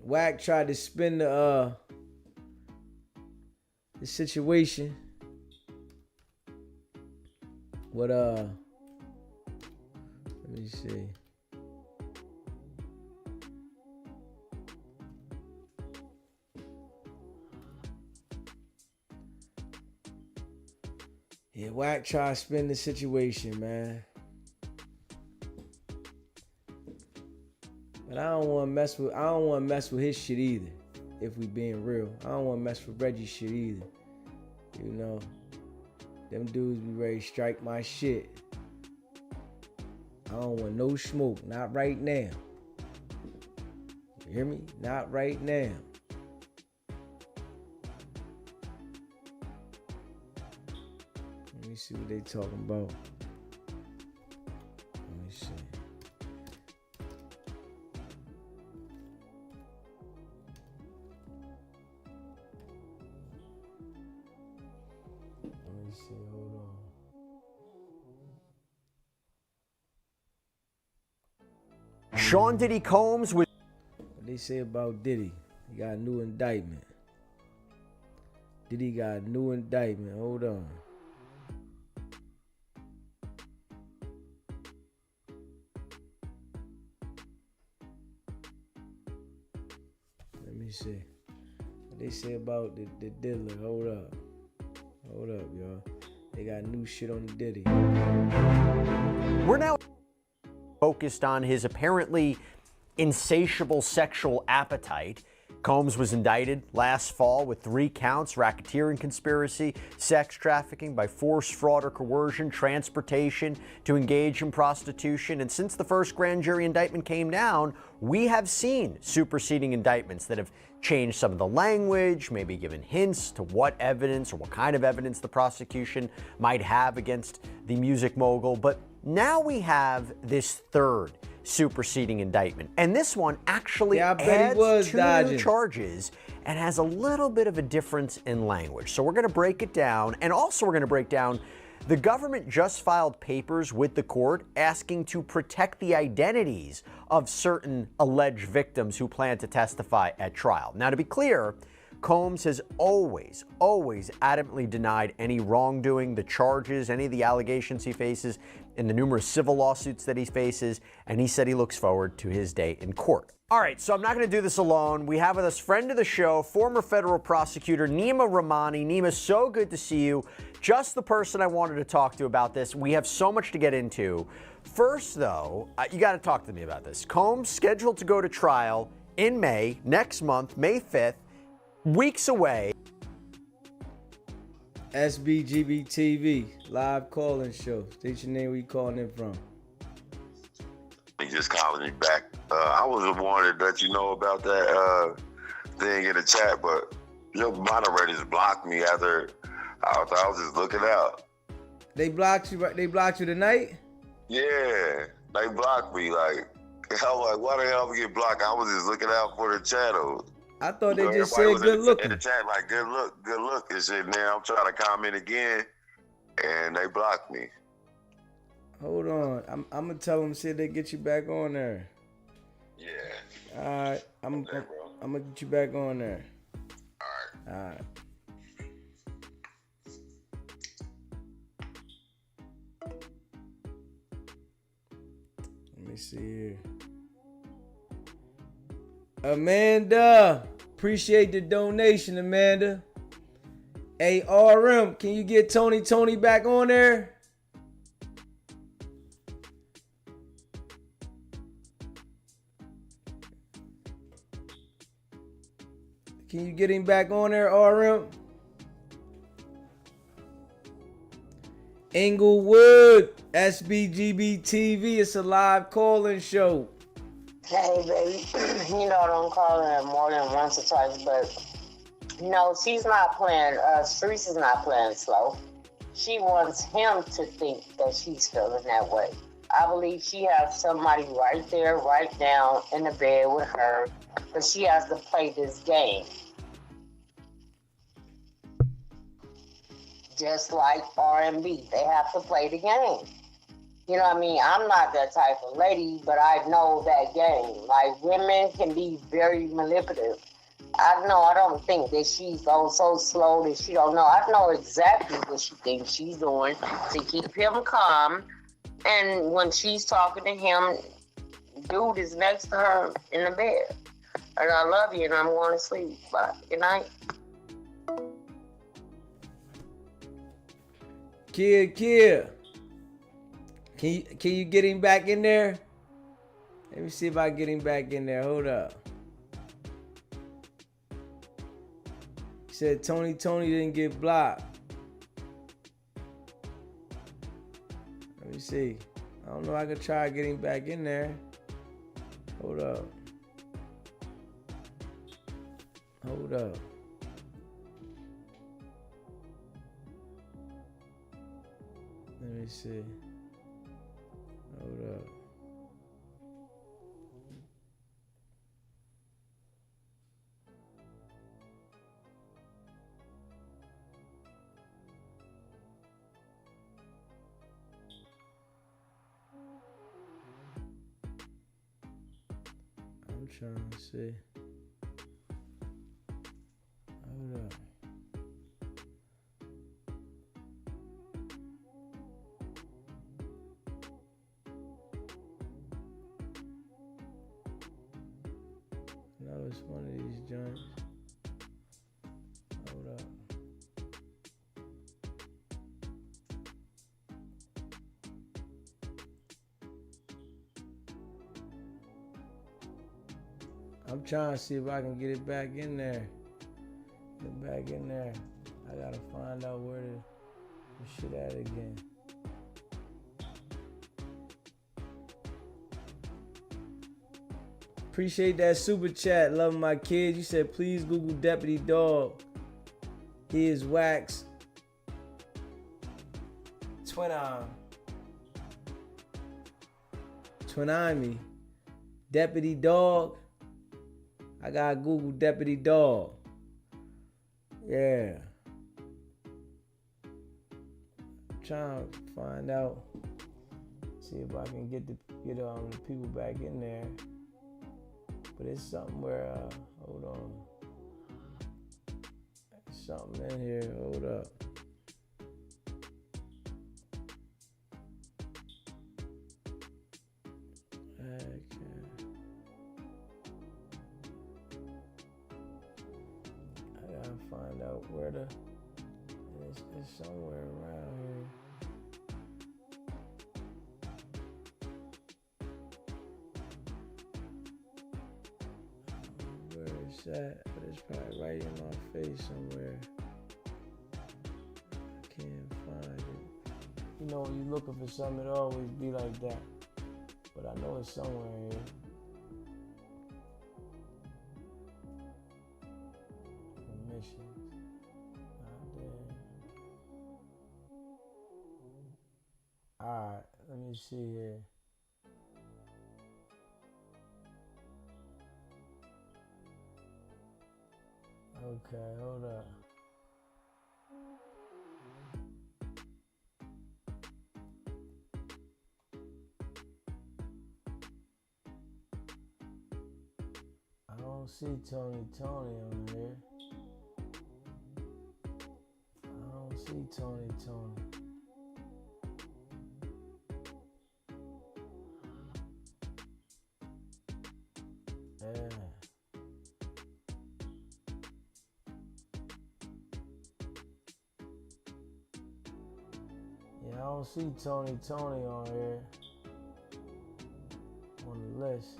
Wack tried to spin the situation. What let me see. Yeah, Wack tried to spin the situation, man. But I don't want to mess with his shit either. If we being real, I don't want to mess with Reggie's shit either. You know, them dudes be ready to strike my shit. I don't want no smoke, not right now. You hear me? Not right now. Let me see what they talking about. Let me see. Hold on. Sean Diddy Combs was. What they say about Diddy? He got a new indictment. Diddy got a new indictment. Hold on. Let me see. What they say about the diddler? Hold up. Hold up, y'all. They got new shit on the Diddy. We're now focused on his apparently insatiable sexual appetite, Combs was indicted last fall with 3 counts: racketeering conspiracy, sex trafficking by force, fraud, or coercion, transportation to engage in prostitution. And since the first grand jury indictment came down, we have seen superseding indictments that have changed some of the language, maybe given hints to what evidence or what kind of evidence the prosecution might have against the music mogul. But now we have this third superseding indictment, and this one actually adds 2 new charges and has a little bit of a difference in language. So we're going to break it down, and also we're going to break down the government just filed papers with the court asking to protect the identities of certain alleged victims who plan to testify at trial. Now, to be clear, Combs has always adamantly denied any wrongdoing, the charges, any of the allegations he faces in the numerous civil lawsuits that he faces, and he said he looks forward to his day in court. All right, so I'm not going to do this alone. We have with us friend of the show, former federal prosecutor Nima Rahmani. Nima, so good to see you. Just the person I wanted to talk to about this. We have so much to get into. First, though, you got to talk to me about this. Combs scheduled to go to trial in May, next month, May 5th, weeks away. SBGB TV, live calling show. State your name, where you calling in from? He just calling me back. I was the one that let you know about that thing in the chat, but your moderators blocked me after I was just looking out. They blocked you. They blocked you tonight? Yeah, they blocked me. Like, I was like, why the hell we get blocked? I was just looking out for the channel. I thought they just said good looking. In the chat, like, good look and shit. Now I'm trying to comment again, and they blocked me. Hold on. I'm going to tell them, see if they get you back on there. Yeah. All right. I'm going to get you back on there. All right. All right. Let me see here. Amanda, appreciate the donation, Amanda. Hey, RM, can you get Tony back on there? Can you get him back on there, RM? Inglewood, SBGB TV, it's a live call-in show. Hey, baby, you know I don't call her more than once or twice, but no, she's not playing, Streets is not playing slow. She wants him to think that she's feeling that way. I believe she has somebody right there, right down in the bed with her, but she has to play this game. Just like R&B, they have to play the game. You know what I mean? I'm not that type of lady, but I know that game. Like, women can be very manipulative. I don't think that she's going so slow that she don't know. I know exactly what she thinks she's doing to keep him calm. And when she's talking to him, dude is next to her in the bed. And I love you, and I'm going to sleep. Bye. Good night. Kia. Can you get him back in there? Let me see if I get him back in there. Hold up. He said Tony didn't get blocked. Let me see. I don't know. I could try getting back in there. Hold up. Let me see. Hold up. I'm trying to see. Hold up. No, it's one of these joints. Hold up. I'm trying to see if I can get it back in there. Get back in there. I gotta find out where the shit at again. Appreciate that super chat. Loving my kids. You said please Google Deputy Dog. He is Wack's twin me. Deputy Dog. I gotta Google Deputy Dog. Yeah. I'm trying to find out. See if I can get the people back in there. But it's something where hold on. Something in here. Hold up. Find out where it's somewhere around here. Where it's at, but it's probably right in my face somewhere. I can't find it. You know, when you're looking for something, it always be like that. But I know it's somewhere here. Alright, let me see here. Okay, hold up. I don't see Tony on here. I don't see Tony. Yeah, I don't see Tony on here on the list.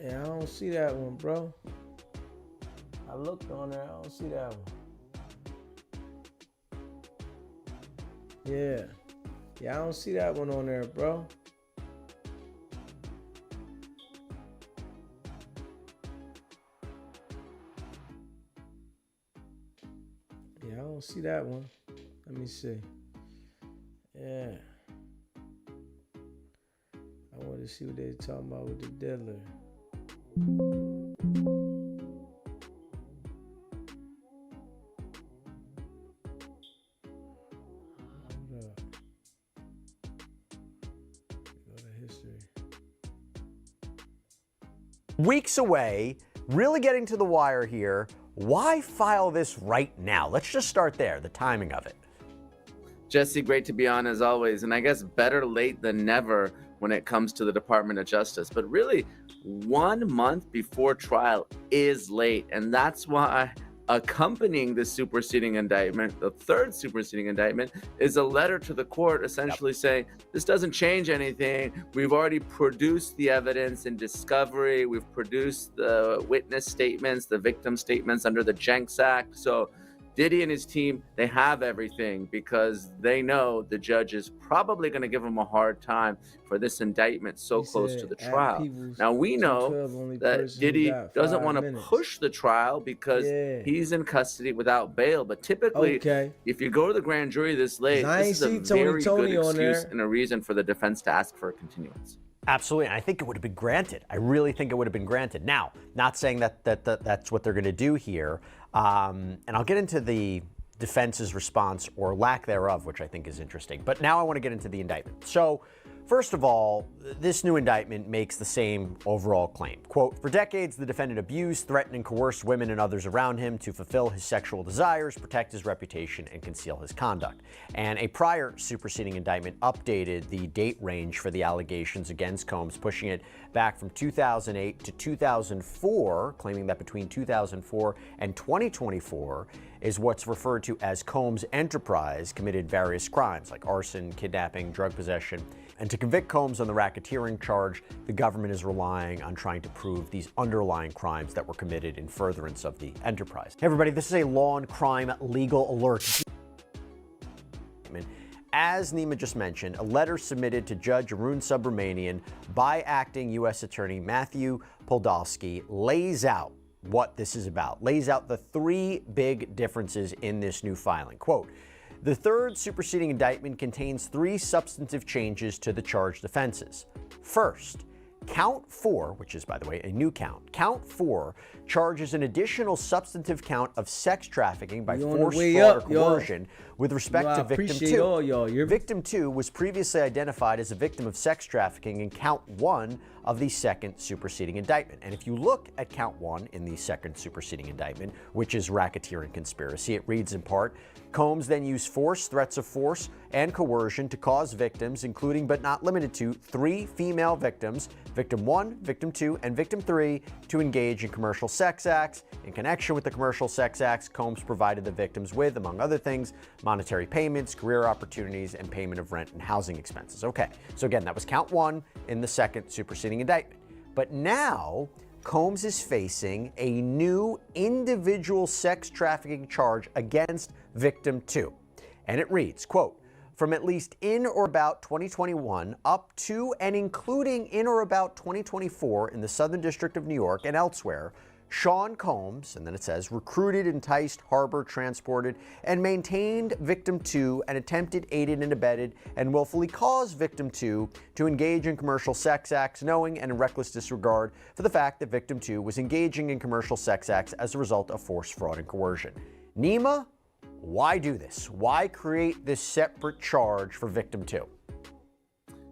Yeah, I don't see that one, bro. I looked on there, I don't see that one. Yeah. Yeah, I don't see that one on there, bro. Yeah, I don't see that one. Let me see. Yeah. I want to see what they're talking about with the diddler. Weeks away, really getting to the wire here. Why file this right now? Let's just start there, the timing of it. Jesse, great to be on as always. And I guess better late than never when it comes to the Department of Justice. But really, 1 month before trial is late. And that's why accompanying the superseding indictment, the third superseding indictment, is a letter to the court essentially saying, this doesn't change anything. We've already produced the evidence in discovery. We've produced the witness statements, the victim statements under the Jenks Act. So Diddy and his team, they have everything because they know the judge is probably going to give them a hard time for this indictment so close to the trial. Now, we know that Diddy doesn't want to push the trial because he's in custody without bail. But typically, if you go to the grand jury this late, this is a very good excuse and a reason for the defense to ask for a continuance. Absolutely, and I think it would have been granted. I really think it would have been granted. Now, not saying that that's what they're going to do here, and I'll get into the defense's response or lack thereof, which I think is interesting. But now I want to get into the indictment. So, first of all, this new indictment makes the same overall claim. Quote, for decades, the defendant abused, threatened, and coerced women and others around him to fulfill his sexual desires, protect his reputation, and conceal his conduct. And a prior superseding indictment updated the date range for the allegations against Combs, pushing it back from 2008 to 2004, claiming that between 2004 and 2024 is what's referred to as Combs' enterprise committed various crimes like arson, kidnapping, drug possession, And to convict Combs on the racketeering charge, the government is relying on trying to prove these underlying crimes that were committed in furtherance of the enterprise. Hey everybody, this is a law and crime legal alert. As Nima just mentioned, a letter submitted to Judge Arun Subramanian by acting U.S. Attorney Matthew Podolsky lays out what this is about, lays out the three big differences in this new filing. Quote, the third superseding indictment contains three substantive changes to the charged offenses. First, Count 4, which is, by the way, a new count, Count 4 charges an additional substantive count of sex trafficking by force, fraud, or coercion with respect to Victim 2. Victim 2 was previously identified as a victim of sex trafficking in Count 1 of the second superseding indictment. And if you look at Count 1 in the second superseding indictment, which is racketeering conspiracy, it reads in part, Combs then used force, threats of force, and coercion to cause victims, including but not limited to 3 female victims, Victim 1, Victim 2, and Victim 3, to engage in commercial sex acts. In connection with the commercial sex acts, Combs provided the victims with, among other things, monetary payments, career opportunities, and payment of rent and housing expenses. Okay, so again, that was Count 1 in the second superseding indictment. But now, Combs is facing a new individual sex trafficking charge against Victim 2. And it reads, quote, from at least in or about 2021 up to and including in or about 2024 in the Southern District of New York and elsewhere, Sean Combs, and then it says, recruited, enticed, harbored, transported, and maintained Victim 2 and attempted, aided, and abetted, and willfully caused Victim 2 to engage in commercial sex acts, knowing and in reckless disregard for the fact that Victim 2 was engaging in commercial sex acts as a result of force, fraud, and coercion. Nima, why do this? Why create this separate charge for Victim 2?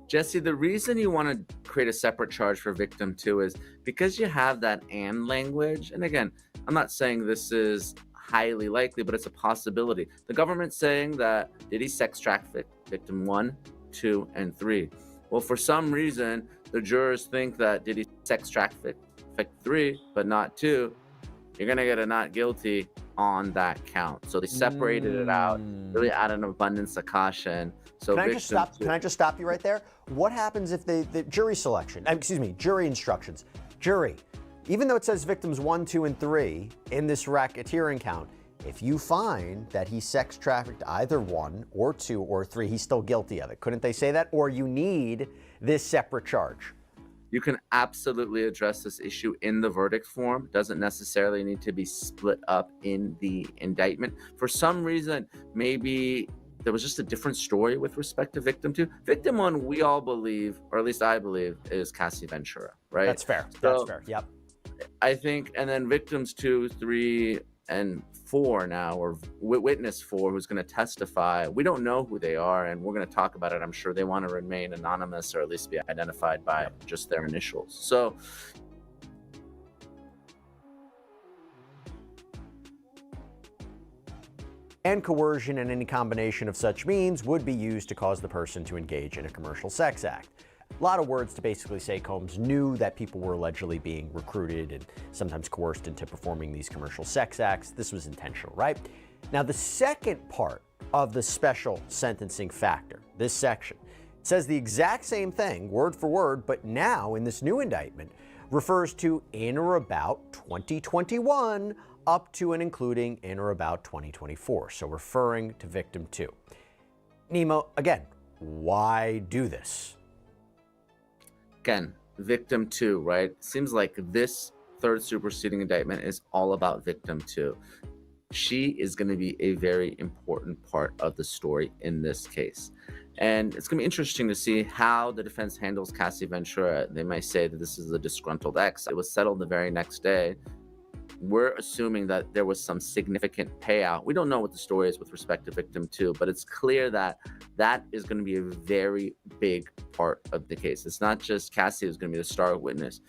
Jesse, the reason you want to create a separate charge for Victim 2 is because you have that and language. And again, I'm not saying this is highly likely, but it's a possibility. The government's saying that Diddy sex trafficked Victim 1, 2, and 3. Well, for some reason, the jurors think that Diddy sex trafficked 3, but not 2. You're going to get a not guilty on that count. So they separated it out, really out of an abundance of caution. So Can I just stop you right there? What happens if the jury selection, jury instructions, jury, even though it says victims 1, 2, and 3 in this racketeering count, if you find that he sex trafficked either 1 or 2 or 3, he's still guilty of it. Couldn't they say that? Or you need this separate charge? You can absolutely address this issue in the verdict form. It doesn't necessarily need to be split up in the indictment. For some reason, maybe there was just a different story with respect to Victim 2. Victim 1, we all believe, or at least I believe, is Cassie Ventura, right? That's fair. That's fair. Yep. I think, and then victims 2, 3, and 4 now, or witness 4, who's going to testify. We don't know who they are, and we're going to talk about it. I'm sure they want to remain anonymous, or at least be identified by just their initials. So and coercion and any combination of such means would be used to cause the person to engage in a commercial sex act. A lot of words to basically say Combs knew that people were allegedly being recruited and sometimes coerced into performing these commercial sex acts. This was intentional, right? Now, the second part of the special sentencing factor, this section, says the exact same thing, word for word, but now in this new indictment refers to in or about 2021 up to and including in or about 2024, so referring to Victim 2. Nemo, again, why do this? Again, Victim 2, right? Seems like this third superseding indictment is all about Victim 2. She is going to be a very important part of the story in this case. And it's going to be interesting to see how the defense handles Cassie Ventura. They might say that this is a disgruntled ex. It was settled the very next day. We're assuming that there was some significant payout. We don't know what the story is with respect to Victim 2, but it's clear that that is going to be a very big part of the case. It's not just Cassie who's going to be the star witness.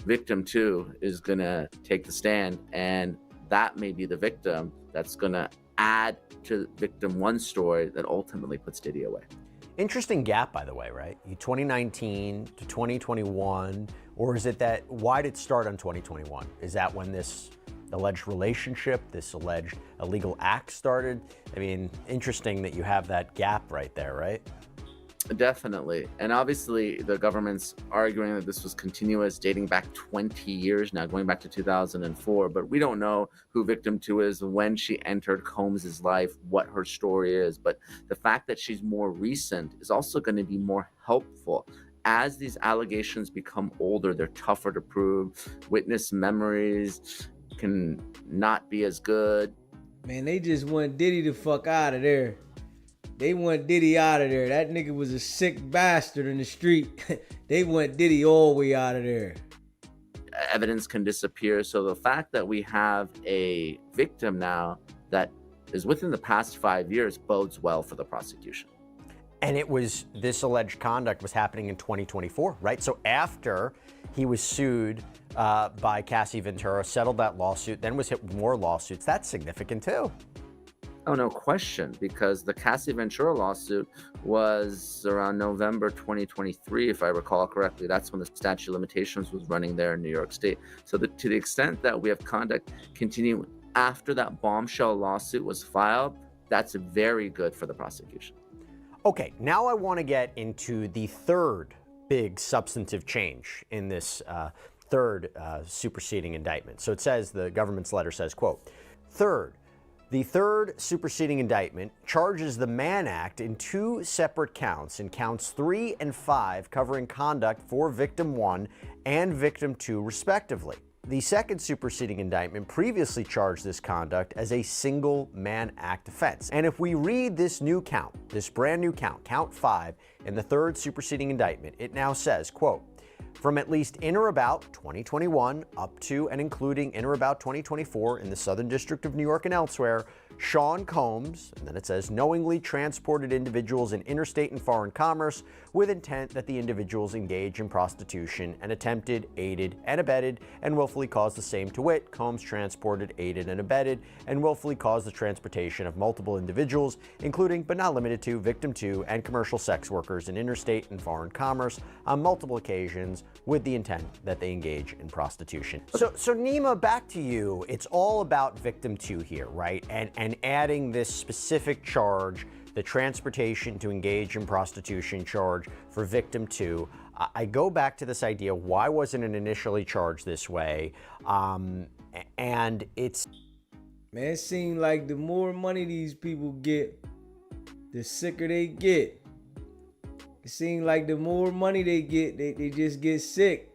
Victim 2 is going to take the stand, and that may be the victim that's going to add to Victim 1's story that ultimately puts Diddy away. Interesting gap, by the way, right? 2019 to 2021, or is it that, why did it start on 2021? Is that when this alleged relationship, this alleged illegal act started? I mean, interesting that you have that gap right there, right? Definitely. And obviously, the government's arguing that this was continuous, dating back 20 years now, going back to 2004. But we don't know who victim 2 is, when she entered Combs's life, what her story is. But the fact that she's more recent is also going to be more helpful. As these allegations become older, they're tougher to prove. Witness memories can not be as good. Man, they just want Diddy the fuck out of there. They want Diddy out of there. That nigga was a sick bastard in the street. They want Diddy all the way out of there. Evidence can disappear. So the fact that we have a victim now that is within the past 5 years bodes well for the prosecution. And this alleged conduct was happening in 2024, right? So after he was sued by Cassie Ventura, settled that lawsuit, then was hit with more lawsuits. That's significant too. Oh, no question, because the Cassie Ventura lawsuit was around November 2023, if I recall correctly. That's when the statute of limitations was running there in New York State. So to the extent that we have conduct continue after that bombshell lawsuit was filed, that's very good for the prosecution. Okay, now I want to get into the third big substantive change in this third superseding indictment. So it says, the government's letter says, quote, the third superseding indictment charges the Mann Act in 2 separate counts, in counts 3 and 5, covering conduct for victim 1 and victim 2 respectively. The second superseding indictment previously charged this conduct as a single Mann Act offense. And if we read this new count, this brand new count, count 5, in the third superseding indictment, it now says, quote, from at least in or about 2021 up to and including in or about 2024 in the Southern District of New York and elsewhere, Sean Combs, and then it says, knowingly transported individuals in interstate and foreign commerce with intent that the individuals engage in prostitution and attempted, aided, and abetted, and willfully caused the same, to wit, Combs transported, aided, and abetted, and willfully caused the transportation of multiple individuals, including but not limited to victim 2 and commercial sex workers in interstate and foreign commerce on multiple occasions with the intent that they engage in prostitution. So Nima, back to you. It's all about victim 2 here, right? And adding this specific charge, the transportation to engage in prostitution charge for victim 2. I go back to this idea, why wasn't it initially charged this way? And it's... Man, it seems like the more money these people get, the sicker they get. It seems like the more money they get, they just get sick.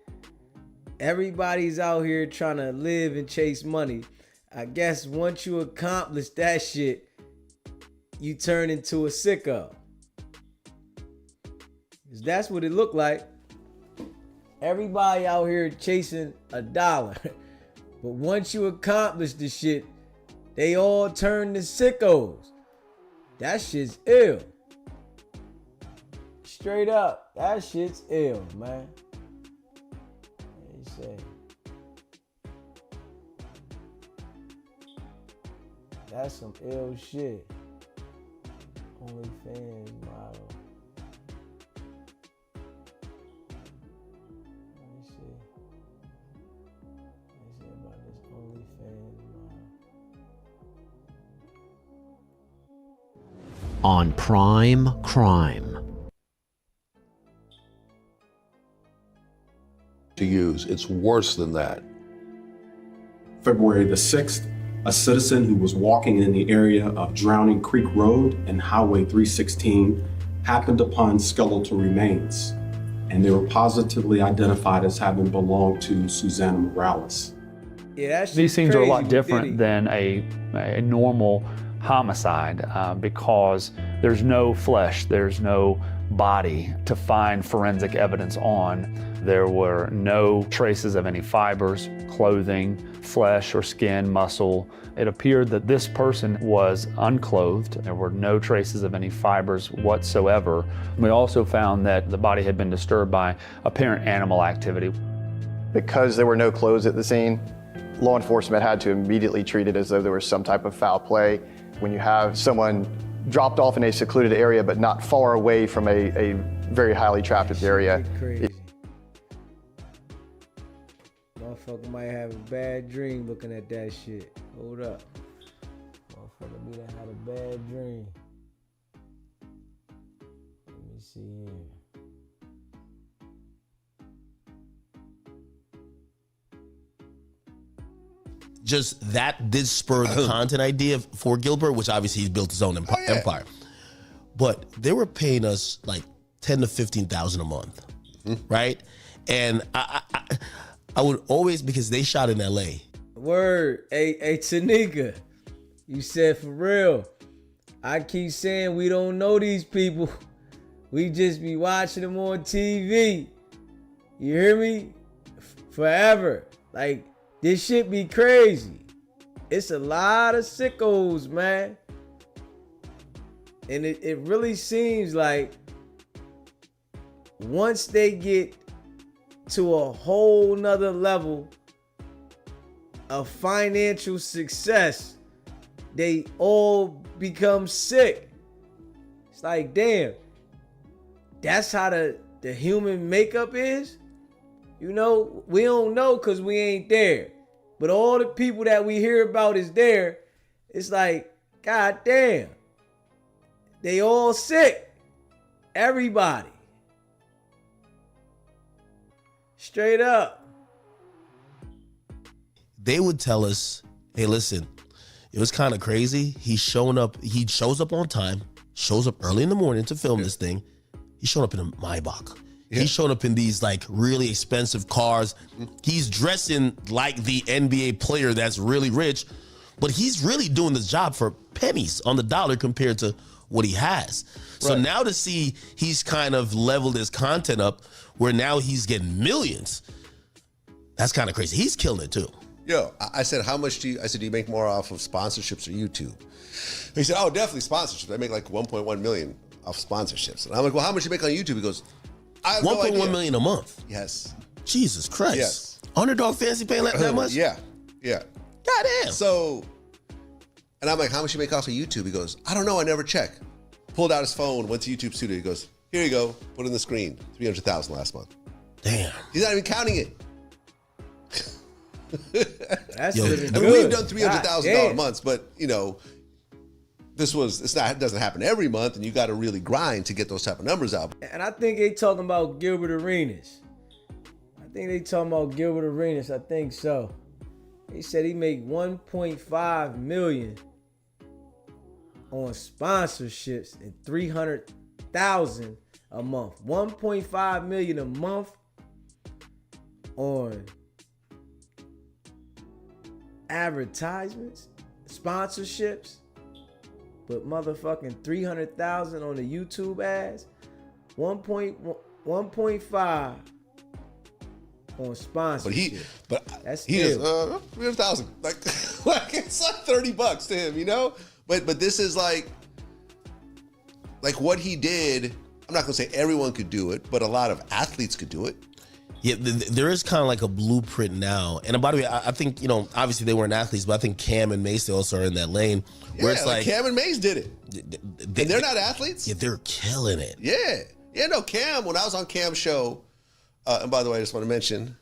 Everybody's out here trying to live and chase money. I guess once you accomplish that shit, you turn into a sicko. 'Cause that's what it looked like. Everybody out here chasing a dollar. But once you accomplish the shit, they all turn to sickos. That shit's ill. Straight up, that shit's ill, man. What you say? That's some ill shit. OnlyFans model. Let me see. Let me see about this OnlyFans model. On Prime Crime. To use, it's worse than that. February the 6th, a citizen who was walking in the area of Drowning Creek Road and Highway 316 happened upon skeletal remains, and they were positively identified as having belonged to Susanna Morales. Yeah, these scenes are a lot different than a normal homicide because there's no flesh, there's no body to find forensic evidence on. There were no traces of any fibers, clothing, flesh or skin, muscle. It appeared that this person was unclothed. There were no traces of any fibers whatsoever. We also found that the body had been disturbed by apparent animal activity. Because there were no clothes at the scene, law enforcement had to immediately treat it as though there was some type of foul play. When you have someone dropped off in a secluded area but not far away from a very highly trafficked area. Crazy. Motherfucker might have a bad dream looking at that shit. Hold up. Motherfucker be done had a bad dream. Let me see here. Just that did spur the content idea for Gilbert, which obviously he's built his own empire. But they were paying us like 10 to 15,000 a month, right? And I would always, because they shot in LA. Word, hey Tanika, you said for real. I keep saying we don't know these people. We just be watching them on TV. You hear me? Forever. Like, this shit be crazy. It's a lot of sickos, man. And it really seems like once they get to a whole nother level of financial success, they all become sick. It's like, damn, that's how the human makeup is? You know, we don't know because we ain't there. But all the people that we hear about is there. It's like, god damn. They all sick. Everybody. Straight up. They would tell us, hey, listen, it was kind of crazy. He shows up on time, shows up early in the morning to film this thing. He's showing up in a Maybach. He's showing up in these like really expensive cars. He's dressing like the NBA player that's really rich, but he's really doing this job for pennies on the dollar compared to what he has. So now to see he's kind of leveled his content up where now he's getting millions. That's kind of crazy. He's killing it too. Yo, I said, how much do you make more off of sponsorships or YouTube? He said, oh, definitely sponsorships. I make like 1.1 million off sponsorships. And I'm like, well, how much do you make on YouTube? He goes, I have 1.1 million a month. Yes. Jesus Christ. Yes. Underdog Fantasy paying that much? Yeah. Goddamn. So, and I'm like, how much you make off of YouTube? He goes, I don't know, I never check. Pulled out his phone, went to YouTube Studio. He goes, here you go, put in the screen. 300,000 last month. Damn. He's not even counting it. That's I mean, we've done $300,000 months, but you know, it doesn't happen every month, and you got to really grind to get those type of numbers out. And I think they talking about Gilbert Arenas. I think so. He said he make 1.5 million on sponsorships and 300,000 a month. 1.5 million a month on advertisements, sponsorships, but motherfucking 300,000 on the YouTube ads. 1.5 on sponsorship. But that's he is 300,000. Like it's like $30 to him, you know. But this is like what he did. I'm not gonna say everyone could do it, but a lot of athletes could do it. Yeah, there is kind of like a blueprint now. And by the way, I think, you know, obviously they weren't athletes, but I think Cam and Mace, they also are in that lane where it's like Cam and Mace did it. And they're not athletes. Yeah, they're killing it. Yeah, no, Cam, when I was on Cam's show, and by the way, I just want to mention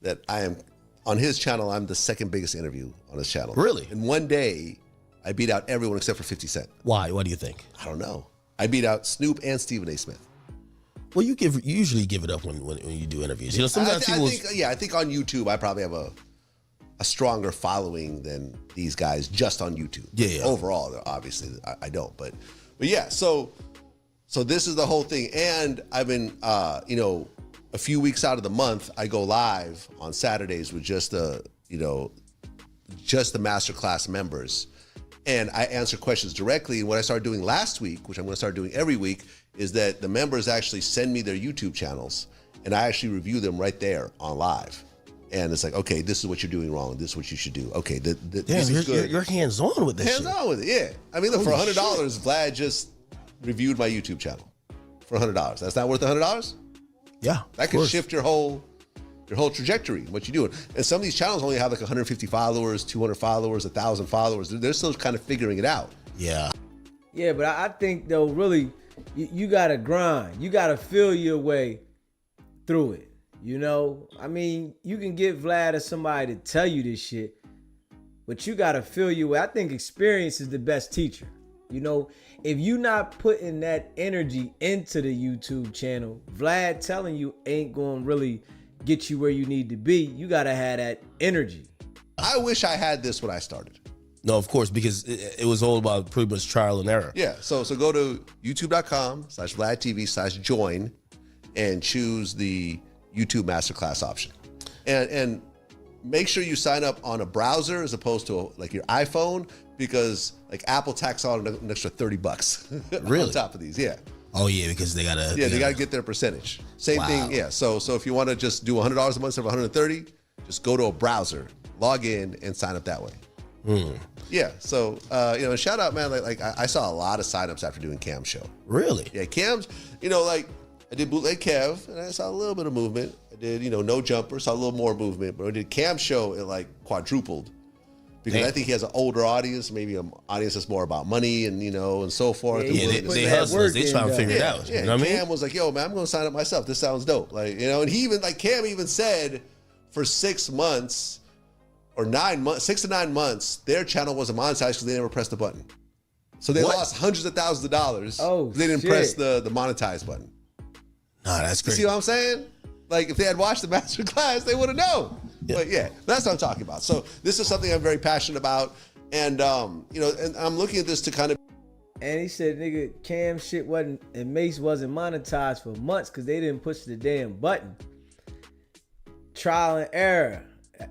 that I am, on his channel, I'm the second biggest interview on his channel. Really? In one day, I beat out everyone except for 50 Cent. Why? What do you think? I don't know. I beat out Snoop and Stephen A. Smith. Well, you usually give it up when you do interviews. You know, sometimes I think on YouTube I probably have a stronger following than these guys just on YouTube. Yeah. Overall, obviously I don't, but yeah. So this is the whole thing, and I've been you know, a few weeks out of the month I go live on Saturdays with just the masterclass members, and I answer questions directly. And what I started doing last week, which I'm going to start doing every week, is that the members actually send me their YouTube channels, and I actually review them right there on live. And it's like, okay, this is what you're doing wrong. This is what you should do. Okay, this is good. You're hands-on with this shit. Hands-on with it, yeah. I mean, look, for $100, Vlad just reviewed my YouTube channel for $100. That's not worth $100? Yeah, that could shift your whole trajectory, what you doing. And some of these channels only have like 150 followers, 200 followers, 1,000 followers. They're still kind of figuring it out. Yeah. Yeah, but I think though, really, you gotta grind. You gotta feel your way through it. You know, I mean, you can get Vlad or somebody to tell you this shit, but you gotta feel your way. I think experience is the best teacher. You know, if you not putting that energy into the YouTube channel, Vlad telling you ain't going to really get you where you need to be. You got to have that energy. I wish I had this when I started. No, of course, because it was all about pretty much trial and error. Yeah, so go to youtube.com/VladTV/join and choose the YouTube Masterclass option. And make sure you sign up on a browser as opposed to like your iPhone, because like Apple tacks on an extra $30 Really? on top of these. Yeah. Oh yeah, because they gotta. Yeah, they gotta get their percentage. Same thing. Yeah. So if you want to just do $100 a month instead of $130, just go to a browser, log in, and sign up that way. Yeah. So shout out, man. Like I saw a lot of signups after doing Cam's show. Really? Yeah, Cam's. Like I did bootleg Kev, and I saw a little bit of movement. I did no jumper, saw a little more movement. But I did Cam's show, it like quadrupled. Because I think he has an older audience, maybe an audience that's more about money and and so forth. Yeah, they hustlers. They trying to figure it out. Yeah, You know what I mean? Cam was like, "Yo, man, I'm going to sign up myself. This sounds dope." Like, and he even Cam even said, for 6 months or 9 months, 6 to 9 months, their channel wasn't monetized because they never pressed the button. So they lost hundreds of thousands of dollars. because they didn't press the monetize button. Nah, that's You crazy. see what I'm saying? Like, if they had watched the master class, they would have known. But yeah, that's what I'm talking about. So this is something I'm very passionate about. And, and I'm looking at this to kind of. And he said, nigga, Cam shit wasn't, and Mace wasn't monetized for months because they didn't push the damn button. Trial and error.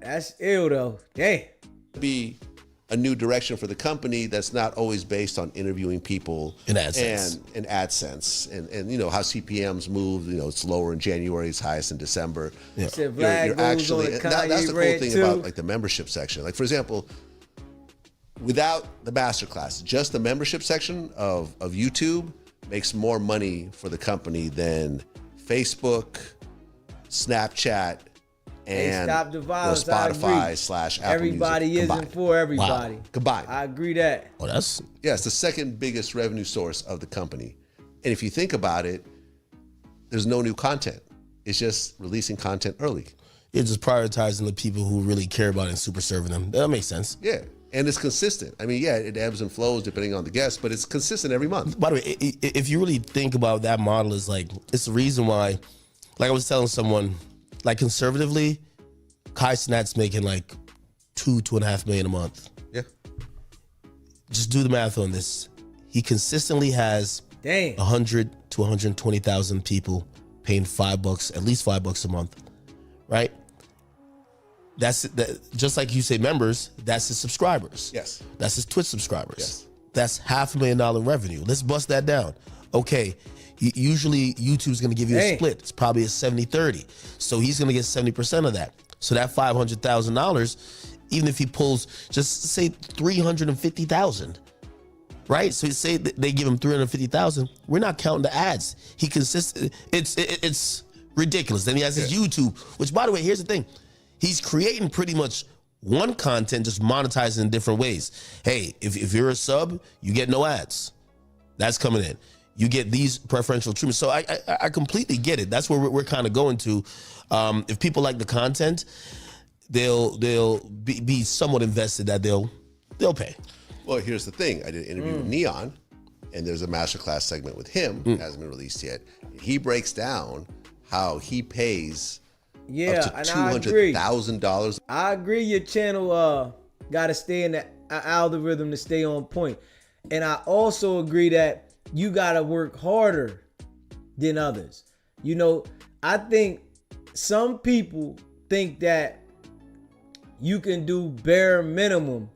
That's ill though. Damn. Be a new direction for the company that's not always based on interviewing people in AdSense and AdSense and how CPMs move. It's lower in January, it's highest in December. Yeah. Said Vlad goes on a Kanye that's the cool rant thing too. about like the membership section. Like, for example, without the masterclass, just the membership section of YouTube makes more money for the company than Facebook, Snapchat, and stop the violence. Spotify / Apple everybody Music isn't combined. for everybody. Wow. Combined. I agree that. Oh, that's it's the second biggest revenue source of the company. And if you think about it, there's no new content. It's just releasing content early. It's just prioritizing the people who really care about it and super serving them. That makes sense. Yeah. And it's consistent. I mean, it ebbs and flows depending on the guest, but it's consistent every month. By the way, if you really think about that model, it's the reason why, like I was telling someone, like conservatively, Kai Cenat's making like $2.5 million a month. Yeah. Just do the math on this. He consistently has 100 to 120,000 people paying $5, at least $5 a month, right? That's just like you say, members. That's his subscribers. Yes. That's his Twitch subscribers. Yes. That's $500,000 revenue. Let's bust that down. Okay. Usually YouTube's going to give you a split. It's probably a 70-30. So he's going to get 70% of that. So that $500,000, even if he pulls, just say 350,000, right? So say they give him 350,000. We're not counting the ads. It's ridiculous. Then he has his YouTube, which, by the way, here's the thing. He's creating pretty much one content, just monetizing in different ways. Hey, if you're a sub, you get no ads. That's coming in. You get these preferential treatments. So I completely get it. That's where we're kind of going to. If people like the content, they'll be somewhat invested that they'll pay. Well, here's the thing. I did an interview with Neon, and there's a masterclass segment with him. It hasn't been released yet. He breaks down how he pays up to $200,000. I agree. Your channel got to stay in the algorithm to stay on point. And I also agree that you got to work harder than others. I think some people think that you can do bare minimum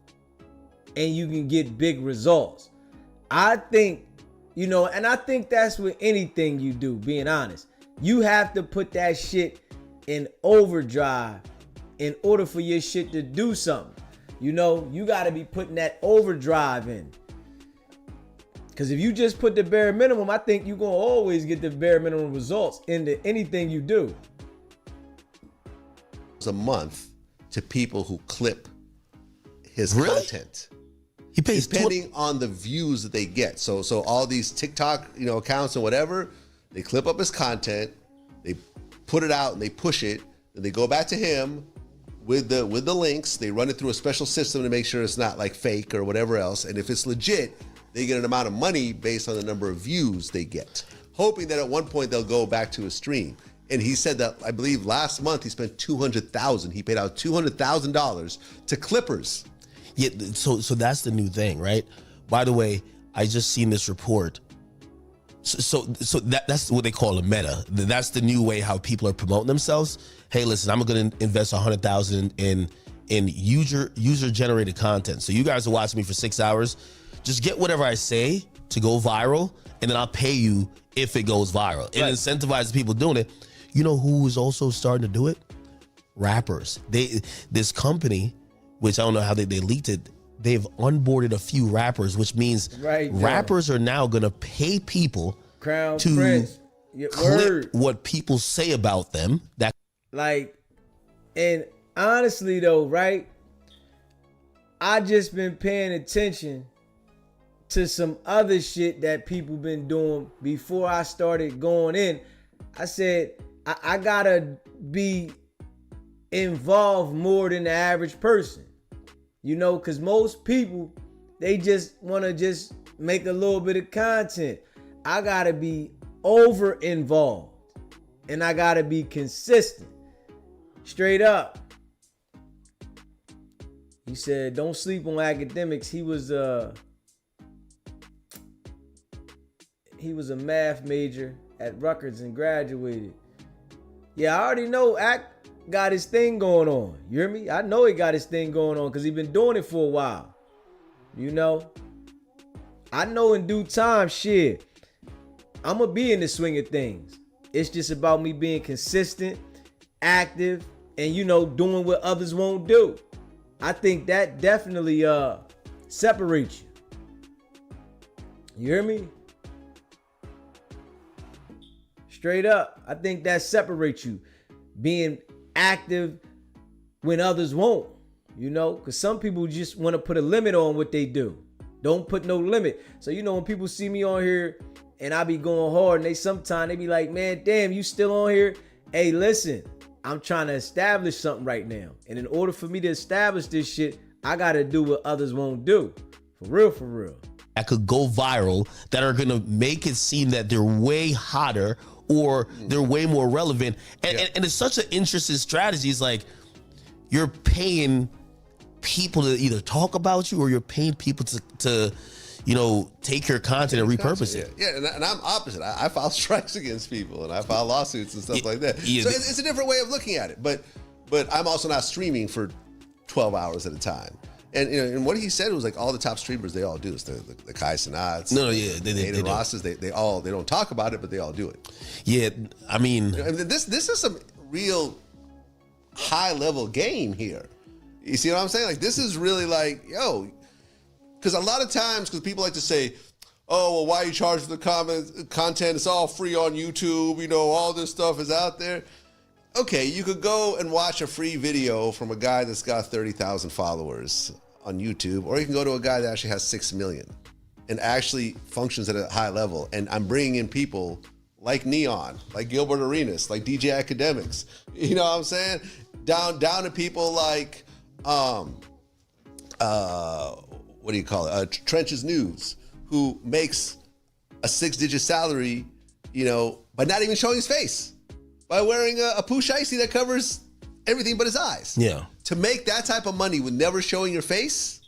and you can get big results. I think, and I think that's with anything you do, being honest. You have to put that shit in overdrive in order for your shit to do something. You got to be putting that overdrive in. Because if you just put the bare minimum, I think you're going to always get the bare minimum results into anything you do. A month to people who clip his content. He pays depending on the views that they get. So all these TikTok, accounts and whatever, they clip up his content, they put it out and they push it, and they go back to him with the links. They run it through a special system to make sure it's not like fake or whatever else. And if it's legit, they get an amount of money based on the number of views they get, hoping that at one point they'll go back to a stream. And he said that, I believe last month he spent $200,000. He paid out $200,000 to Clippers. Yeah, so that's the new thing, right? By the way, I just seen this report. So that's what they call a meta. That's the new way how people are promoting themselves. Hey, listen, I'm going to invest $100,000 in user generated content. So you guys are watching me for 6 hours. Just get whatever I say to go viral, and then I'll pay you if it goes viral. It incentivizes people doing it. You know who is also starting to do it? Rappers. This company, which I don't know how they leaked it, they've onboarded a few rappers, which means rappers are now going to pay people to clip what people say about them. And honestly though, right? I just been paying attention to some other shit that people been doing before I started going in. I said, I gotta be involved more than the average person. You know, because most people, they just want to just make a little bit of content. I got to be over involved. And I got to be consistent. Straight up. He said, don't sleep on academics. He was a math major at Rutgers and graduated. Yeah, I already know got his thing going on. You hear me? I know he got his thing going on because he's been doing it for a while. You know? I know in due time, shit, I'm going to be in the swing of things. It's just about me being consistent, active, and, you know, doing what others won't do. I think that definitely separates you. You hear me? Straight up. I think that separates you. Being active when others won't, you know, because some people just want to put a limit on what they do. Don't put no limit. So, you know, when people see me on here and I be going hard and they be like, man, damn, you still on here? Hey, listen, I'm trying to establish something right now. And in order for me to establish this shit, I got to do what others won't do. For real, for real. That could go viral, that are going to make it seem that they're way hotter or they're way more relevant. And it's such an interesting strategy. It's like you're paying people to either talk about you or you're paying people to you know, take your content and repurpose it. Yeah, and I'm opposite. I file strikes against people and I file lawsuits and stuff like that. Yeah, so it's a different way of looking at it. But I'm also not streaming for 12 hours at a time. And you know, and what he said was like all the top streamers, they all do. It's the Kai Cenats, the Rosses, they don't talk about it, but they all do it. Yeah, I mean, this is some real high level game here. You see what I'm saying? Like this is really like, yo, because a lot of times, because people like to say, oh, well, why you charge for the content? It's all free on YouTube. You know, all this stuff is out there. Okay, you could go and watch a free video from a guy that's got 30,000 followers on YouTube, or you can go to a guy that actually has 6 million and actually functions at a high level. And I'm bringing in people like Neon, like Gilbert Arenas, like DJ Academics. You know what I'm saying? Down to people like, what do you call it? Trenches News, who makes a 6-digit salary, you know, by not even showing his face. By wearing a pooch icy that covers everything but his eyes. Yeah. To make that type of money with never showing your face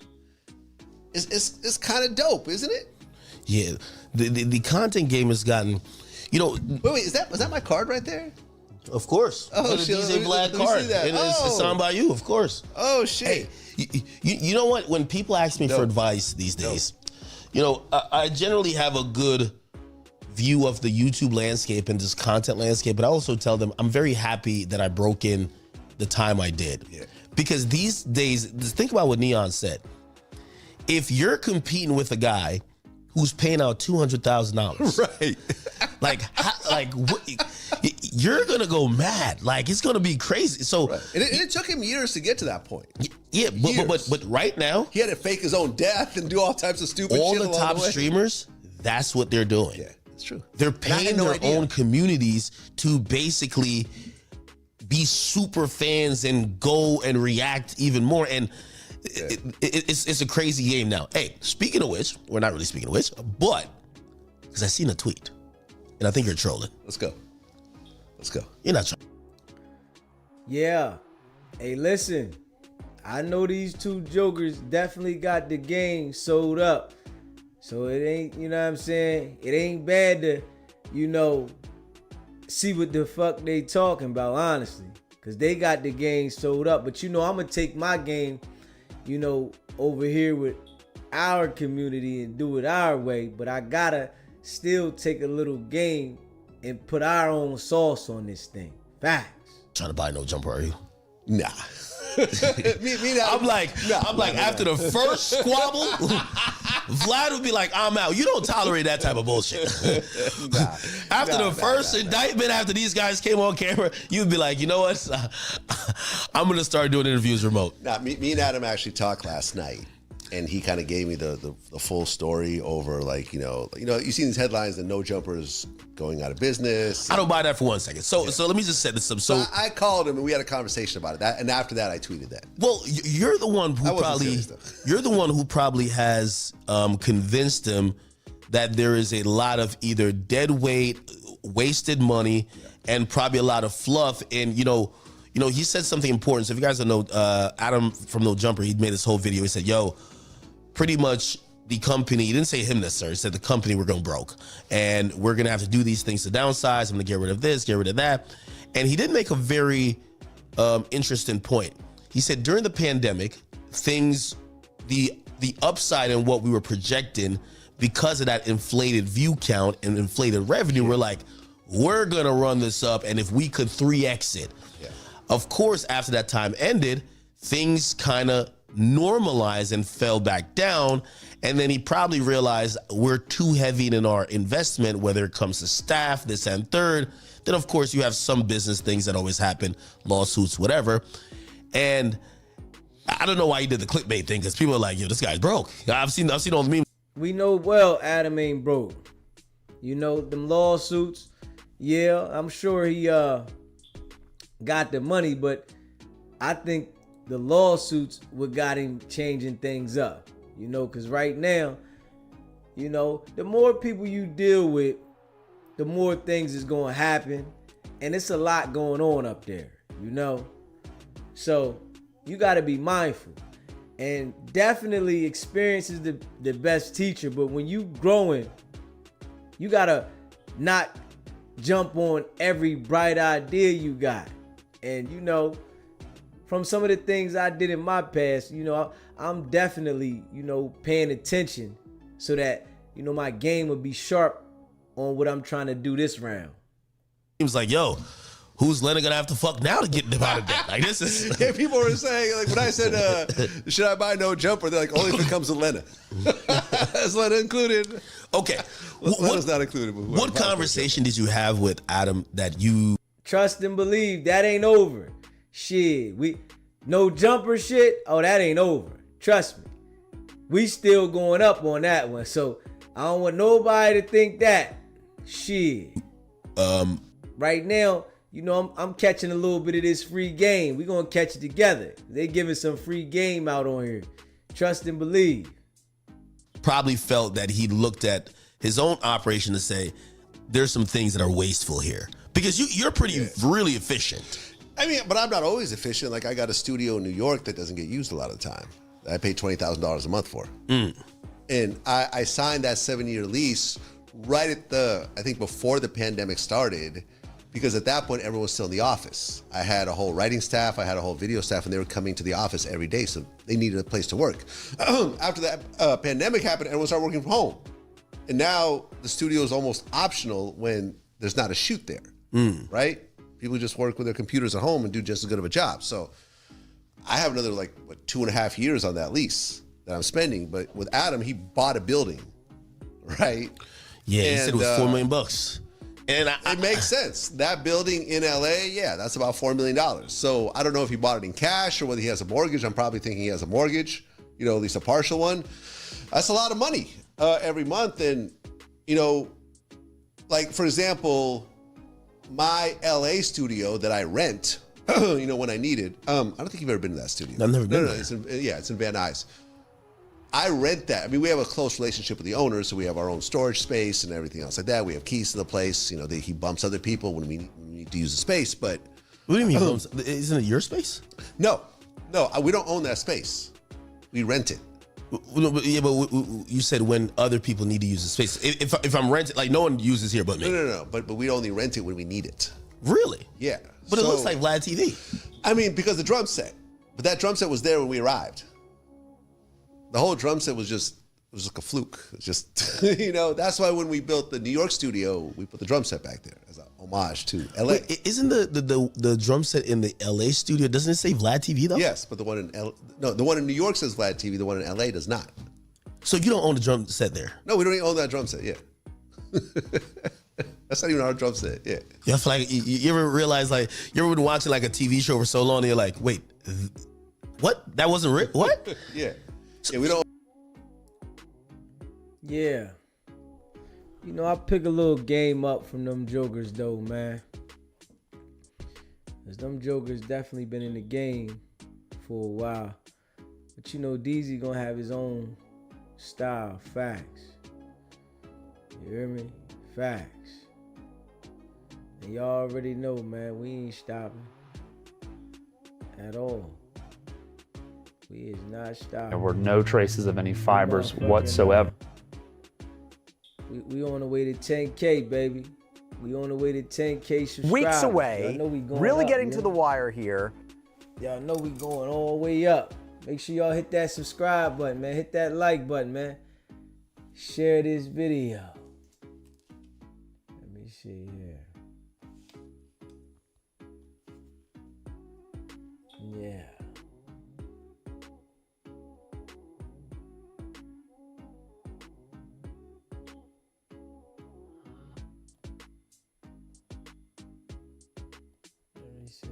is kind of dope, isn't it? Yeah. The content game has gotten, you know. Wait, is that my card right there? Of course. Oh, shit. DJ Black card. It's signed by you, of course. Oh, shit. Hey, you know what? When people ask me for advice these days, you know, I generally have a good view of the YouTube landscape and this content landscape, but I also tell them I'm very happy that I broke in the time I did. Yeah. Because these days, think about what Neon said. If you're competing with a guy who's paying out $200,000, right? You're gonna go mad. Like it's gonna be crazy. So, right. And it took him years to get to that point. Yeah, but right now he had to fake his own death and do all types of stupid shit. All the top streamers, that's what they're doing. Yeah. It's true. They're paying their own communities to basically be super fans and go and react even more. And it's a crazy game now. Hey, speaking of which, we're not really speaking of which, but because I seen a tweet, and I think you're trolling. Let's go. You're not trolling. Yeah. Hey, listen. I know these two jokers definitely got the game sold up. So it ain't, you know what I'm saying? It ain't bad to, you know, see what the fuck they talking about, honestly. Because they got the game sold up. But, you know, I'm going to take my game, you know, over here with our community and do it our way. But I got to still take a little game and put our own sauce on this thing. Facts. Trying to buy no jumper, are you? Nah. I'm like, after the first squabble, Vlad would be like, I'm out. You don't tolerate that type of bullshit. After the first indictment, after these guys came on camera, you'd be like, you know what? I'm going to start doing interviews remote. Nah, me and Adam actually talked last night, and he kind of gave me the full story over, like, you know, you see these headlines that no jumpers going out of business. I don't buy that for 1 second. So let me just set this up. So I called him and we had a conversation about it. And after that, I tweeted that. Well, you're the one who probably has convinced him that there is a lot of either dead weight, wasted money, and probably a lot of fluff. And you know, he said something important. So if you guys don't know, Adam from No Jumper, he made this whole video. He said, "Yo, pretty much." The company, he didn't say him necessarily, he said the company, we're going broke. And we're going to have to do these things to downsize. I'm going to get rid of this, get rid of that. And he did make a very interesting point. He said during the pandemic, things, the upside in what we were projecting because of that inflated view count and inflated revenue, we're like, we're going to run this up. And if we could 3X it. Yeah. Of course, after that time ended, things kind of normalized and fell back down. And then he probably realized we're too heavy in our investment, whether it comes to staff, this and third. Then, of course, you have some business things that always happen, lawsuits, whatever. And I don't know why he did the clickbait thing, because people are like, yo, this guy's broke. I've seen all the memes. We know well Adam ain't broke. You know, them lawsuits, yeah, I'm sure he got the money, but I think the lawsuits what got him changing things up. You know, because right now, you know, the more people you deal with, the more things is going to happen. And it's a lot going on up there, you know. So you got to be mindful. And definitely experience is the best teacher. But when you growing, you got to not jump on every bright idea you got. And, you know, from some of the things I did in my past, you know, I'm definitely, you know, paying attention so that, you know, my game will be sharp on what I'm trying to do this round. He was like, yo, who's Lena gonna have to fuck now to get them out of debt? Like, this is... Yeah, people were saying, like, when I said, should I buy no jumper? They're like, only if it comes with Lena. Is Lena included? Okay. Lena's not included. What conversation did you have with Adam that you... Trust and believe, that ain't over. Shit, no jumper shit, oh, that ain't over. Trust me. We still going up on that one. So I don't want nobody to think that. Shit. Right now, you know, I'm catching a little bit of this free game. We're going to catch it together. They giving some free game out on here. Trust and believe. Probably felt that he looked at his own operation to say, there's some things that are wasteful here. Because you're really efficient. I mean, but I'm not always efficient. Like, I got a studio in New York that doesn't get used a lot of the time. I pay $20,000 a month for. And I signed that 7-year lease right at I think before the pandemic started, because at that point, everyone was still in the office. I had a whole writing staff, I had a whole video staff, and they were coming to the office every day, so they needed a place to work. After that pandemic happened, everyone started working from home. And now the studio is almost optional when there's not a shoot there, right? People just work with their computers at home and do just as good of a job. So I have another 2.5 years on that lease that I'm spending. But with Adam, he bought a building, right? Yeah, he said it was $4 million. And it makes sense. That building in LA, yeah, that's about $4 million. So I don't know if he bought it in cash or whether he has a mortgage. I'm probably thinking he has a mortgage, you know, at least a partial one. That's a lot of money every month. And, you know, like, for example, my LA studio that I rent, when I needed. I don't think you've ever been to that studio. I've never been there. It's in Van Nuys. I rent that. I mean, we have a close relationship with the owner, so we have our own storage space and everything else like that. We have keys to the place. He bumps other people when we need to use the space. But what do you mean? Isn't it your space? No, we don't own that space. We rent it. Yeah, but you said when other people need to use the space. If I'm renting, like no one uses here but me. No. But we only rent it when we need it. Really? Yeah. But it looks like Vlad TV. I mean, because the drum set. But that drum set was there when we arrived. The whole drum set was like a fluke. It's just, that's why when we built the New York studio, we put the drum set back there as a homage to LA. Wait, isn't the drum set in the LA studio, doesn't it say Vlad TV though? Yes, but the one in New York says Vlad TV, the one in LA does not. So you don't own the drum set there? No, we don't even own that drum set, yeah. That's not even our drum set, yeah. Yeah, I feel like you ever realize, like, you ever been watching like a TV show for so long and you're like, wait, what? That wasn't real? What? Yeah. Yeah, we don't. Yeah. I pick a little game up from them jokers though, man. Cause them jokers definitely been in the game for a while. But DZ gonna have his own style, facts. You hear me? Facts. And y'all already know, man, we ain't stopping at all. We is not stopping. There were no traces of any fibers whatsoever. We on the way to 10K, baby. We on the way to 10K subscribers. Weeks away. Y'all know we going really up, getting to the wire here. Y'all know we going all the way up. Make sure y'all hit that subscribe button, man. Hit that like button, man. Share this video. Let me see here. Yeah. Let me see.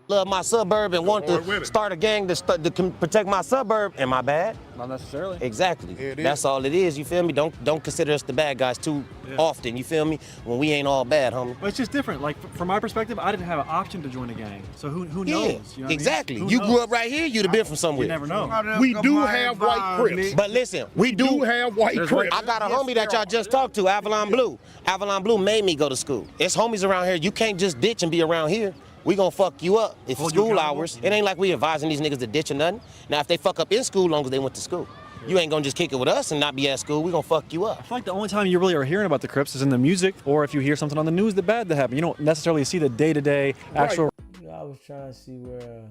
Love my suburb and want to start a gang to protect my suburb. Am I bad? Not necessarily. Exactly. That's all it is. You feel me? Don't consider us the bad guys too often. You feel me? When we ain't all bad, homie. But it's just different. Like from my perspective, I didn't have an option to join a gang. So who knows? You know what exactly. I mean? You grew up right here. You'd have been from somewhere. You never know. We do have white Crips. But listen, we do have white Crips. I got a homie that y'all just talked to, Avalon Blue. Avalon Blue made me go to school. It's homies around here. You can't just ditch and be around here. We gonna fuck you up if it's school hours. It ain't like we advising these niggas to ditch or nothing. Now, if they fuck up in school, long as they went to school. You ain't gonna just kick it with us and not be at school. We gonna fuck you up. I feel like the only time you really are hearing about the Crips is in the music, or if you hear something on the news, the bad that happened. You don't necessarily see the day-to-day actual. I was trying to see where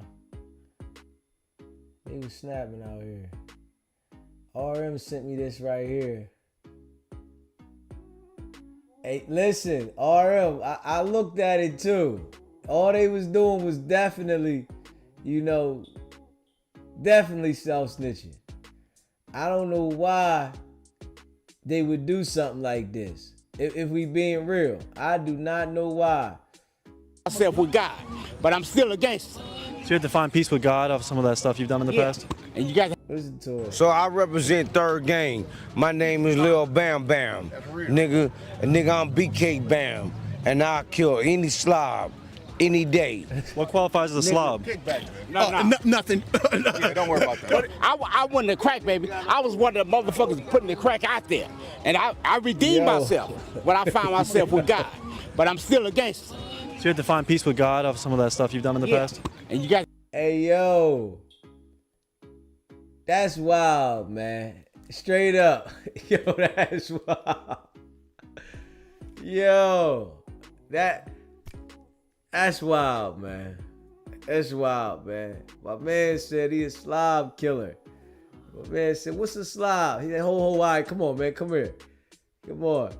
they was snapping out here. RM sent me this right here. Hey, listen, RM, I looked at it too. All they was doing was definitely self-snitching. I don't know why they would do something like this. If we being real, I do not know why. Myself with God, but I'm still a gangster. So you have to find peace with God off some of that stuff you've done in the past? And you got listen to it. So I represent Third Gang. My name is Lil Bam Bam. Nigga, I'm BK Bam. And I'll kill any slob any day. What qualifies as a slob? Nothing. Yeah, don't worry about that. I wasn't a crack baby. I was one of the motherfuckers putting the crack out there. And I redeemed myself when I found myself with God. But I'm still a gangster. So you have to find peace with God off some of that stuff you've done in the past? And you got. Hey, yo. That's wild, man. Straight up. Yo, that's wild. Yo. That's wild, man. That's wild, man. My man said he a slob killer. My man said, what's a slob? He said, ho, all right, come on, man, come here. Come on.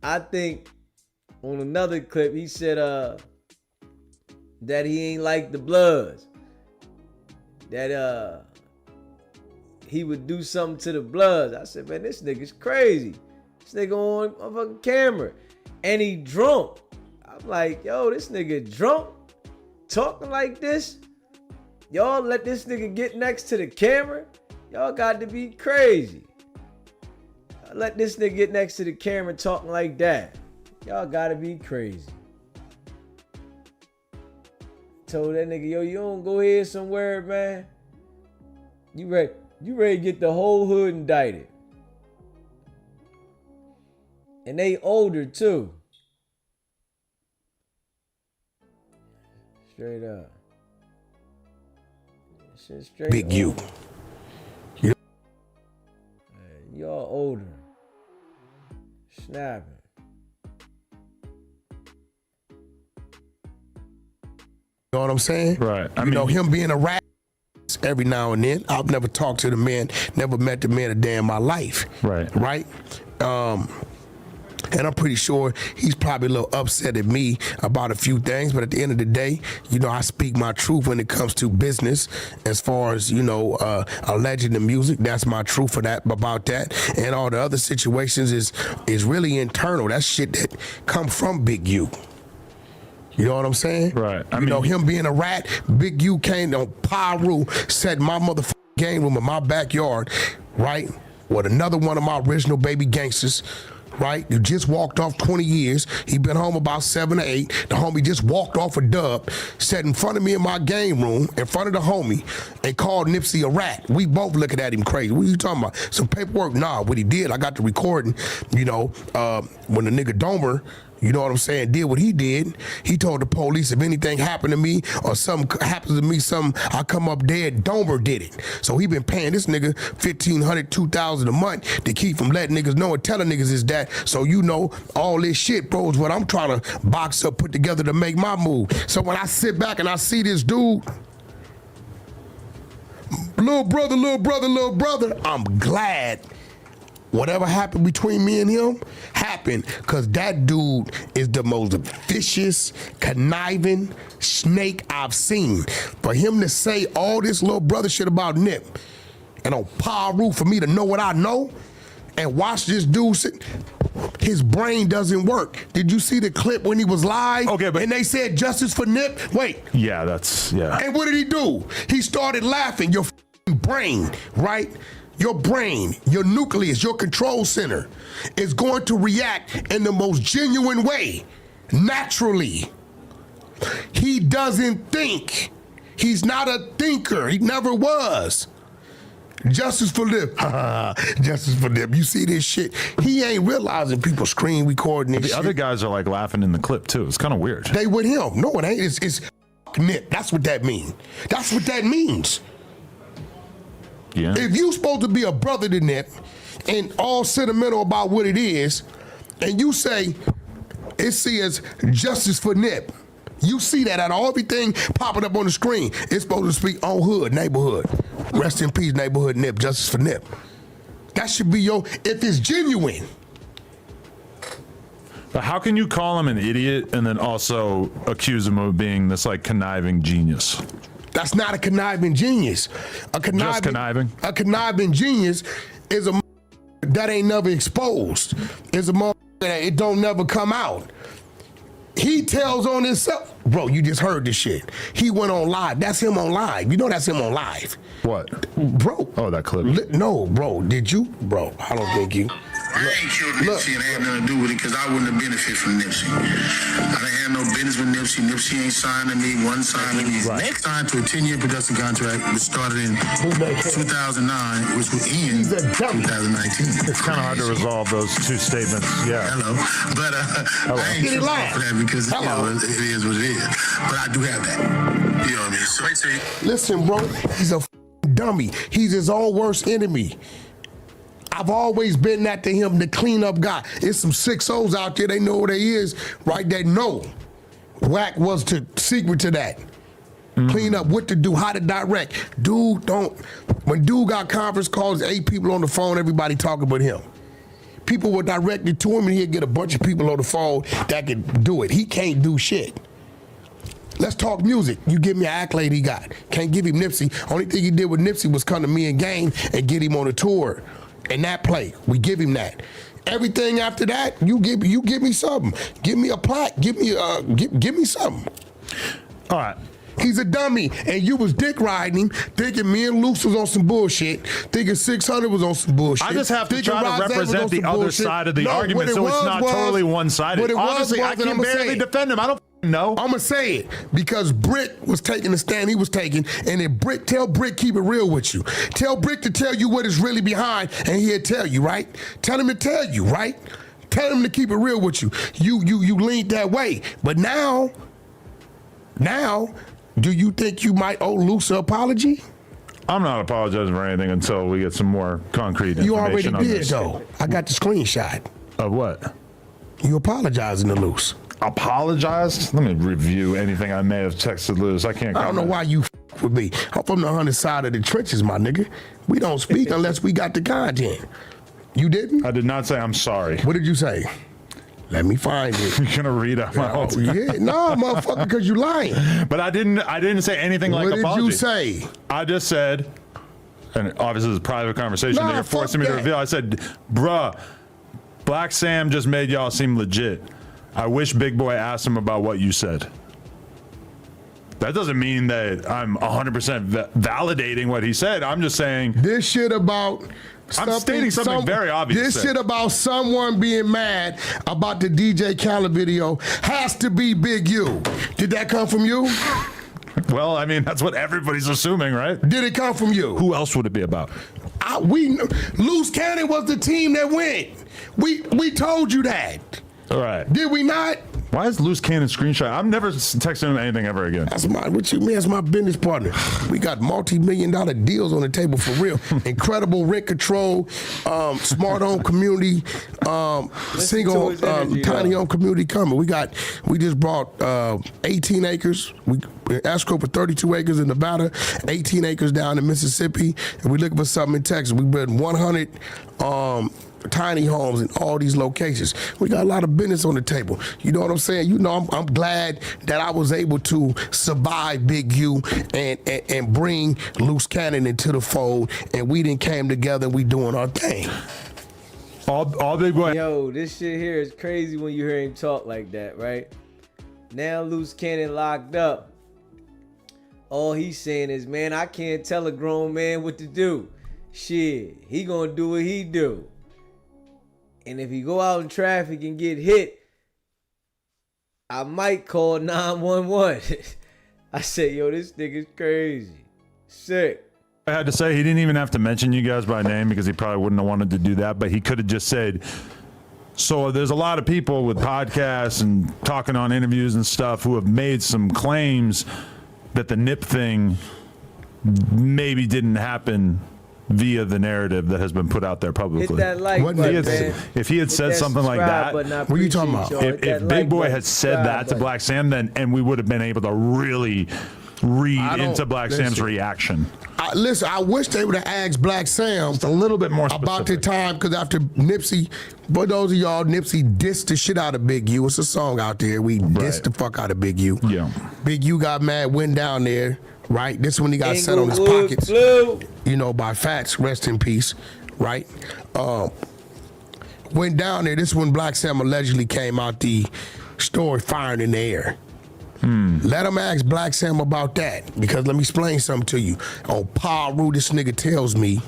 I think on another clip, he said that he ain't like the Bloods. That he would do something to the Bloods. I said, man, this nigga's crazy. This nigga on fucking camera. And he drunk. I'm like, yo, this nigga drunk? talking like this, y'all let this nigga get next to the camera, y'all got to be crazy. Y'all let this nigga get next to the camera talking like that. Y'all got to be crazy. Told that nigga, yo, you don't go here somewhere, man. You ready to get the whole hood indicted. And they older too. Straight up. Shit straight Big U. Y'all older. Snapping. You know what I'm saying? Right. I mean, him being a rat every now and then. I've never talked to the man, never met the man a day in my life. Right. Right? And I'm pretty sure he's probably a little upset at me about a few things, but at the end of the day, I speak my truth when it comes to business. As far as, alleging the music, that's my truth for that, about that. And all the other situations is really internal. That's shit that come from Big U. You know what I'm saying? Right. I mean, him being a rat, Big U came on Pyru, set my motherfucking game room in my backyard, right? With another one of my original baby gangsters, right? You just walked off 20 years. He been home about 7 or 8. The homie just walked off a dub, sat in front of me in my game room, in front of the homie, and called Nipsey a rat. We both looking at him crazy. What are you talking about? Some paperwork? Nah, what he did, I got the recording, when the nigga Domer, you know what I'm saying, did what he did. He told the police if anything happened to me or something happens to me, I come up dead, Domer did it. So he been paying this nigga $1,500, $2,000 a month to keep from letting niggas know and telling niggas is that. So all this shit, bro, is what I'm trying to box up, put together to make my move. So when I sit back and I see this dude, little brother, I'm glad whatever happened between me and him happened, because that dude is the most vicious, conniving snake I've seen. For him to say all this little brother shit about Nip, and on Pyru for me to know what I know, and watch this dude sit, his brain doesn't work. Did you see the clip when he was live? Okay, but... And they said justice for Nip? Wait. Yeah, yeah. And what did he do? He started laughing. Your brain, right? Your brain, your nucleus, your control center is going to react in the most genuine way, naturally. He doesn't think. He's not a thinker. He never was. Justice for Nip. Justice for Nip. You see this shit? He ain't realizing people screen recording this shit. The other guys are like laughing in the clip too. It's kind of weird. They with him. No, it ain't. It's Nip. That's what that means. That's what that means. Yeah. If you supposed to be a brother to Nip and all sentimental about what it is, and you say it says justice for Nip, you see that out of everything popping up on the screen. It's supposed to speak on hood, neighborhood. Rest in peace, neighborhood Nip, justice for Nip. That should be if it's genuine. But how can you call him an idiot and then also accuse him of being this conniving genius? That's not a conniving genius. Just conniving? A conniving genius is a that ain't never exposed. Is a that it don't never come out. He tells on himself. Bro, you just heard this shit. He went on live. That's him on live. You know that's him on live. What? Bro. Oh, that clip. No, bro. Did you? Bro, I don't think you. I ain't killed Nipsey and it had nothing to do with it because I wouldn't have benefited from Nipsey. I didn't have no business with Nipsey. Nipsey ain't signed to me, wasn't signed to me. Next signed to a 10-year production contract that started in 2009, which will end 2019. It's kind of hard to resolve those two statements. Yeah. Hello. But I ain't tripping off of that because it is what it is. But I do have that. You know what I mean? Listen, bro, he's a dummy. He's his own worst enemy. I've always been that to him, the cleanup guy. There's some 6-0s out there, they know who they is, right? That know. Wack was the secret to that. Clean up, what to do, how to direct. When dude got conference calls, 8 people on the phone, everybody talking about him. People were directed to him and he'd get a bunch of people on the phone that could do it. He can't do shit. Let's talk music. You give me an accolade he got. Can't give him Nipsey. Only thing he did with Nipsey was come to me and Game and get him on a tour. And that play, we give him that. Everything after that, you give me something. Give me a plaque. Give me something. All right. He's a dummy. And you was dick riding him, thinking me and Luce was on some bullshit, thinking 600 was on some bullshit. I just have to thinking try to Rosé was represent on the some other bullshit. side of the No, argument, what it so it's was not was- totally one-sided. what it was Honestly, was, I and can I'ma say barely it. defend him. I don't know. I'm gonna say it because Brick was taking the stand he was taking, and then tell Brick keep it real with you. Tell Brick to tell you what is really behind, and he'll tell you, right? Tell him to tell you, right? Tell him to keep it real with you. You leaned that way, but now, do you think you might owe Luce an apology? I'm not apologizing for anything until we get some more concrete You already information on did this. though. I got the screenshot. Of what? You apologizing to Luce. Apologized? Let me review anything I may have texted Luce. I can't. I don't know why you with me. I'm from the 100 side of the trenches, my nigga. We don't speak unless we got the content. You didn't? I did not say I'm sorry. What did you say? Let me find it. You're gonna read out my whole yeah, no, motherfucker, because you lying. But I didn't say anything like What apology. did you say? I just said, and obviously it's a private conversation Nah, that you're forcing me to fuck that. reveal. I said, bruh, Black Sam just made y'all seem legit. I wish Big Boy asked him about what you said. That doesn't mean that I'm 100% validating what he said. I'm just saying this shit about. I'm stating something very obvious. This shit about someone being mad about the DJ Khaled video has to be Big U. Did that come from you? Well, I mean, that's what everybody's assuming, right? Did it come from you? Who else would it be about? Luce Cannon was the team that went. We told you that. All right. Did we not? Why is Luce Cannon screenshot? I'm never texting him anything ever again. That's what you mean? That's my business partner. We got multi-million-dollar deals on the table for real. Incredible rent control, smart home community, single tiny home community coming. We just bought 18 acres. We escrow for 32 acres in Nevada, 18 acres down in Mississippi, and we're looking for something in Texas. We built 100 tiny homes in all these locations. We got a lot of business on the table. You know what I'm saying? You know, I'm glad that I was able to survive Big U and bring Luce Cannon into the fold, and we done came together and we doing our thing. All Big Boy. Yo, this shit here is crazy when you hear him talk like that, right? Now Luce Cannon locked up. All he's saying is, man, I can't tell a grown man what to do. Shit, he gonna do what he do. And if he go out in traffic and get hit, I might call 911. I said, yo, this nigga's crazy. Sick. I had to say, he didn't even have to mention you guys by name because he probably wouldn't have wanted to do that, but he could have just said, so there's a lot of people with podcasts and talking on interviews and stuff who have made some claims that the Nip thing maybe didn't happen via the narrative that has been put out there publicly. Hit that like button, man. If he had said something like that, button, I what are you talking about? appreciate y'all. if Hit Big like Boy button, had said subscribe that to button. Black Sam, then and we would have been able to really read into Black Sam's reaction. Listen, I wish they would have asked Black Sam Just a little bit more about the time, because after Nipsey, for those of y'all, Nipsey dissed the shit out of Big U. It's a song out there. We dissed the fuck out of Big U. Yeah. Big U got mad, went down there, right? This is when he got set on his Inglewood pockets, Blue. you know, by Fats, rest in peace, right? Went down there. This is when Black Sam allegedly came out the store firing in the air. Let him ask Black Sam about that, because let me explain something to you. On Paru, this nigga tells me,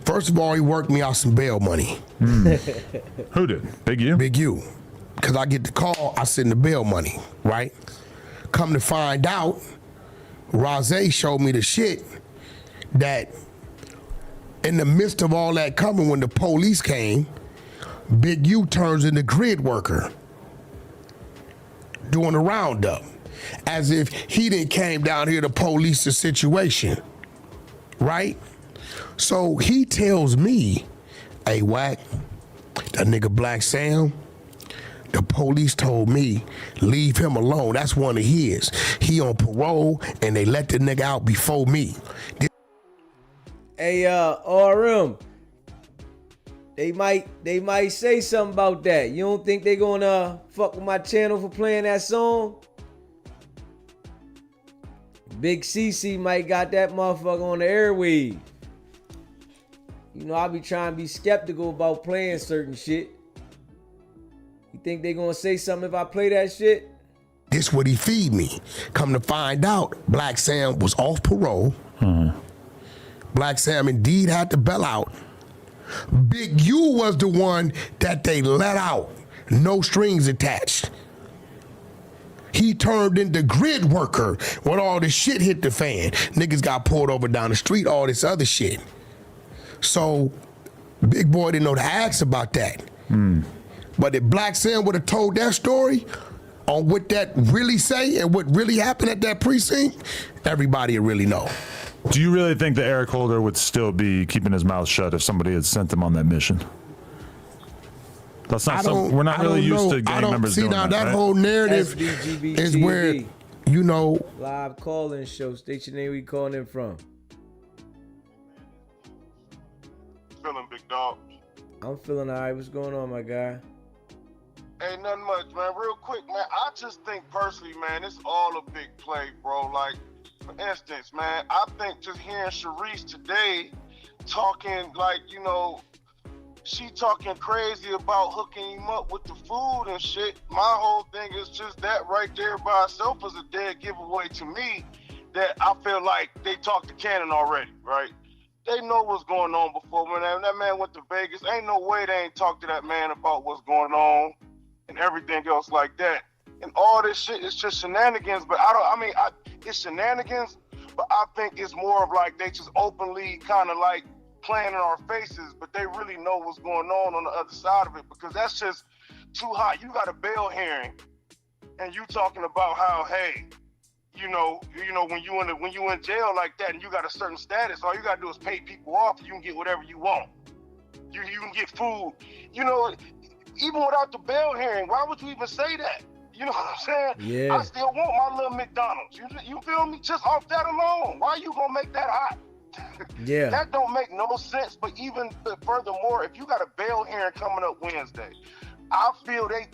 first of all, he worked me out some bail money. Who did? Big U? Big U. Because I get the call, I send the bail money, right? Come to find out, Rosé showed me the shit that in the midst of all that coming, when the police came, Big U turns into grid worker doing a roundup, as if he didn't came down here to police the situation, right? So he tells me, hey, Wack, that nigga Black Sam, the police told me, leave him alone. That's one of his. He on parole, and they let the nigga out before me. Hey, RM, they might say something about that. You don't think they gonna fuck with my channel for playing that song? Big CC might got that motherfucker on the airwaves. You know, I be trying to be skeptical about playing certain shit. You think they gonna say something if I play that shit? This what he feed me. Come to find out, Black Sam was off parole. Black Sam indeed had to bail out. Big U was the one that they let out. No strings attached. He turned into grid worker when all this shit hit the fan. Niggas got pulled over down the street, all this other shit. So, Big Boy didn't know to ask about that. But if Black Sam would have told that story on what that really say and what really happened at that precinct, everybody would really know. Do you really think that Eric Holder would still be keeping his mouth shut if somebody had sent him on that mission? That's not something we're not really used to gang members doing now that right? whole narrative SBGB is where, you know, live call-in show. State your name. Where you calling in from? Feeling, big dog. I'm feeling all right. What's going on, my guy? Ain't nothing much, man. Real quick, man. I just think personally, man, it's all a big play, bro. Like, for instance, man, I think just hearing Sharice today talking, like, you know, she talking crazy about hooking him up with the food and shit. My whole thing is just that right there by itself is a dead giveaway to me that I feel like they talked to Cannon already, right? They know what's going on before. When that man went to Vegas, ain't no way they ain't talked to that man about what's going on and everything else like that. And all this shit is just shenanigans, but it's shenanigans, but I think it's more of like they just openly kind of like playing in our faces, but they really know what's going on the other side of it, because that's just too hot. You got a bail hearing and you talking about how, hey, you know, when you in jail like that and you got a certain status, all you gotta do is pay people off and you can get whatever you want. You can get food. You know, even without the bail hearing, why would you even say that? You know what I'm saying? Yeah. I still want my little McDonald's. You feel me? Just off that alone. Why you gonna make that hot? Yeah. That don't make no sense. But even furthermore, if you got a bail hearing coming up Wednesday, I feel they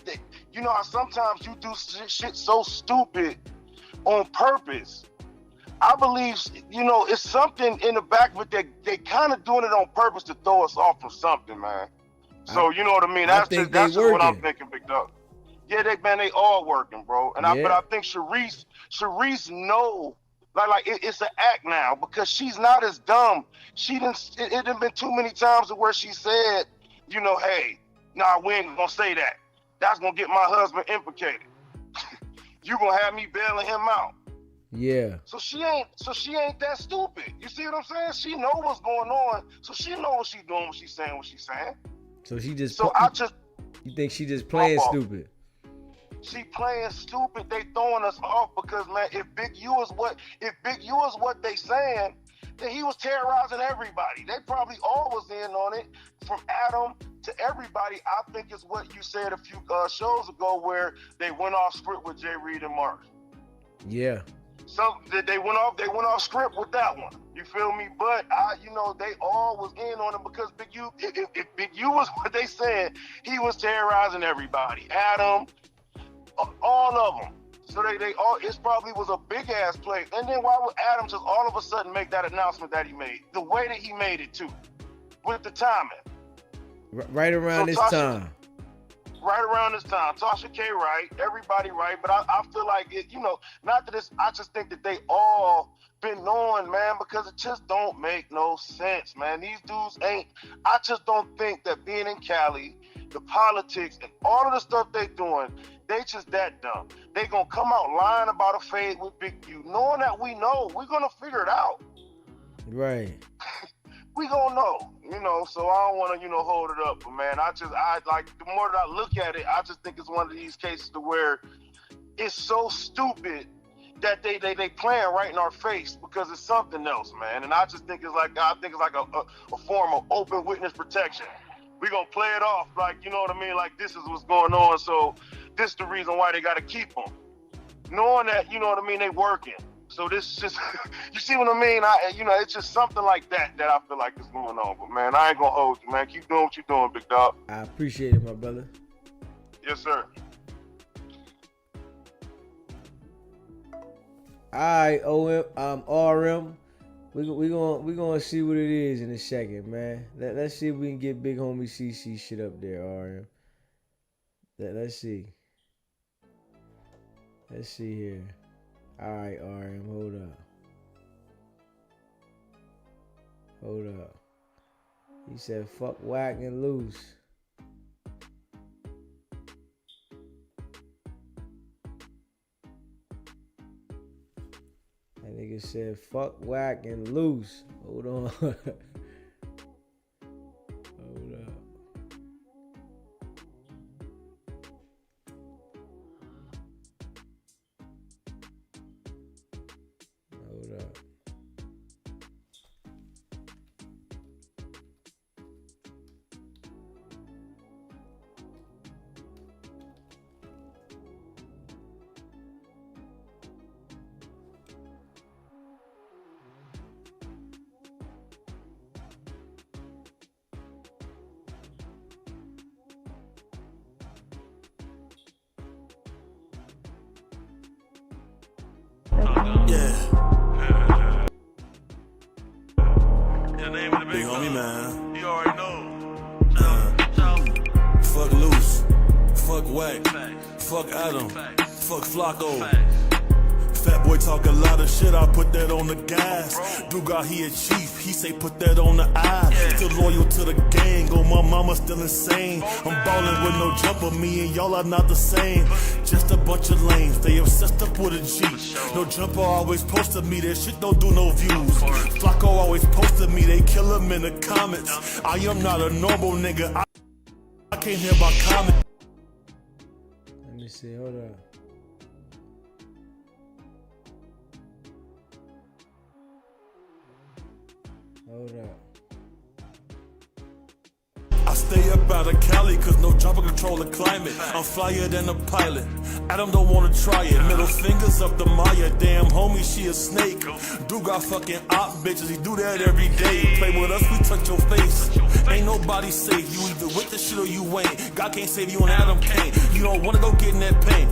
you know how sometimes you do shit so stupid on purpose. I believe, you know, it's something in the back of it that they kind of doing it on purpose to throw us off from something, man. So you know what I mean? That's just what I'm thinking, big dog. Yeah, they all working, bro. And but I think Sharice know, like it's an act now, because she's not as dumb. It done been too many times where she said, you know, hey, nah, we ain't gonna say that. That's gonna get my husband implicated. You gonna have me bailing him out. Yeah. So she ain't that stupid. You see what I'm saying? She know what's going on. So she know what she's doing when she's saying what she's saying. So she just. So You think she just playing stupid? She playing stupid. They throwing us off because, man, if Big U is what they saying, then he was terrorizing everybody. They probably all was in on it, from Adam to everybody. I think it's what you said a few shows ago, where they went off script with Jay Reed and Mark. Yeah. So they went off script with that one. You feel me? But you know, they all was in on it because Big U, if Big U was what they said, he was terrorizing everybody. Adam, all of them. So they all, it probably was a big ass play. And then why would Adam just all of a sudden make that announcement that he made? The way that he made it too, with the timing. Right around this time. Right around this time. Tasha K right, everybody right, but I feel like it, you know, not that it's, I just think that they all been knowing, man, because it just don't make no sense, man. These dudes ain't, I just don't think that being in Cali, the politics and all of the stuff they doing, they just that dumb. They gonna come out lying about a fade with Big U, knowing that we know, we're gonna figure it out. Right. We gonna know, you know, so I don't wanna, you know, hold it up, but man, I like, the more that I look at it, I just think it's one of these cases to where it's so stupid that they playing right in our face because it's something else, man. And I just think it's like, a form of open witness protection. We gonna play it off like, you know what I mean? Like, this is what's going on, so this is the reason why they gotta keep them. Knowing that, you know what I mean, they working. So this just, you see what I mean? You know, it's just something like that I feel like is going on. But man, I ain't gonna hold you, man. Keep doing what you're doing, big dog. I appreciate it, my brother. Yes, sir. All right, RM. We gonna see what it is in a second, man. Let's see if we can get Big Homie CC shit up there, RM. Let's see. Let's see here. All right, RM, hold up. Hold up. He said, fuck Wack and Luce. That nigga said, fuck Wack and Luce. Hold on. Hold up. Hold up. Yeah. Big homie, man. You already know. Fuck Luce. Fuck Wack. Fuck Adam. Fuck Flocko. Fat boy talk a lot of shit, I put that on the gas. Duga, he a chief, he say put that on the eye. Still loyal to the gang, oh my mama still insane. I'm ballin' with no jumper, me and y'all are not the same. Just a bunch of lames, they obsessed up with a G. No jumper always posted me, that shit don't do no views. Flocko always posted me, they kill him in the comments. I am not a normal nigga, I can't hear about comments. Let me see, hold up. Hold up. I stay up out of Cali cause no jumper control the climate. I'm flyer than a pilot. Adam don't wanna try it. Middle fingers up to Maya. Damn homie, she a snake. Dude got fucking op bitches. He do that every day. Play with us, we touch your face. Ain't nobody safe. You either with the shit or you ain't. God can't save you and Adam can't. You don't wanna go get in that pain.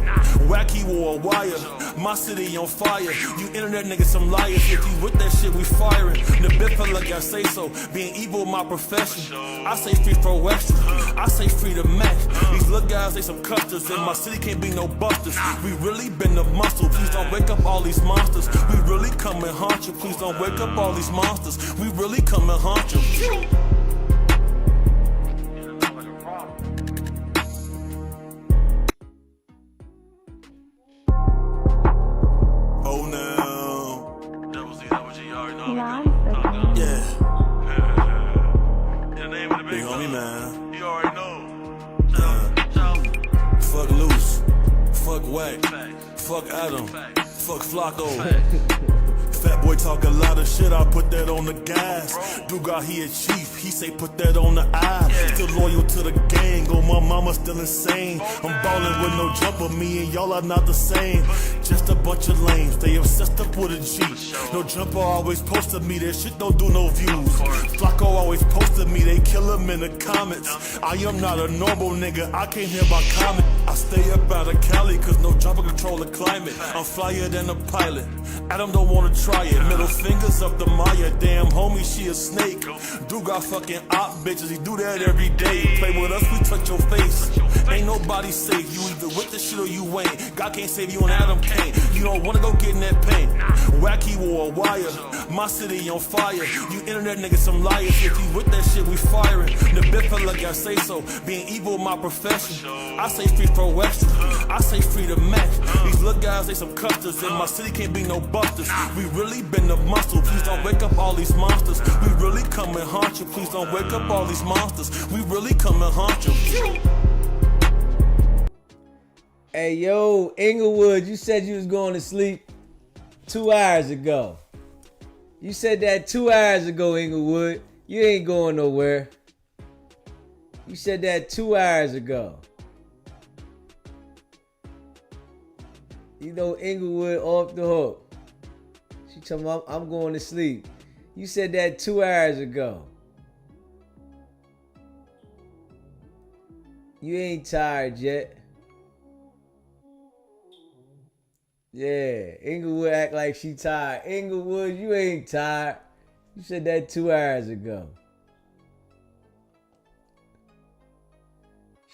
Wacky wore a wire. My city on fire. You internet niggas some liars. If you with that shit, we firing. The bit felt like I say so. Being evil my profession. I say free pro extra. I say free to max. These little guys, they some custers. In my city can't be no busters. We really been the muscle. Please don't wake up all these monsters. We really come and haunt you. Please don't wake up all these monsters. We really come and haunt you. Oh now. Double C, double G, you already know. Yeah. Big homie, man. You already know. Fuck Luce. Fuck Wack. Fuck Adam. Fuck Flocko. Fat boy talk a lot of shit, I put that on the gas. Duga, he a chief, he say put that on the eye. Still loyal to the gang, oh my mama still insane. I'm ballin' with no jumper, me and y'all are not the same. Just a bunch of lames, they obsessed up with a G. No jumper always posted me, that shit don't do no views. Flocko always posted me, they kill him in the comments. I am not a normal nigga, I can't hear about comments. I stay up out of Cali cause no jumper control the climate. I'm flyer than a pilot. Adam don't wanna try it. Middle fingers up to Maya. Damn homie, she a snake. Dude got fucking op bitches. He do that every day. Play with us, we touch your face. Ain't nobody safe. You either with the shit or you ain't. God can't save you and Adam can't. You don't wanna go get in that pain. Wacky wore a wire. My city on fire. You internet niggas some liars. If you with that shit, we firing. The bit felt like I say so. Being evil my profession. I say free pro extra. I say free to max. These little guys, they some custers. In my city can't be no busters. We really been the muscle. Please don't wake up all these monsters. We really come and haunt you. Please don't wake up all these monsters. We really come and haunt you. Hey, yo, Inglewood, you said you was going to sleep 2 hours ago. You said that 2 hours ago, Inglewood. You ain't going nowhere. You said that 2 hours ago. You know Inglewood off the hook. She told me I'm going to sleep. You said that 2 hours ago. You ain't tired yet. Yeah, Inglewood act like she tired. Inglewood, you ain't tired. You said that 2 hours ago.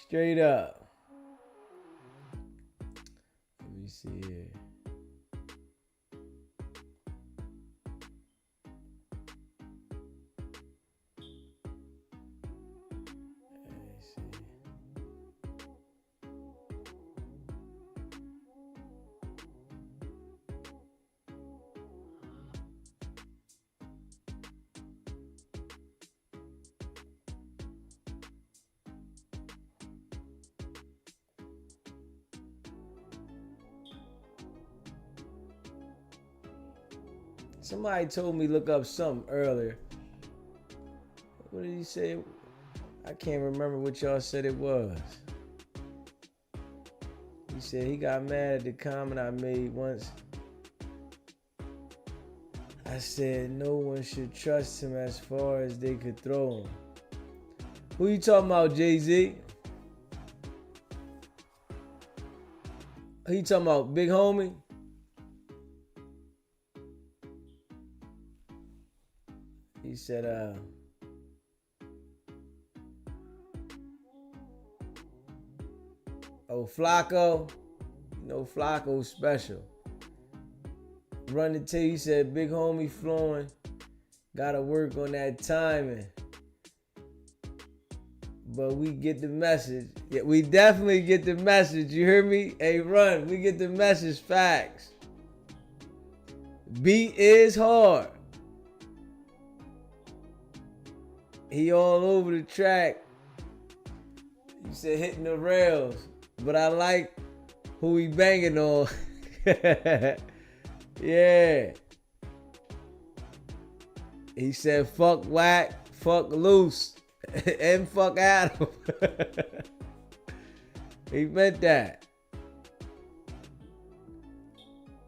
Straight up. Let me see here. Somebody told me look up something earlier. What did he say? I can't remember what y'all said it was. He said he got mad at the comment I made once. I said no one should trust him as far as they could throw him. Who you talking about, Jay-Z? Who you talking about, big homie? He said, oh, Flacco. You know, Flacco's special. Run the tape, he said, big homie flowing. Gotta work on that timing. But we get the message. Yeah, we definitely get the message. You hear me? Hey, Run, we get the message. Facts. Beat is hard. He all over the track. You said hitting the rails. But I like who he banging on. Yeah. He said fuck Wack, fuck Luce, and fuck Adam. He meant that.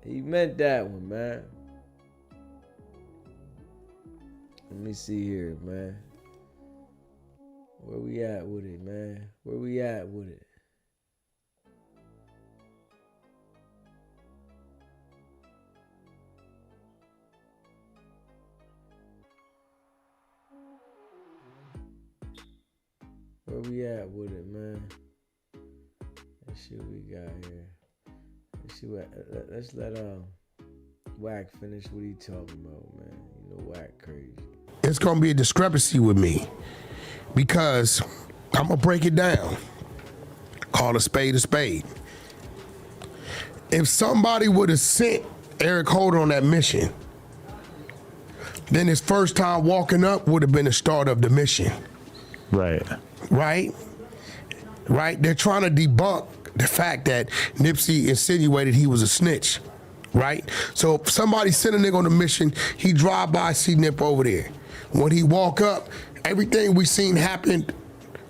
He meant that one, man. Let me see here, man. Where we at with it, man? Where we at with it? Where we at with it, man? Let's see what we got here. Let's see what. Let's let Wack finish what he talking about, man. You know, Wack crazy. It's gonna be a discrepancy with me because I'm gonna break it down. Call a spade a spade. If somebody would have sent Eric Holder on that mission, then his first time walking up would have been the start of the mission. Right. Right? They're trying to debunk the fact that Nipsey insinuated he was a snitch. Right? So if somebody sent a nigga on a mission, he drive by, see Nip over there. When he walk up, everything we seen happened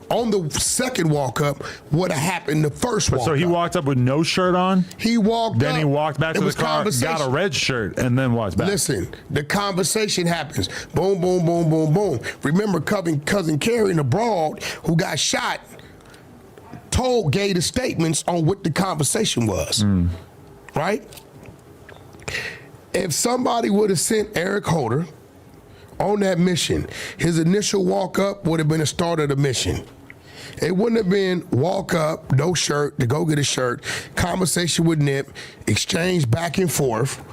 on the second walk up would have happened the first walk up. So he walked up with no shirt on? He walked then up. Then he walked back to the car, got a red shirt, and then walked back. Listen, the conversation happens. Boom, boom, boom, boom, boom. Remember cousin Carrie and the broad who got shot gave the statements on what the conversation was. Right? If somebody would have sent Eric Holder on that mission, his initial walk up would have been the start of the mission. It wouldn't have been walk up, no shirt, to go get a shirt, conversation with Nip, exchange back and forth.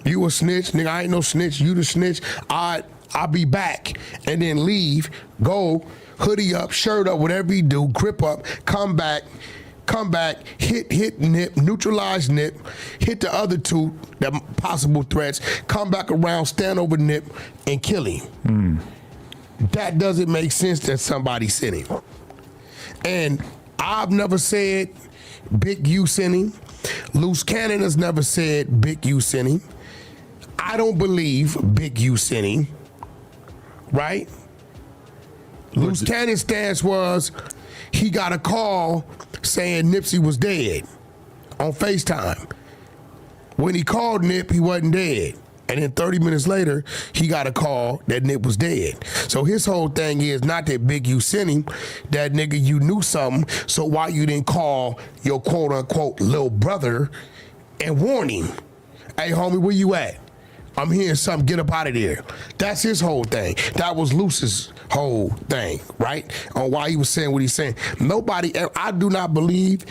You a snitch, nigga, I ain't no snitch, you the snitch, I'll be back. And then leave, go, hoodie up, shirt up, whatever you do, grip up, come back, hit Nip, neutralize Nip, hit the other two, the possible threats, come back around, stand over Nip, and kill him. That doesn't make sense that somebody sent him. And I've never said Big U sent him. Luce Cannon has never said Big U sent him. I don't believe Big U sent him. Right? Luce Cannon's stance was he got a call saying Nipsey was dead on FaceTime. When he called Nip, he wasn't dead. And then 30 minutes later, he got a call that Nip was dead. So his whole thing is not that Big U sent him, that nigga, you knew something, so why you didn't call your quote unquote little brother and warn him? Hey homie, where you at? I'm hearing something, get up out of there. That's his whole thing. That was Luce's whole thing, right? On why he was saying what he's saying. I do not believe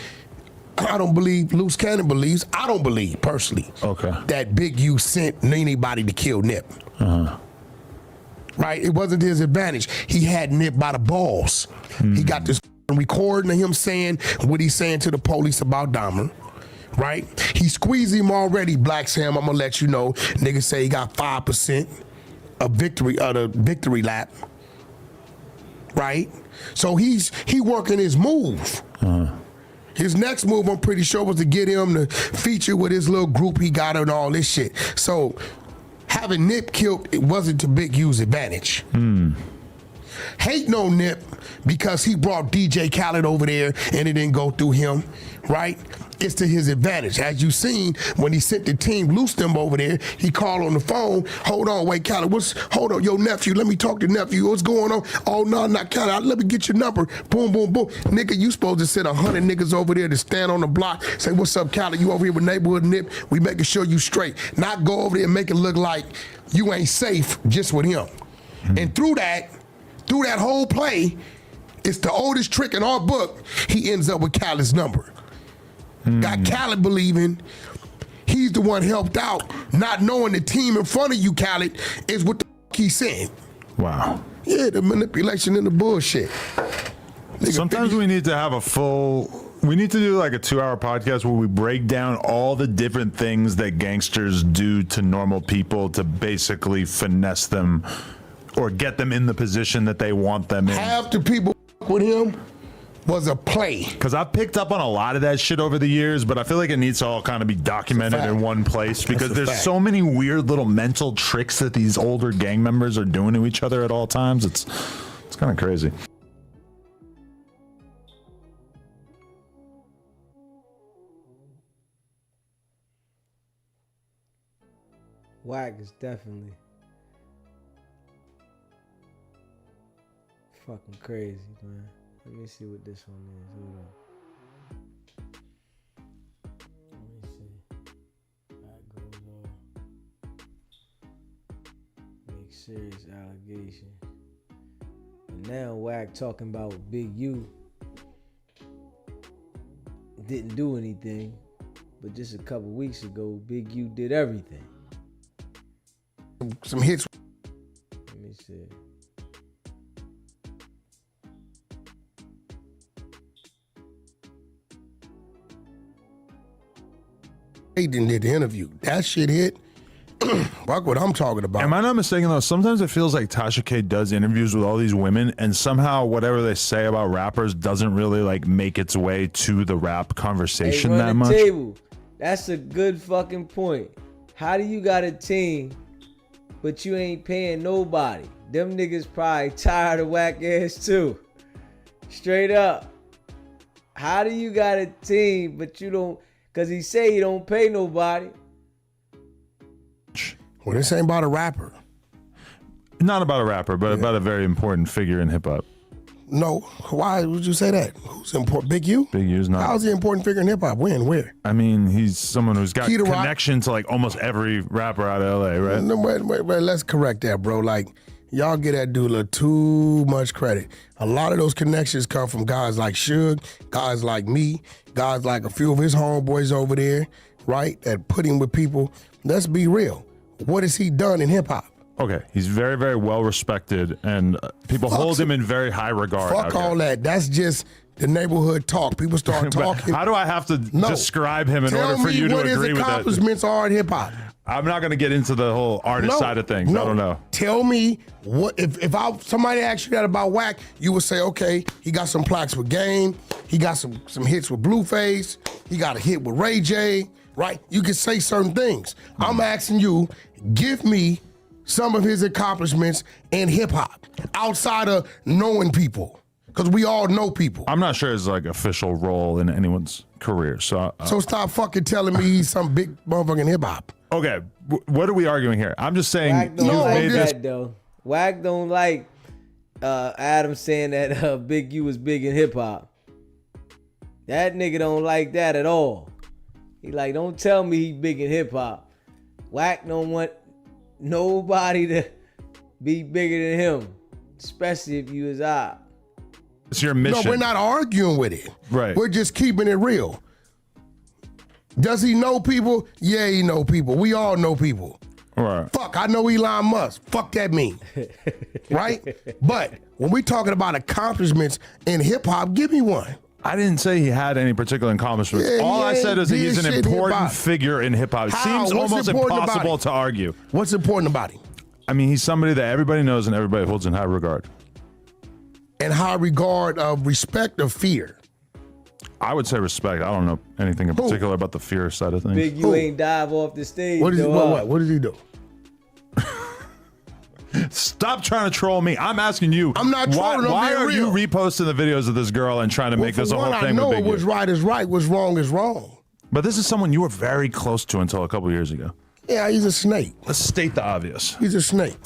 I don't believe Luce Cannon believes. I don't believe personally. Okay. That Big U sent anybody to kill Nip. Right? It wasn't his advantage. He had Nip by the balls. He got this recording of him saying what he's saying to the police about Dahmer. Right? He squeezed him already, Black Sam. I'm gonna let you know. Niggas say he got 5% of the victory lap. Right? So he working his move. His next move, I'm pretty sure, was to get him to feature with his little group he got and all this shit. So having Nip killed, it wasn't to Big U's advantage. Hating on Nip because he brought DJ Khaled over there and it didn't go through him, right? It's to his advantage. As you seen, when he sent the team Luce them over there, he called on the phone, hold on, wait, Khaled, hold on, yo, nephew, let me talk to nephew, what's going on? Oh, no, not Khaled, let me get your number. Boom, boom, boom. Nigga, you supposed to send 100 niggas over there to stand on the block, say, what's up, Khaled, you over here with Neighborhood Nip, we making sure you straight. Not go over there and make it look like you ain't safe just with him. And through that whole play, it's the oldest trick in our book, he ends up with Khaled's number. Got Khaled believing he's the one helped out, not knowing the team in front of you, Khaled, is what the he's saying. Wow. Yeah, the manipulation and the bullshit. Sometimes we need to have we need to do like a 2-hour podcast where we break down all the different things that gangsters do to normal people to basically finesse them or get them in the position that they want them in. Half the people with him was a play. Because I've picked up on a lot of that shit over the years, but I feel like it needs to all kind of be documented in one place because there's so many weird little mental tricks that these older gang members are doing to each other at all times. It's kind of crazy. Wack is definitely fucking crazy, man. Let me see what this one is. Hold on. Let me see. That goes on. Make serious allegation. And now Wack talking about Big U didn't do anything, but just a couple weeks ago, Big U did everything. Some hits. Let me see. He didn't did the interview. That shit hit. Fuck what I'm talking about. Am I not mistaken though? Sometimes it feels like Tasha K does interviews with all these women, and somehow whatever they say about rappers doesn't really like make its way to the rap conversation that much. Table. That's a good fucking point. How do you got a team, but you ain't paying nobody? Them niggas probably tired of Wack ass too. Straight up. How do you got a team, but you don't? Cause he say he don't pay nobody. Well, this ain't about a rapper. Not about a rapper, but about a very important figure in hip hop. No, why would you say that? Who's important? Big U? Big U's not. How's he an important figure in hip hop? When? Where? I mean, he's someone who's got Key to connection to like almost every rapper out of LA, right? No, wait, let's correct that, bro. Like, y'all get that dude a little too much credit. A lot of those connections come from guys like Suge, guys like me, guys like a few of his homeboys over there, right? That put him with people. Let's be real. What has he done in hip hop? Okay, he's very, very well respected, and people hold him in very high regard. Fuck all that. That's just the neighborhood talk. People start talking. How do I have to describe him in order for you to agree with that? Tell me what his accomplishments are in hip hop. I'm not going to get into the whole artist side of things. I don't know. Tell me what if somebody asked you that about Wack, you would say, okay, he got some plaques with Game, he got some hits with Blueface, he got a hit with Ray J, right? You can say certain things. I'm asking you, give me some of his accomplishments in hip hop outside of knowing people, because we all know people. I'm not sure his like official role in anyone's career, so stop fucking telling me he's some big motherfucking hip hop. Okay, what are we arguing here? I'm just saying Wack don't like that though. Wack don't like Adam saying that Big U was big in hip hop. That nigga don't like that at all. He like, don't tell me he big in hip hop. Wack don't want nobody to be bigger than him, especially if you is op. It's your mission. No, we're not arguing with it. Right. We're just keeping it real. Does he know people? Yeah, he know people. We all know people. Right. Fuck, I know Elon Musk. Fuck that mean. Right? But when we talking about accomplishments in hip hop, give me one. I didn't say he had any particular accomplishments. Yeah, All I said is that he's an important hip-hop. figure in hip hop. It How? seems What's almost important about impossible him? to argue. What's important about him? I mean, he's somebody that everybody knows and everybody holds in high regard. In high regard of respect or fear? I would say respect. I don't know anything in particular about the fear side of things. Big, you ain't dive off the stage. What did he do? Stop trying to troll me. I'm asking you. I'm not trolling. I'm Why being are real. you reposting the videos of this girl and trying to make For this a whole one, thing? I know with Big what's U? right is right, what's wrong is wrong. But this is someone you were very close to until a couple years ago. Yeah, he's a snake. Let's state the obvious. He's a snake.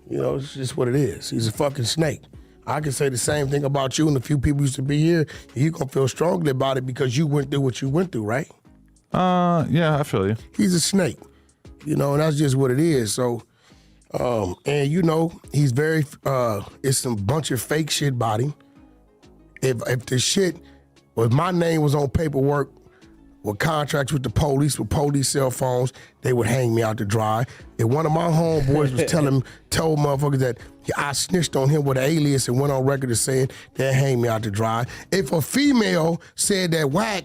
You know, it's just what it is. He's a fucking snake. I can say the same thing about you and a few people used to be here. And you're going to feel strongly about it because you went through what you went through, right? Yeah, I feel you. He's a snake. You know, and that's just what it is. So, and you know, he's very, it's some bunch of fake shit about him. If the shit, if my name was on paperwork with contracts with the police, with police cell phones, they would hang me out to dry. If one of my homeboys was told motherfuckers that I snitched on him with an alias and went on record as saying they'd hang me out to dry. If a female said that Wack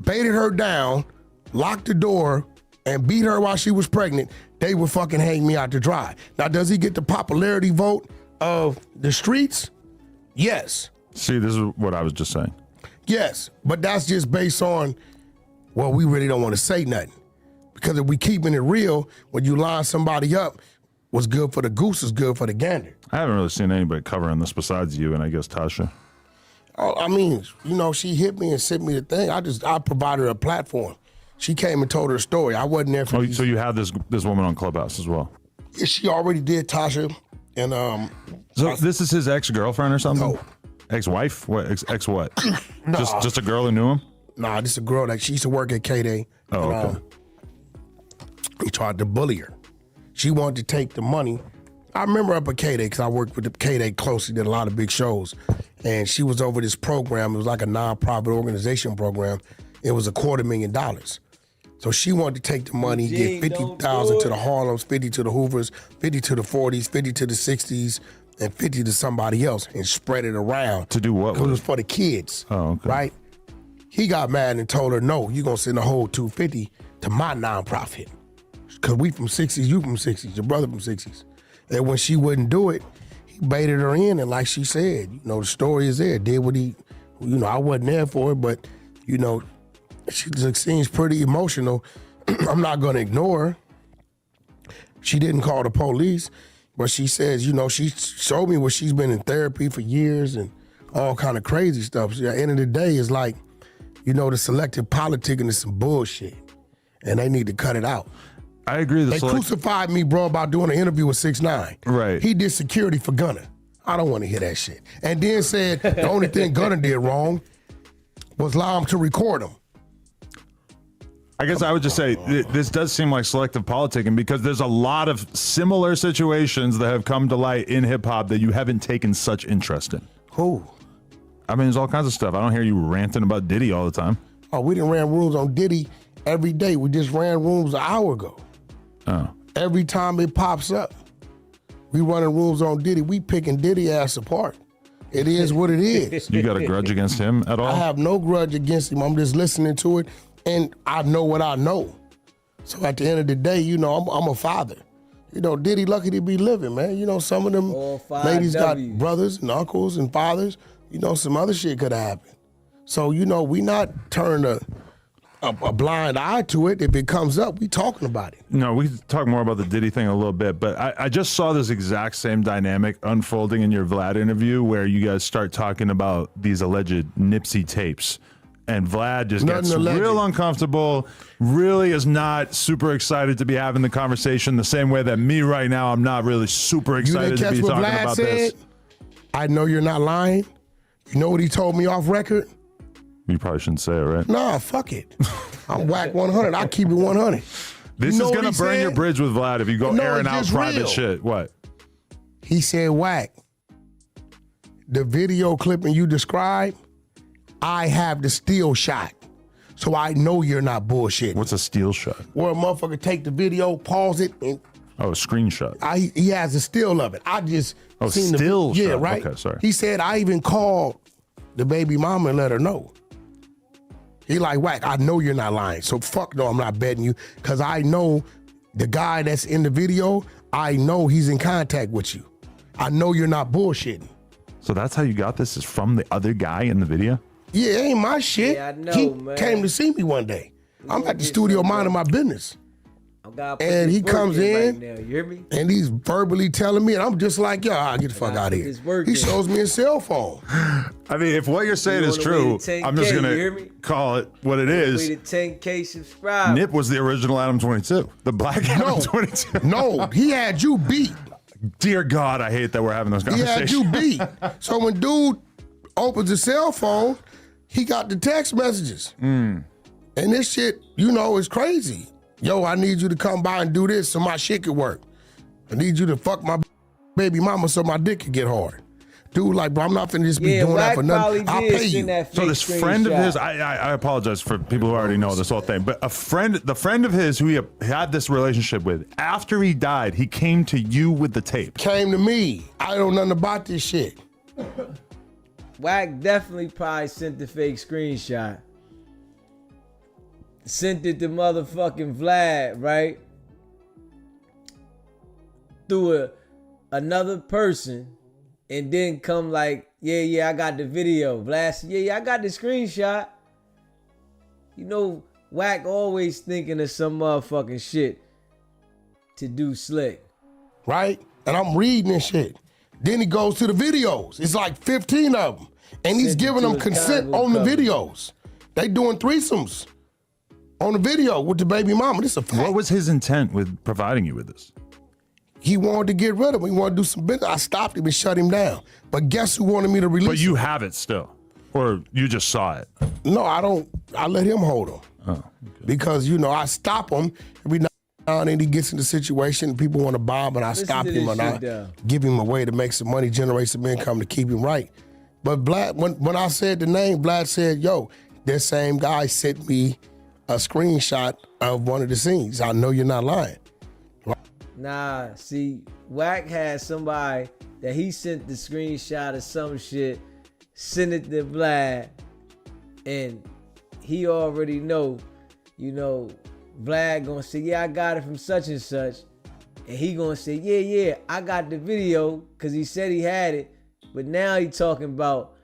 baited her down, locked the door, and beat her while she was pregnant, they would fucking hang me out to dry. Now, does he get the popularity vote of the streets? Yes. See, this is what I was just saying. Yes, but that's just based on, well, we really don't want to say nothing. Because if we keeping it real, when you line somebody up, what's good for the goose is good for the gander. I haven't really seen anybody covering this besides you and I guess Tasha. Oh, I mean, you know, she hit me and sent me the thing. I provided her a platform. She came and told her story. I wasn't there for these. So you have this woman on Clubhouse as well? Yeah, she already did, Tasha. And so this is his ex-girlfriend or something? No. Ex-wife? What? Ex what? Nah. Just a girl who knew him? Nah, this is a girl that she used to work at K-Day. Oh, okay. He tried to bully her. She wanted to take the money. I remember up at K-Day because I worked with the K-Day closely, did a lot of big shows. And she was over this program. It was like a nonprofit organization program. It was $250,000. So she wanted to take the money, get 50,000 to the Harlems, 50 to the Hoovers, 50 to the 40s, 50 to the 60s, and 50 to somebody else and spread it around. To do what? Because it was for the kids. Oh, okay. Right? He got mad and told her, no, you're going to send the whole 250 to my nonprofit. Because we from 60s, you from 60s, your brother from 60s. And when she wouldn't do it, he baited her in. And like she said, you know, the story is there. Did what he, you know, I wasn't there for it, but, you know, she seems pretty emotional. I'm not going to ignore her. She didn't call the police, but she says, you know, she showed me where she's been in therapy for years and all kind of crazy stuff. So at the end of the day, it's like, you know, the selective politicking is some bullshit, and they need to cut it out. I agree. They crucified me, bro, about doing an interview with 6ix9ine. Right. He did security for Gunna. I don't want to hear that shit. And then said the only thing Gunna did wrong was allow him to record him. I guess I would just say this does seem like selective politicking because there's a lot of similar situations that have come to light in hip hop that you haven't taken such interest in. Who? I mean, there's all kinds of stuff. I don't hear you ranting about Diddy all the time. Oh, we done ran rooms on Diddy every day. We just ran rooms an hour ago. Oh. Every time it pops up, we running rooms on Diddy. We picking Diddy ass apart. It is what it is. You got a grudge against him at all? I have no grudge against him. I'm just listening to it, and I know what I know. So at the end of the day, you know, I'm a father. You know, Diddy lucky to be living, man. You know, some of them ladies got brothers and uncles and fathers. You know, some other shit could have happened. So, you know, we not turn a blind eye to it. If it comes up, we talking about it. No, we can talk more about the Diddy thing a little bit, but I just saw this exact same dynamic unfolding in your Vlad interview where you guys start talking about these alleged Nipsey tapes. And Vlad just gets real uncomfortable, really is not super excited to be having the conversation the same way that me right now, I'm not really super excited to be talking about this. I know you're not lying. You know what he told me off record? You probably shouldn't say it, right? Nah, fuck it. I'm Wack 100. I keep it 100. This is going to burn your bridge with Vlad if you go airing out private real shit. What? He said, Wack, the video clipping you described, I have the still shot. So I know you're not bullshitting. What's a still shot? Where a motherfucker take the video, pause it, and Oh, a screenshot. he has a still of it. I just seen still yeah, shot. right. Okay, sorry. He said I even called the baby mama and let her know. He like, Wack, I know you're not lying. So fuck no, I'm not betting you. Cause I know the guy that's in the video, I know he's in contact with you. I know you're not bullshitting. So that's how you got this, is from the other guy in the video? Yeah, it ain't my shit. Yeah, I know, he man. came to see me one day. I'm at the studio minding my business. And he comes in, right now, you hear me? and he's verbally telling me, and I'm just like, yo, I'll get the fuck out of here. He shows me his cell phone. I mean, if what you're saying is true, I'm just you hear gonna me? call it what it is. Way to 10K subscribe. Nip was the original Adam 22, the black Adam 22. No, he had you beat. Dear God, I hate that we're having those He conversations. had you beat. So when dude opens his cell phone, he got the text messages. And this shit, is crazy. Yo, I need you to come by and do this so my shit can work. I need you to fuck my baby mama so my dick can get hard. Dude, like, bro, I'm not finna just be doing that for nothing. I'll pay you. So this friend of his, I apologize for people who already know this whole thing, but the friend of his who he had this relationship with, after he died, he came to you with the tape. Came to me. I don't know nothing about this shit. Wack definitely probably sent the fake screenshot. Sent it to motherfucking Vlad, right? Through another person, and then come like, yeah, I got the video. Vlad said, yeah, I got the screenshot. Wack always thinking of some motherfucking shit to do slick. Right? And I'm reading this shit. Then he goes to the videos. It's like 15 of them. And he's giving them consent on the videos. They doing threesomes on the video with the baby mama. This is a fact. What was his intent with providing you with this? He wanted to get rid of him. He wanted to do some business. I stopped him and shut him down. But guess who wanted me to release But you have it still? Or you just saw it? No, I don't. I let him hold him. Oh, okay. Because, I stop him every now and then he gets in the situation, people want to bomb, and I stop him and I give him a way to make some money, generate some income to keep him right. But Vlad, when I said the name, Vlad said, yo, this same guy sent me a screenshot of one of the scenes. I know you're not lying. Nah, see, Wack had somebody that he sent the screenshot of some shit, sent it to Vlad, and he already know, Vlad gonna say, yeah, I got it from such and such, and he gonna say, yeah, I got the video, cause he said he had it, but now he talking about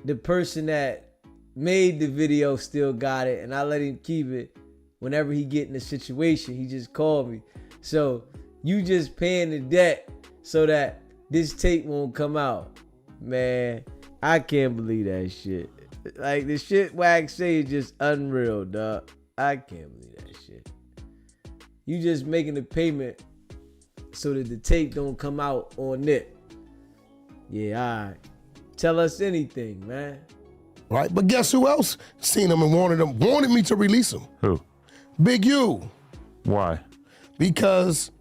the person that made the video still got it, and I let him keep it. Whenever he get in a situation, he just called me. So you just paying the debt so that this tape won't come out. Man, I can't believe that shit. Like, the shit Wack say is just unreal, dog. I can't believe that shit. You just making the payment so that the tape don't come out on Nip. Yeah, all right. Tell us anything, man. Right, but guess who else seen him and wanted me to release him? Who? Big U. Why? Because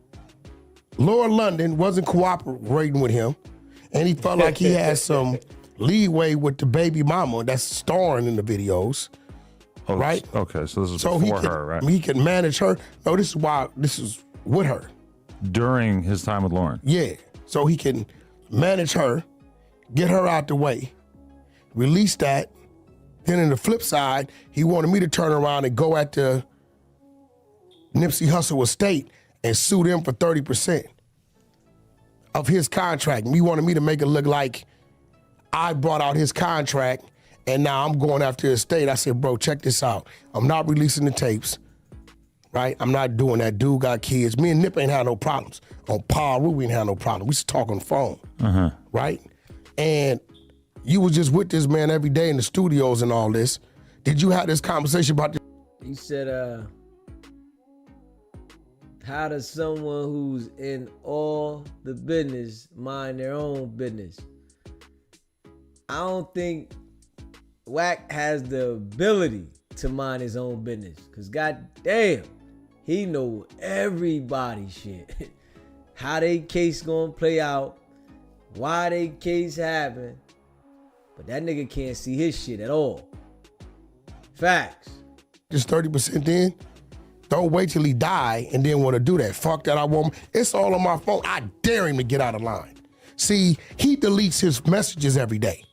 Lord London wasn't cooperating with him, and he felt like he had some leeway with the baby mama that's starring in the videos. Oh, right? Okay, so this is before her, right? He can manage her. No, this is with her. During his time with Lauren. Yeah. So he can manage her, get her out the way, release that. Then in the flip side, he wanted me to turn around and go at the Nipsey Hussle estate and sue them for 30% of his contract. And he wanted me to make it look like I brought out his contract and now I'm going after his estate. I said, bro, check this out. I'm not releasing the tapes, right? I'm not doing that. Dude got kids. Me and Nip ain't had no problems. On Paru, we ain't had no problem. We used to talk on the phone, right? And you was just with this man every day in the studios and all this. Did you have this conversation about this? He said, how does someone who's in all the business mind their own business? I don't think Wack has the ability to mind his own business. Cause goddamn, he know everybody's shit. How they case gonna play out, why they case happen. But that nigga can't see his shit at all. Facts. Just 30% in. Don't wait till he die and then want to do that. Fuck that, I won't. It's all on my phone. I dare him to get out of line. See, he deletes his messages every day.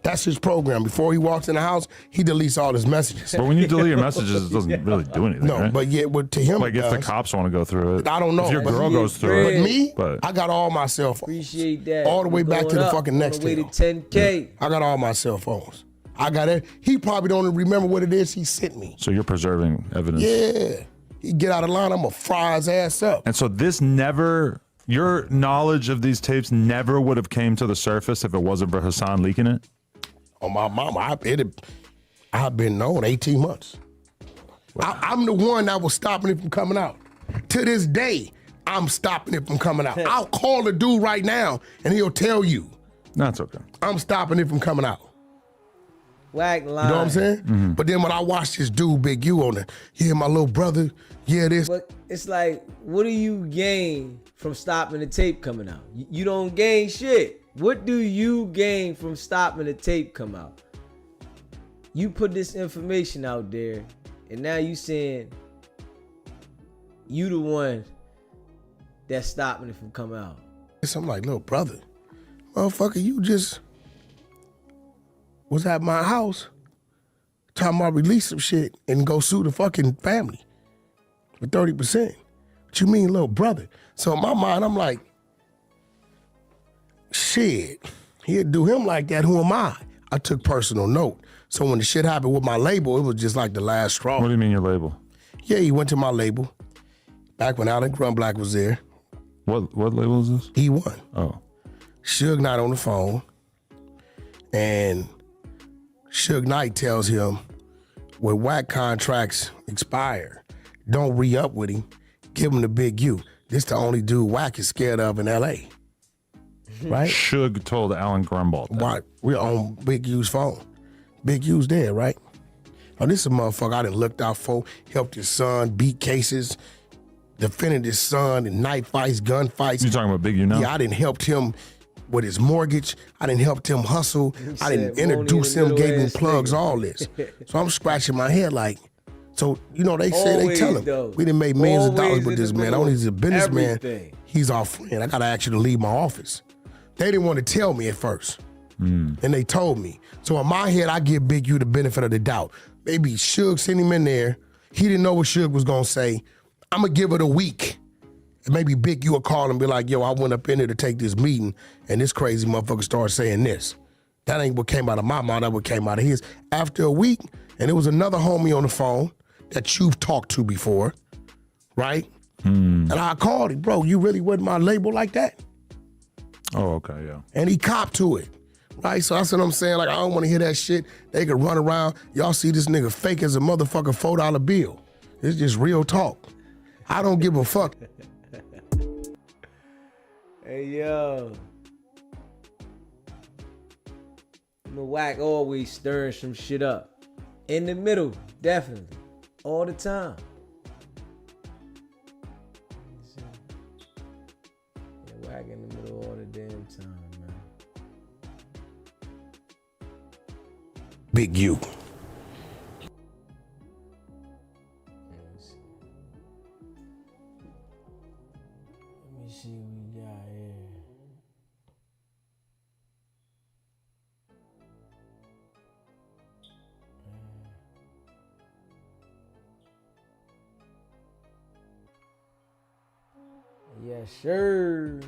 That's his program. Before he walks in the house, he deletes all his messages. But when you delete your messages, it doesn't really do anything. No, right? but yet to him, like it if the does. cops want to go through it, I don't know. If your But girl goes through But it, me, but I got all my cell phones. Appreciate that. All the way back to the fucking next On the way to tail. 10K. I got all my cell phones. I got it. He probably don't even remember what it is he sent me. so you're preserving evidence. Yeah. He get out of line, I'm gonna fry his ass up. And so this never, your knowledge of these tapes never would have came to the surface if it wasn't for Hassan leaking it? On my mama, I've been known 18 months. I'm the one that was stopping it from coming out. To this day, I'm stopping it from coming out. I'll call the dude right now and he'll tell you. That's okay. I'm stopping it from coming out. Wack line. You know what I'm saying? Mm-hmm. But then when I watch this dude, Big U, on it, yeah, my little brother, yeah, this. But it's like, what do you gain from stopping the tape coming out? You don't gain shit. What do you gain from stopping the tape come out? You put this information out there, and now you saying you the one that's stopping it from coming out. I'm like, little brother, motherfucker, you just was at my house talking about release some shit and go sue the fucking family for 30%. What you mean, little brother? So in my mind, I'm like, shit, he'd do him like that, who am I? I took personal note. So when the shit happened with my label, it was just like the last straw. What do you mean your label? Yeah, he went to my label back when Alan Grumblack was there. What label is this? E1. Oh. Suge Knight on the phone, and Suge Knight tells him, when Wack contracts expire, don't re-up with him, give him the Big U. This the only dude Wack is scared of in L.A., right? Suge told Alan Grunwald that. Right, we're on Big U's phone. Big U's there, right? Oh, this is a motherfucker I done looked out for, helped his son beat cases, defended his son in knife fights, gun fights. You talking about Big U now? Yeah, I done helped him with his mortgage. I done helped him hustle. I done introduced him, gave him plugs, all this. So I'm scratching my head like, so, you know, they say, they tell him, we done made millions of dollars with this man. Only he's a businessman. He's our friend. I gotta ask you to leave my office. They didn't want to tell me at first. And they told me. So in my head, I give Big U the benefit of the doubt. Maybe Suge sent him in there. He didn't know what Suge was gonna say. I'm gonna give it a week. And maybe Big U will call and be like, yo, I went up in there to take this meeting and this crazy motherfucker started saying this. That ain't what came out of my mouth, that what came out of his. After a week, and there was another homie on the phone that you've talked to before, right? And I called him, bro, you really wasn't my label like that? Oh, okay, yeah. And he copped to it, right? So that's what I'm saying. Like, I don't want to hear that shit. They could run around. Y'all see this nigga fake as a motherfucking $4 bill. It's just real talk. I don't give a fuck. Hey, yo. Wack always stirring some shit up. In the middle, definitely. All the time. Yeah, Wack in the middle all the damn time, man. Big U. Let me see what we got here. Yes, sure.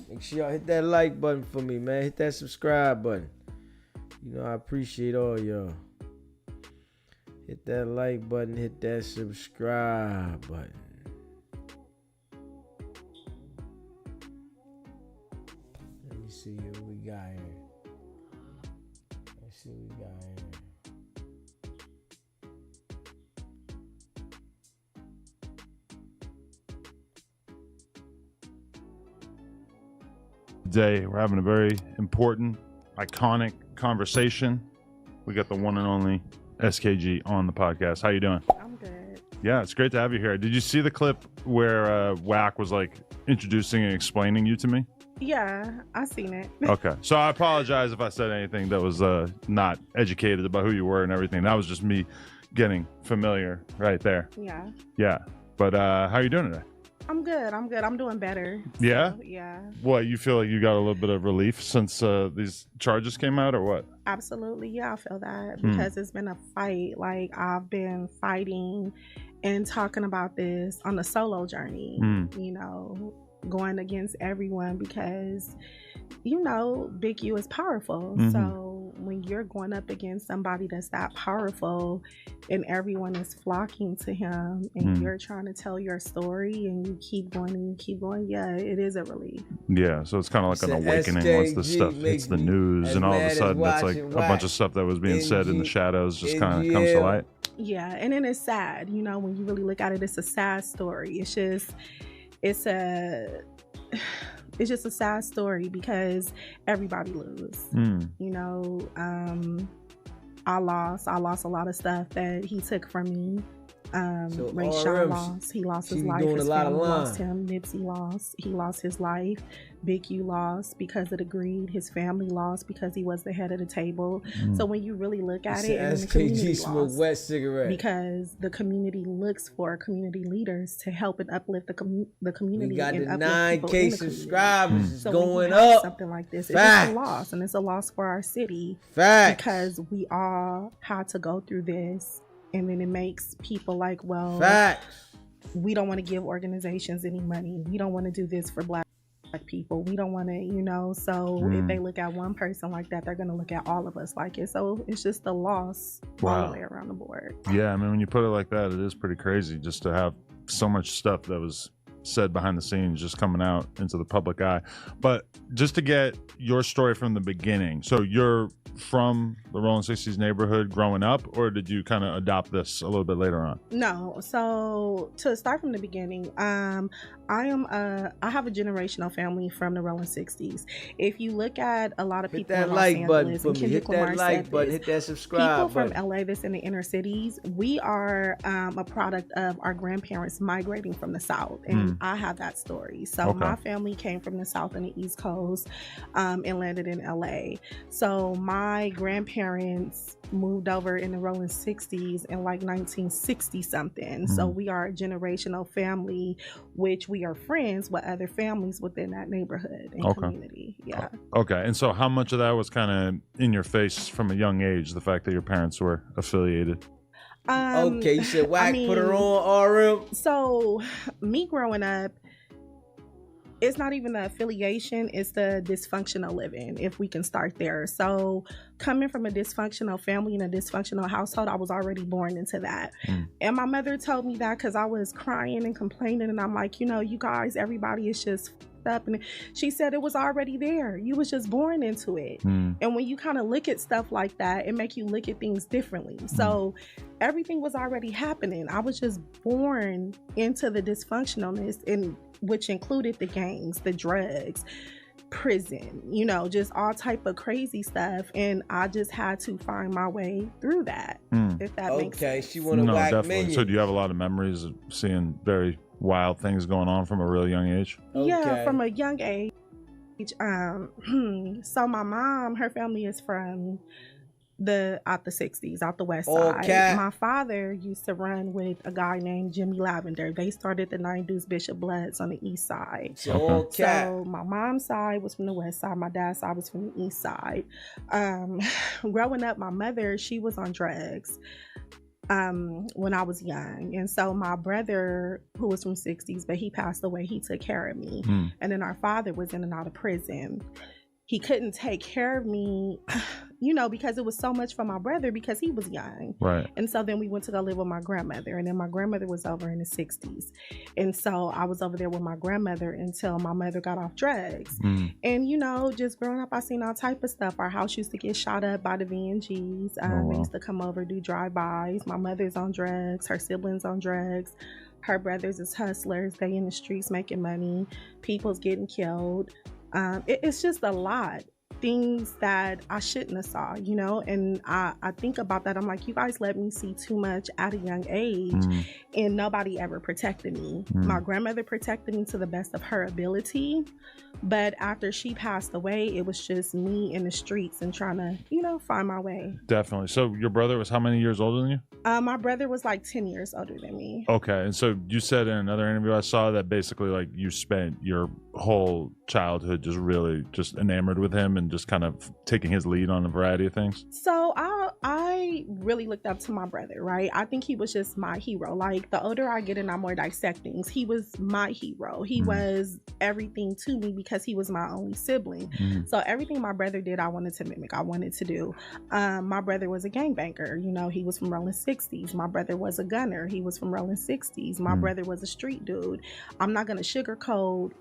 Make sure y'all hit that like button for me, man. Hit that subscribe button. You know, I appreciate all y'all. Hit that like button, hit that subscribe button. Let me see what we got here. Let's see what we got here. Today, we're having a very important, iconic conversation. We got the one and only SKG on the podcast. How you doing? I'm good. Yeah, it's great to have you here. Did you see the clip where Wack was like introducing and explaining you to me? Yeah, I seen it. Okay. So I apologize if I said anything that was not educated about who you were and everything. That was just me getting familiar right there. Yeah. Yeah. But how are you doing today? I'm good. I'm doing better. Yeah? So, yeah. What, you feel like you got a little bit of relief since these charges came out or what? Absolutely. Yeah, I feel that because it's been a fight. Like, I've been fighting and talking about this on a solo journey, you know, going against everyone because, you know, Big U is powerful. So when you're going up against somebody that's that powerful and everyone is flocking to him and you're trying to tell your story and you keep going, yeah, it is a relief. Yeah, so it's kind of like an awakening once this stuff hits the news and all of a sudden it's like a bunch of stuff that was being said in the shadows just kind of comes to light. Yeah, and then it's sad, you know, when you really look at it, it's a sad story. It's just a sad story because everybody lose. You know, I lost a lot of stuff that he took from me. Ray Sean lost. He lost his life. His family lost him. Nipsey lost. He lost his life. Big U lost because of the greed. His family lost because he was the head of the table. So when you really look at it, and the community lost wet cigarette because the community looks for community leaders to help and uplift the community. We got and the uplift 9K people subscribers so going when you have up. something like this, Facts. it's a loss, and it's a loss for our city. Facts. Because we all had to go through this. And then it makes people like, well, Facts. We don't want to give organizations any money. We don't want to do this for black people. We don't want to, you know. So if they look at one person like that, they're going to look at all of us like it. So it's just a loss all the way around the board. Yeah, I mean, when you put it like that, it is pretty crazy just to have so much stuff that was said behind the scenes just coming out into the public eye. But just to get your story from the beginning, so you're from the Rolling 60s neighborhood growing up, or did you kind of adopt this a little bit later on? No. So to start from the beginning, I have a generational family from the Rolling 60s. If you look at a lot of people in Los Angeles, and Kendrick Lamar said this, hit that subscribe people from LA that's in the inner cities, we are a product of our grandparents migrating from the South, and I have that story. So my family came from the South and the East Coast and landed in LA. So my grandparents moved over in the Rolling 60s in like 1960 something. So we are a generational family, which we are friends with other families within that neighborhood and community. Yeah. Okay. And so how much of that was kind of in your face from a young age, the fact that your parents were affiliated? Okay, you said Wack put her on RM. So me growing up, it's not even the affiliation, it's the dysfunctional living, if we can start there. So coming from a dysfunctional family and a dysfunctional household, I was already born into that. And my mother told me that because I was crying and complaining, and I'm like, you know, you guys, everybody is just up. And she said it was already there. You was just born into it. And when you kind of look at stuff like that, it make you look at things differently. So everything was already happening. I was just born into the dysfunctionalness, and which included the gangs, the drugs, prison, you know, just all type of crazy stuff. And I just had to find my way through that, if that makes sense. She want to whack definitely. minions. So do you have a lot of memories of seeing very wild things going on from a real young age? Yeah, from a young age. So my mom, her family is from out the 60s, out the west side. My father used to run with a guy named Jimmy Lavender. They started the 9 Deuce Bishop Bloods on the east side. So my mom's side was from the west side. My dad's side was from the east side. Growing up, my mother, she was on drugs when I was young. And so my brother, who was from 60s, but he passed away, he took care of me. And then our father was in and out of prison. He couldn't take care of me, you know, because it was so much for my brother because he was young. Right. And so then we went to go live with my grandmother, and then my grandmother was over in the 60s. And so I was over there with my grandmother until my mother got off drugs. And, you know, just growing up, I seen all type of stuff. Our house used to get shot up by the VNGs. They used to come over, do drive-bys. My mother's on drugs, her siblings on drugs. Her brothers is hustlers. They in the streets making money. People's getting killed. It's just a lot. things that I shouldn't have saw, you know, and I think about that. I'm like, you guys let me see too much at a young age, and nobody ever protected me. My grandmother protected me to the best of her ability, but after she passed away, it was just me in the streets and trying to, you know, find my way. Definitely. So your brother was how many years older than you? My brother was like 10 years older than me. Okay, and so you said in another interview I saw that basically like you spent your whole childhood just really just enamored with him and just kind of taking his lead on a variety of things. So I really looked up to my brother, right? I think he was just my hero. Like the older I get and I'm more dissect things, he was my hero. He was everything to me because he was my only sibling. So everything my brother did, I wanted to mimic. I wanted to do. My brother was a gangbanger. You know, he was from Rolling 60s. My brother was a gunner. He was from Rolling 60s. My brother was a street dude. I'm not going to sugarcoat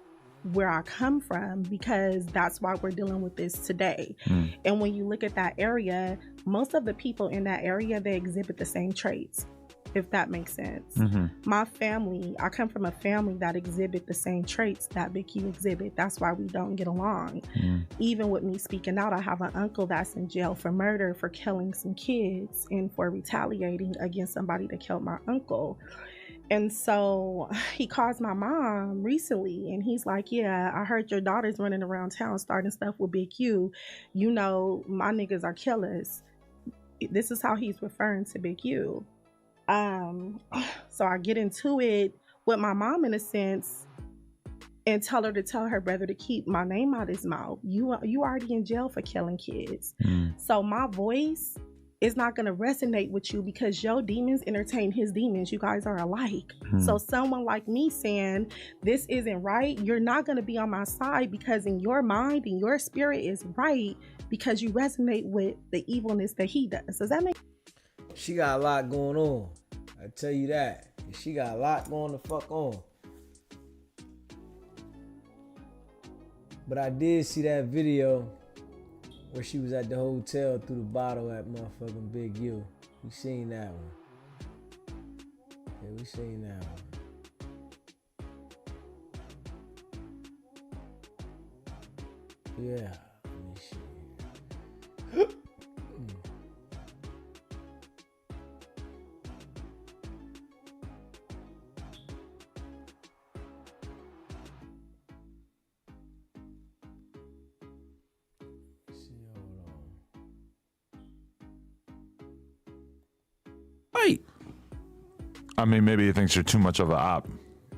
where I come from because that's why we're dealing with this today. And when you look at that area, most of the people in that area, they exhibit the same traits, if that makes sense. My family, I come from a family that exhibit the same traits that Big Q exhibit. That's why we don't get along. Even with me speaking out, I have an uncle that's in jail for murder, for killing some kids, and for retaliating against somebody that killed my uncle. And so he calls my mom recently and he's like, yeah, I heard your daughter's running around town starting stuff with Big Q. You know, my niggas are killers. This is how he's referring to Big Q. So I get into it with my mom in a sense and tell her to tell her brother to keep my name out his mouth. You already in jail for killing kids. So my voice is not going to resonate with you because your demons entertain his demons. You guys are alike. So someone like me saying this isn't right, you're not going to be on my side because in your mind and your spirit is right because you resonate with the evilness that he does. Does that make sense? She got a lot going on. I tell you that. She got a lot going the fuck on. But I did see that video where she was at the hotel through the bottle at motherfucking Big U. We seen that one. Yeah, we seen that one. Yeah. Let me see here. I mean, maybe he thinks you're too much of a op.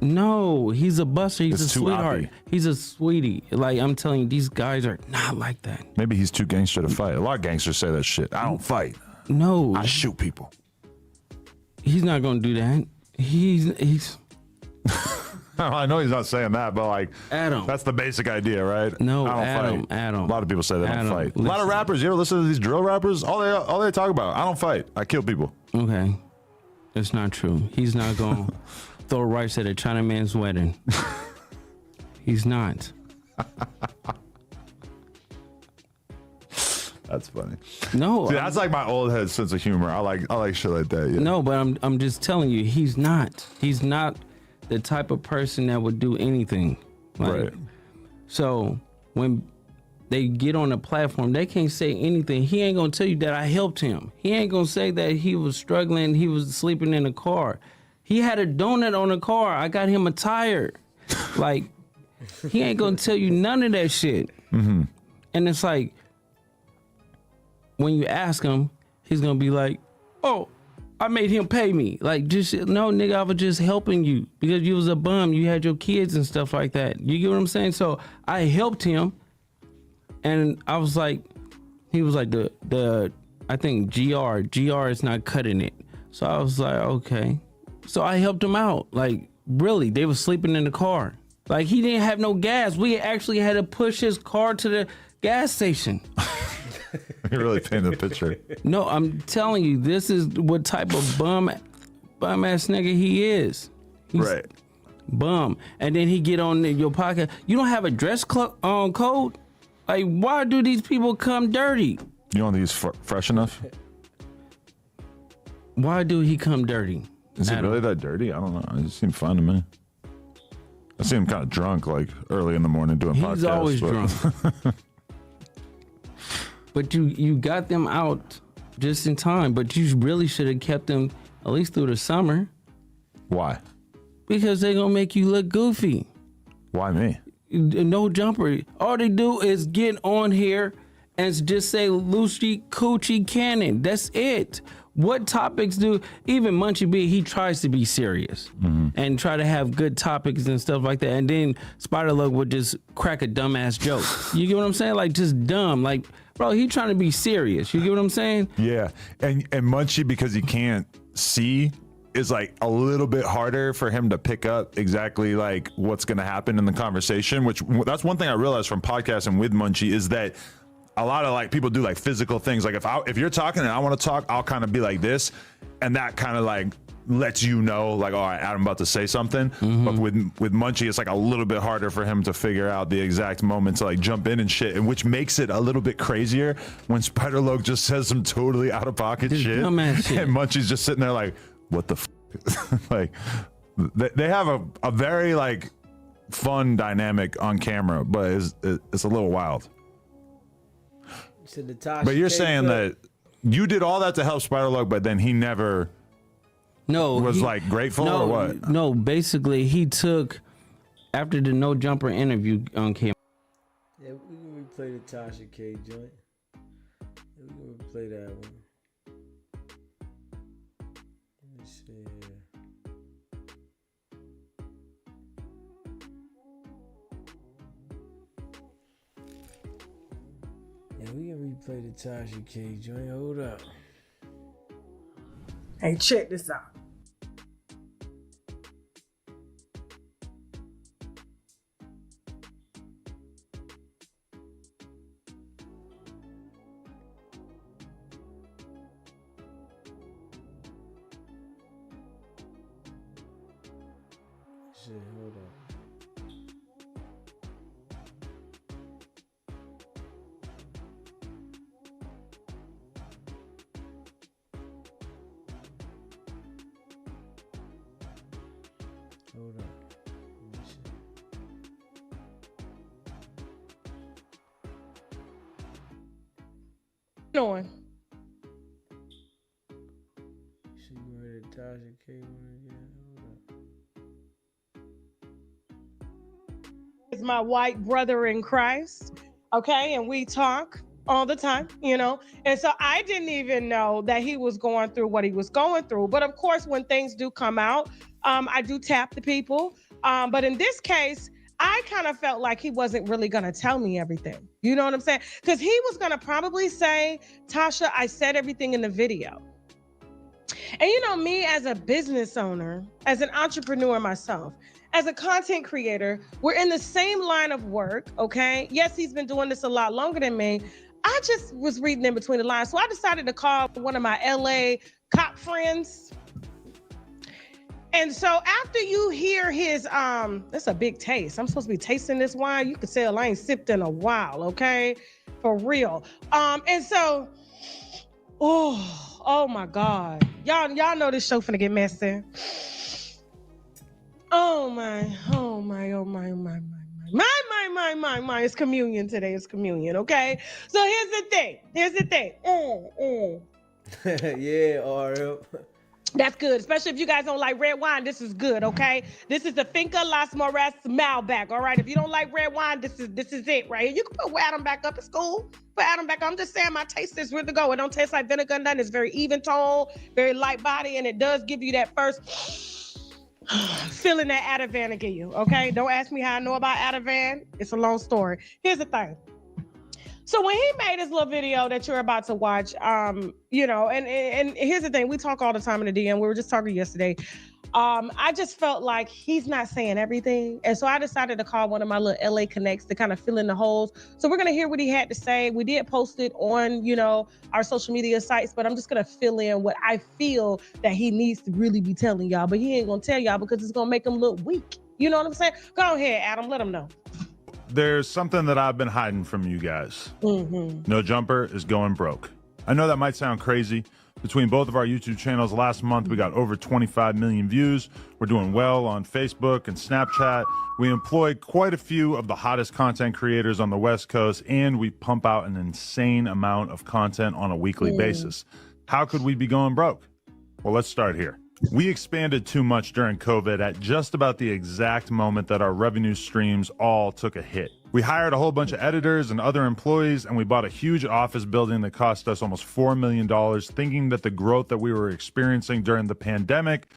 No, he's a buster. He's It's a too sweetheart. oppy. He's a sweetie. Like, I'm telling you, these guys are not like that. Maybe he's too gangster to fight. A lot of gangsters say that shit. I don't fight. No. I shoot people. He's not going to do that. He's I know he's not saying that, but like, Adam. That's the basic idea, right? No, I don't fight. Adam. A lot of people say they Adam, don't fight. A lot of rappers, you ever listen to these drill rappers? All they talk about, I don't fight. I kill people. Okay. It's not true. He's not going to throw rice at a China man's wedding. He's not. That's funny. No. See, that's like my old head sense of humor. I like shit like that. Yeah. No, but I'm just telling you, he's not. He's not the type of person that would do anything. Like, right. So when they get on the platform, they can't say anything. He ain't gonna tell you that I helped him. He ain't gonna say that he was struggling, he was sleeping in the car. He had a donut on the car. I got him a tire. Like, he ain't gonna tell you none of that shit. And it's like, when you ask him, he's gonna be like, oh, I made him pay me. Like, just, no, nigga, I was just helping you because you was a bum. You had your kids and stuff like that. You get what I'm saying? So I helped him. And I was like, he was like, I think GR is not cutting it. So I was like, okay. So I helped him out. Like, really, they were sleeping in the car. Like, he didn't have no gas. We actually had to push his car to the gas station. You're really painting the picture. No, I'm telling you, this is what type of bum ass nigga he is. He's right. Bum. And then he get on your podcast. You don't have a dress code? Like, why do these people come dirty? You don't think he's fresh enough? Why do he come dirty? Is he really that dirty? I don't know. It just seemed fine to me. I see him kind of drunk, like early in the morning doing podcasts. He's always drunk. But you got them out just in time, but you really should have kept them at least through the summer. Why? Because they're gonna make you look goofy. Why me? No jumper. All they do is get on here and just say Luce Coochie Cannon. That's it. What topics do even Munchie B? He tries to be serious and try to have good topics and stuff like that. And then Spider Lug would just crack a dumbass joke. You get what I'm saying? Like just dumb. Like, bro, he trying to be serious. You get what I'm saying? Yeah. And Munchie, because he can't see, is like a little bit harder for him to pick up exactly like what's going to happen in the conversation, which that's one thing I realized from podcasting with Munchie is that a lot of like people do like physical things. Like if you're talking and I want to talk, I'll kind of be like this, and that kind of like lets you know like, all right, I'm about to say something. But with Munchie, it's like a little bit harder for him to figure out the exact moment to like jump in and shit, and which makes it a little bit crazier when Spider Logue just says some totally out of pocket shit, and Munchie's just sitting there like, what the like they have a very like fun dynamic on camera, but it's a little wild. But you're saying that you did all that to help Spider Logue, but then he never was like grateful or what? No, basically he took after the No Jumper interview on camera. Yeah, we can replay the Tasha K joint. We can replay that one. Let me see here. Yeah, we can replay the Tasha K joint. Hold up. Hey, check this out. Shit, hold up. Hold up. Let me see. Doing. She ready to Tasha K one again. Is my white brother in Christ, okay? And we talk all the time, you know? And so I didn't even know that he was going through what he was going through. But of course, when things do come out, I do tap the people. But in this case, I kind of felt like he wasn't really going to tell me everything. You know what I'm saying? Because he was going to probably say, Tasha, I said everything in the video. And you know, me as a business owner, as an entrepreneur myself, as a content creator, we're in the same line of work, okay? Yes, he's been doing this a lot longer than me. I just was reading in between the lines. So I decided to call one of my LA cop friends. And so after you hear his, that's a big taste. I'm supposed to be tasting this wine. You can tell I ain't sipped in a while, okay? For real. And so, oh my God. Y'all know this show finna get messy. Oh my. It's communion today. It's communion, okay? So here's the thing. Yeah, RM. That's good, especially if you guys don't like red wine. This is good, okay? This is the Finca Las Moras Malbec, all right? If you don't like red wine, this is it right here. You can put Adam back up. It's cool. Put Adam back up. I'm just saying my taste is good to go. It don't taste like vinegar or nothing. It's very even tone, very light body, and it does give you that first feeling that Ativan to give you, okay? Don't ask me how I know about Ativan. It's a long story. Here's the thing. So when he made his little video that you're about to watch, you know, and here's the thing, we talk all the time in the DM. We were just talking yesterday. I just felt like he's not saying everything. And so I decided to call one of my little LA connects to kind of fill in the holes. So we're going to hear what he had to say. We did post it on, you know, our social media sites, but I'm just going to fill in what I feel that he needs to really be telling y'all. But he ain't going to tell y'all because it's going to make him look weak. You know what I'm saying? Go ahead, Adam. Let him know. There's something that I've been hiding from you guys. No Jumper is going broke. I know that might sound crazy. Between both of our YouTube channels last month, we got over 25 million views. We're doing well on Facebook and Snapchat. We employ quite a few of the hottest content creators on the West Coast, and we pump out an insane amount of content on a weekly basis. How could we be going broke? Well, let's start here. We expanded too much during COVID at just about the exact moment that our revenue streams all took a hit. We hired a whole bunch of editors and other employees, and we bought a huge office building that cost us almost $4 million, thinking that the growth that we were experiencing during the pandemic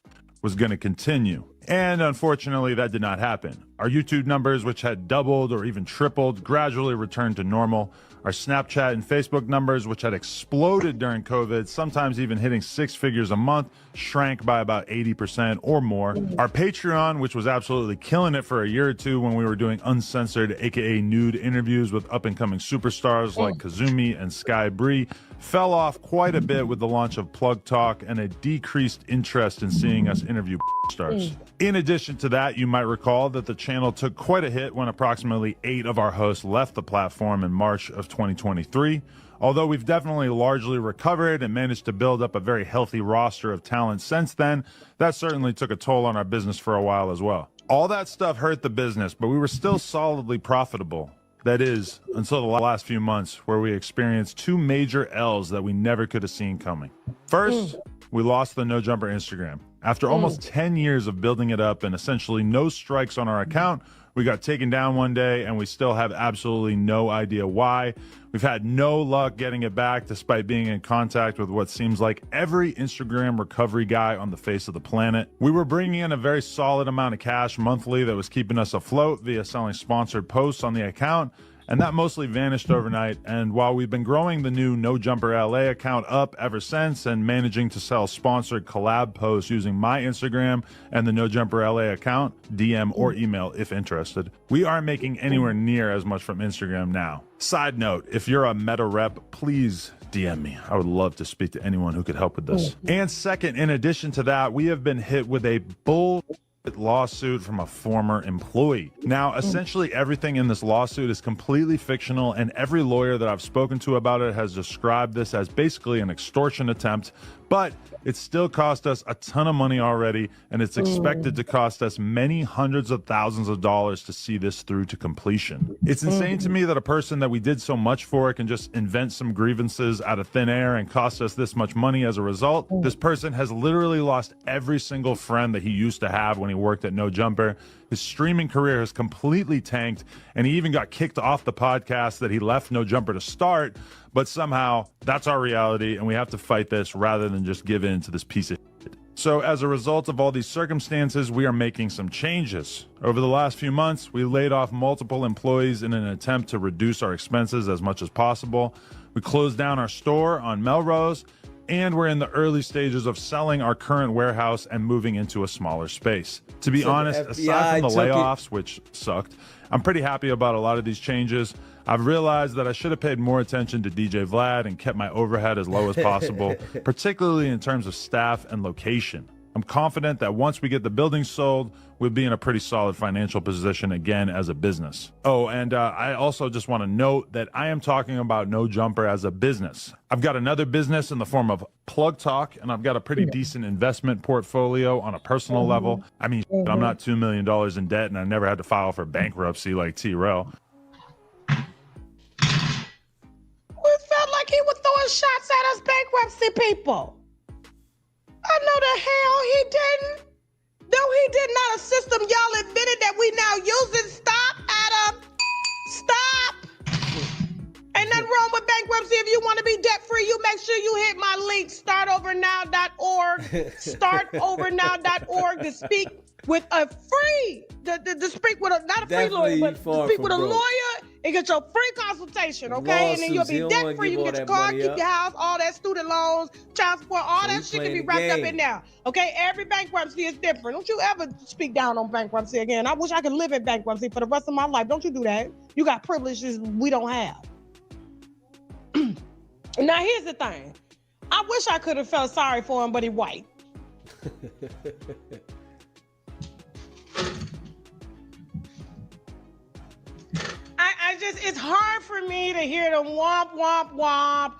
was going to continue. And unfortunately, that did not happen. Our YouTube numbers, which had doubled or even tripled, gradually returned to normal. Our Snapchat and Facebook numbers, which had exploded during COVID, sometimes even hitting 6 figures a month, shrank by about 80% or more. Our Patreon, which was absolutely killing it for a year or two when we were doing uncensored, aka nude interviews with up-and-coming superstars like Kazumi and Sky Bree, fell off quite a bit with the launch of Plug Talk and a decreased interest in seeing us interview stars. In addition to that, you might recall that the channel took quite a hit when approximately 8 of our hosts left the platform in March of 2023. Although we've definitely largely recovered and managed to build up a very healthy roster of talent since then, that certainly took a toll on our business for a while as well. All that stuff hurt the business, but we were still solidly profitable. That is, until the last few months, where we experienced 2 major L's that we never could have seen coming. First, we lost the No Jumper Instagram. After almost 10 years of building it up and essentially no strikes on our account, we got taken down one day and we still have absolutely no idea why. We've had no luck getting it back despite being in contact with what seems like every Instagram recovery guy on the face of the planet. We were bringing in a very solid amount of cash monthly that was keeping us afloat via selling sponsored posts on the account, and that mostly vanished overnight. And while we've been growing the new No Jumper LA account up ever since and managing to sell sponsored collab posts using my Instagram and the No Jumper LA account, DM or email if interested, we aren't making anywhere near as much from Instagram now. Side note, if you're a Meta rep, please DM me. I would love to speak to anyone who could help with this. And second, in addition to that, we have been hit with a lawsuit from a former employee. Now, essentially everything in this lawsuit is completely fictional, and every lawyer that I've spoken to about it has described this as basically an extortion attempt, but it still cost us a ton of money already, and it's expected to cost us many hundreds of thousands of dollars to see this through to completion. It's insane to me that a person that we did so much for can just invent some grievances out of thin air and cost us this much money as a result. This person has literally lost every single friend that he used to have when he worked at No Jumper. His streaming career has completely tanked, and he even got kicked off the podcast that he left No Jumper to start. But somehow, that's our reality, and we have to fight this rather than just give in to this piece of shit. So as a result of all these circumstances, we are making some changes. Over the last few months, we laid off multiple employees in an attempt to reduce our expenses as much as possible. We closed down our store on Melrose, and we're in the early stages of selling our current warehouse and moving into a smaller space. To be honest, aside from the layoffs, which sucked, I'm pretty happy about a lot of these changes. I've realized that I should have paid more attention to DJ Vlad and kept my overhead as low as possible, particularly in terms of staff and location. I'm confident that once we get the building sold, we'll be in a pretty solid financial position again as a business. Oh, and I also just want to note that I am talking about No Jumper as a business. I've got another business in the form of Plug Talk, and I've got a pretty decent investment portfolio on a personal level. I mean, I'm not $2 million in debt, and I never had to file for bankruptcy like T-Rel. It felt like he was throwing shots at us bankruptcy people. I know the hell he didn't. No, he did not. A system y'all admitted that we now using. Stop, Adam. Stop. Ain't nothing wrong with bankruptcy. If you want to be debt free, you make sure you hit my link, startovernow.org. Startovernow.org to speak with a free, to speak with a, not a free lawyer, but to speak with a lawyer and get your free consultation, okay? And then you'll be debt free. You can get your car, keep your house, all that student loans, child support, all that shit can be wrapped up in there, okay? Every bankruptcy is different. Don't you ever speak down on bankruptcy again. I wish I could live in bankruptcy for the rest of my life. Don't you do that. You got privileges we don't have. Now, here's the thing. I wish I could have felt sorry for him, but he white. I just, it's hard for me to hear the womp, womp, womp.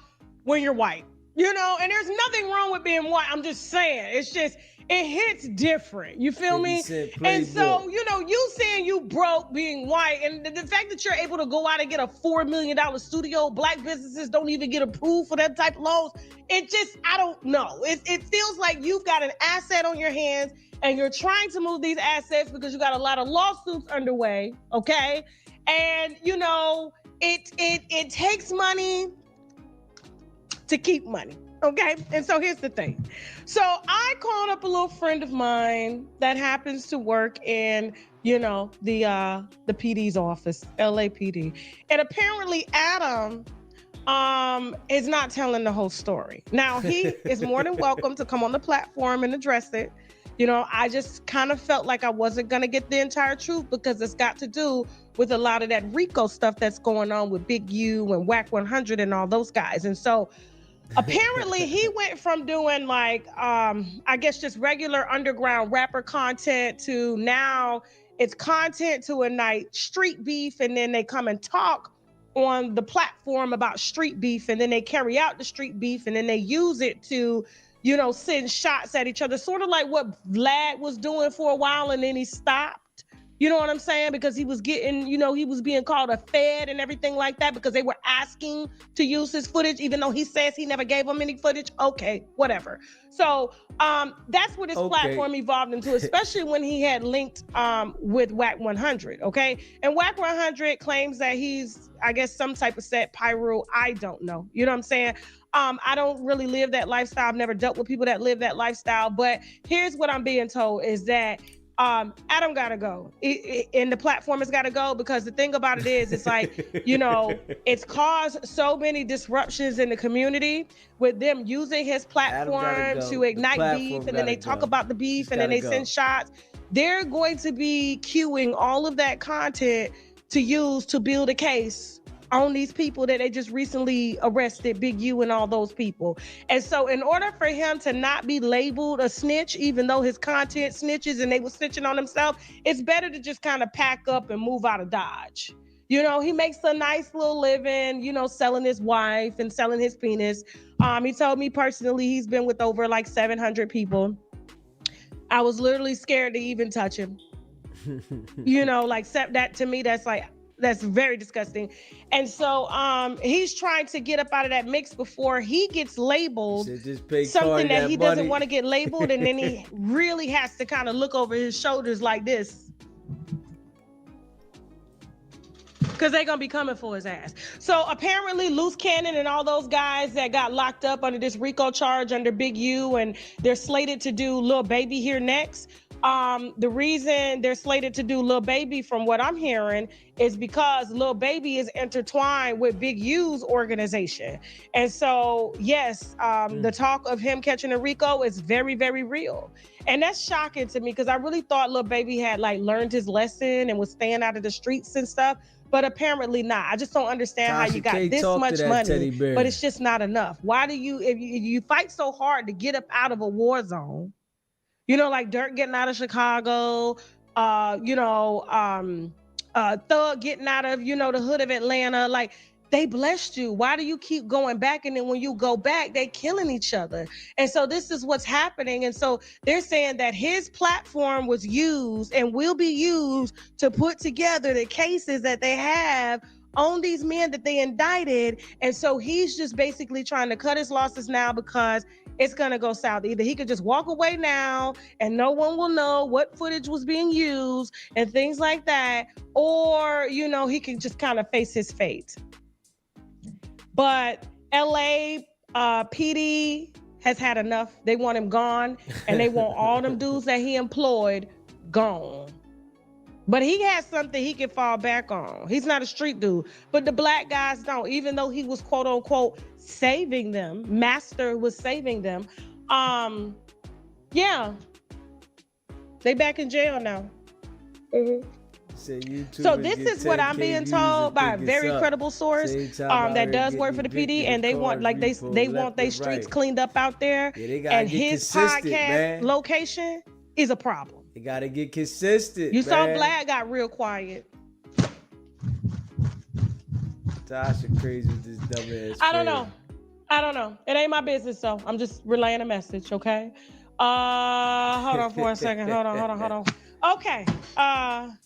when you're white, you know, and there's nothing wrong with being white. I'm just saying, it's just, it hits different. You feel me? And so, you know, you saying you broke being white, and the fact that you're able to go out and get a $4 million studio, black businesses don't even get approved for that type of loans. It just, I don't know. It feels like you've got an asset on your hands and you're trying to move these assets because you got a lot of lawsuits underway, okay? And, you know, it takes money to keep money, okay? And so here's the thing. So I called up a little friend of mine that happens to work in, you know, the PD's office, LAPD. And apparently Adam is not telling the whole story. Now, he is more than welcome to come on the platform and address it. You know, I just kind of felt like I wasn't going to get the entire truth because it's got to do with a lot of that RICO stuff that's going on with Big U and Wack 100 and all those guys. And so apparently he went from doing like, I guess just regular underground rapper content to now it's content to a night street beef. And then they come and talk on the platform about street beef. And then they carry out the street beef and then they use it to, you know, send shots at each other, sort of like what Vlad was doing for a while and then he stopped. You know what I'm saying? Because he was getting, you know, he was being called a fed and everything like that because they were asking to use his footage, even though he says he never gave them any footage. Okay, whatever. So that's what his platform evolved into, especially when he had linked with Wack 100, okay? And Wack 100 claims that he's, I guess, some type of set pyro. I don't know. You know what I'm saying? I don't really live that lifestyle. I've never dealt with people that live that lifestyle. But here's what I'm being told is that Adam gotta go. And the platform has gotta go because the thing about it is, it's like, you know, it's caused so many disruptions in the community with them using his platform to ignite beef. And then they talk about the beef and then they send shots. They're going to be queuing all of that content to use to build a case on these people that they just recently arrested, Big U and all those people. And so in order for him to not be labeled a snitch, even though his content snitches and they were snitching on themselves, it's better to just kind of pack up and move out of Dodge. You know, he makes a nice little living, you know, selling his wife and selling his penis. He told me personally he's been with over like 700 people. I was literally scared to even touch him. You know, like that to me, that's very disgusting. And so he's trying to get up out of that mix before he gets labeled something that he doesn't want to get labeled. And then he really has to kind of look over his shoulders like this. Because they're going to be coming for his ass. So apparently Luce Cannon and all those guys that got locked up under this RICO charge under Big U, and they're slated to do Lil Baby here next. The reason they're slated to do Lil Baby, from what I'm hearing, is because Lil Baby is intertwined with Big U's organization. And so, yes, the talk of him catching a RICO is very, very real. And that's shocking to me because I really thought Lil Baby had like learned his lesson and was staying out of the streets and stuff. But apparently not. I just don't understand how you got this much money, but it's just not enough. Why do you, if you fight so hard to get up out of a war zone, you know, like Dirk getting out of Chicago, Thug getting out of, you know, the hood of Atlanta, like they blessed you. Why do you keep going back? And then when you go back, they killing each other. And so this is what's happening. And so they're saying that his platform was used and will be used to put together the cases that they have on these men that they indicted. And so he's just basically trying to cut his losses now because it's going to go south. Either he could just walk away now and no one will know what footage was being used and things like that, or, you know, he can just kind of face his fate. But LA PD has had enough. They want him gone, and they want all them dudes that he employed gone. But he has something he can fall back on. He's not a street dude, but the black guys don't, even though he was quote unquote saving them. Master was saving them. Yeah, they back in jail now. Mm-hmm. So this is what I'm being told by a very credible source that does work for the PD, and they want like they want their streets cleaned up out there. Yeah, and his podcast location is a problem. You gotta get consistent. You saw Vlad got real quiet. Tasha crazy with this dumb ass. I don't know. I don't know. It ain't my business, so I'm just relaying a message, okay? Hold on for a second. Hold on. Okay. I'm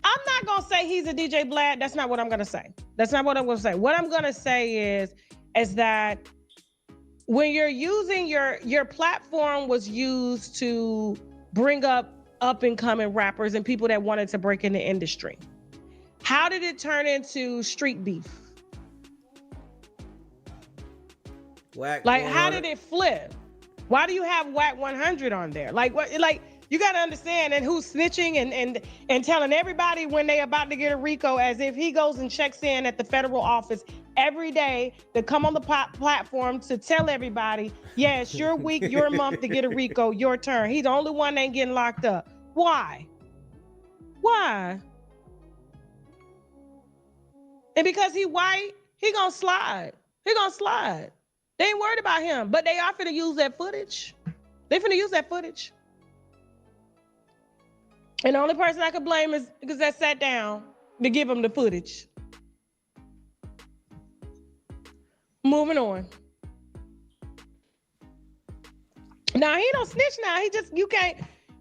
not gonna say he's a DJ Vlad. That's not what I'm gonna say. What I'm gonna say is that when you're using your platform was used to bring up and coming rappers and people that wanted to break in the industry. How did it turn into street beef? Wack like 100. How did it flip? Why do you have Wack 100 on there? Like what? Like you got to understand, and who's snitching and telling everybody when they about to get a RICO, as if he goes and checks in at the federal office every day to come on the platform to tell everybody, yeah, it's your week, your month to get a RICO, your turn. He's the only one that ain't getting locked up. Why? And because he white, he gonna slide. They ain't worried about him, but they are finna use that footage. And the only person I could blame is because that sat down to give him the footage. Moving on. Now he don't snitch now.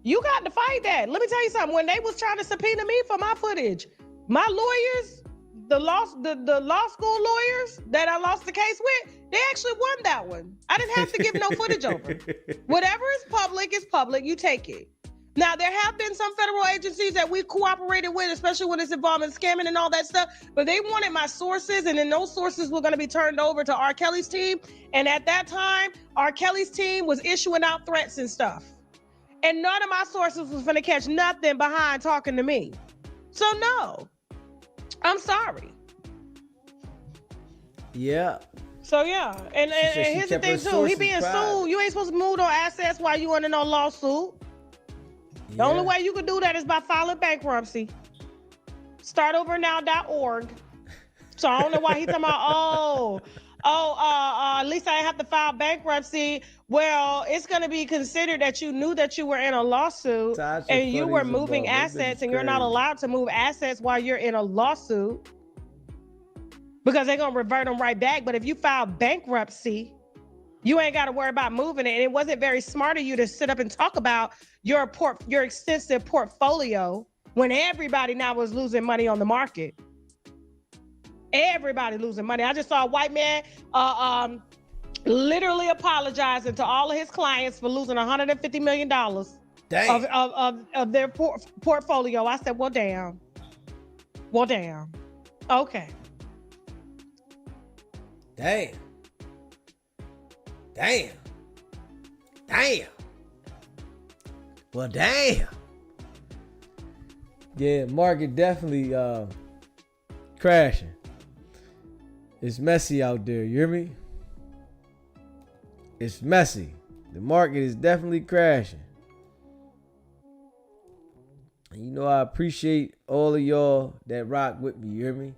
You got to fight that. Let me tell you something. When they was trying to subpoena me for my footage, my lawyers, the law school lawyers that I lost the case with, they actually won that one. I didn't have to give no footage over. Whatever is public, you take it. Now, there have been some federal agencies that we cooperated with, especially when it's involving scamming and all that stuff, but they wanted my sources, and then those sources were going to be turned over to R. Kelly's team. And at that time, R. Kelly's team was issuing out threats and stuff. And none of my sources was going to catch nothing behind talking to me. So no, I'm sorry. Yeah. So yeah, and here's the thing too, he being sued. You ain't supposed to move on assets while you under no lawsuit. The only way you can do that is by filing bankruptcy. Startovernow.org. So I don't know why he's talking about, at least I have to file bankruptcy. Well, it's going to be considered that you knew that you were in a lawsuit and you were moving assets, and you're not allowed to move assets while you're in a lawsuit because they're going to revert them right back. But if you file bankruptcy, you ain't got to worry about moving it. And it wasn't very smart of you to sit up and talk about your extensive portfolio when everybody now was losing money on the market. Everybody losing money. I just saw a white man literally apologizing to all of his clients for losing $150 million of their portfolio. I said, well, damn. Okay. Damn. Well, damn. Yeah, market definitely crashing. It's messy out there, you hear me? It's messy. The market is definitely crashing. And you know I appreciate all of y'all that rock with me, you hear me?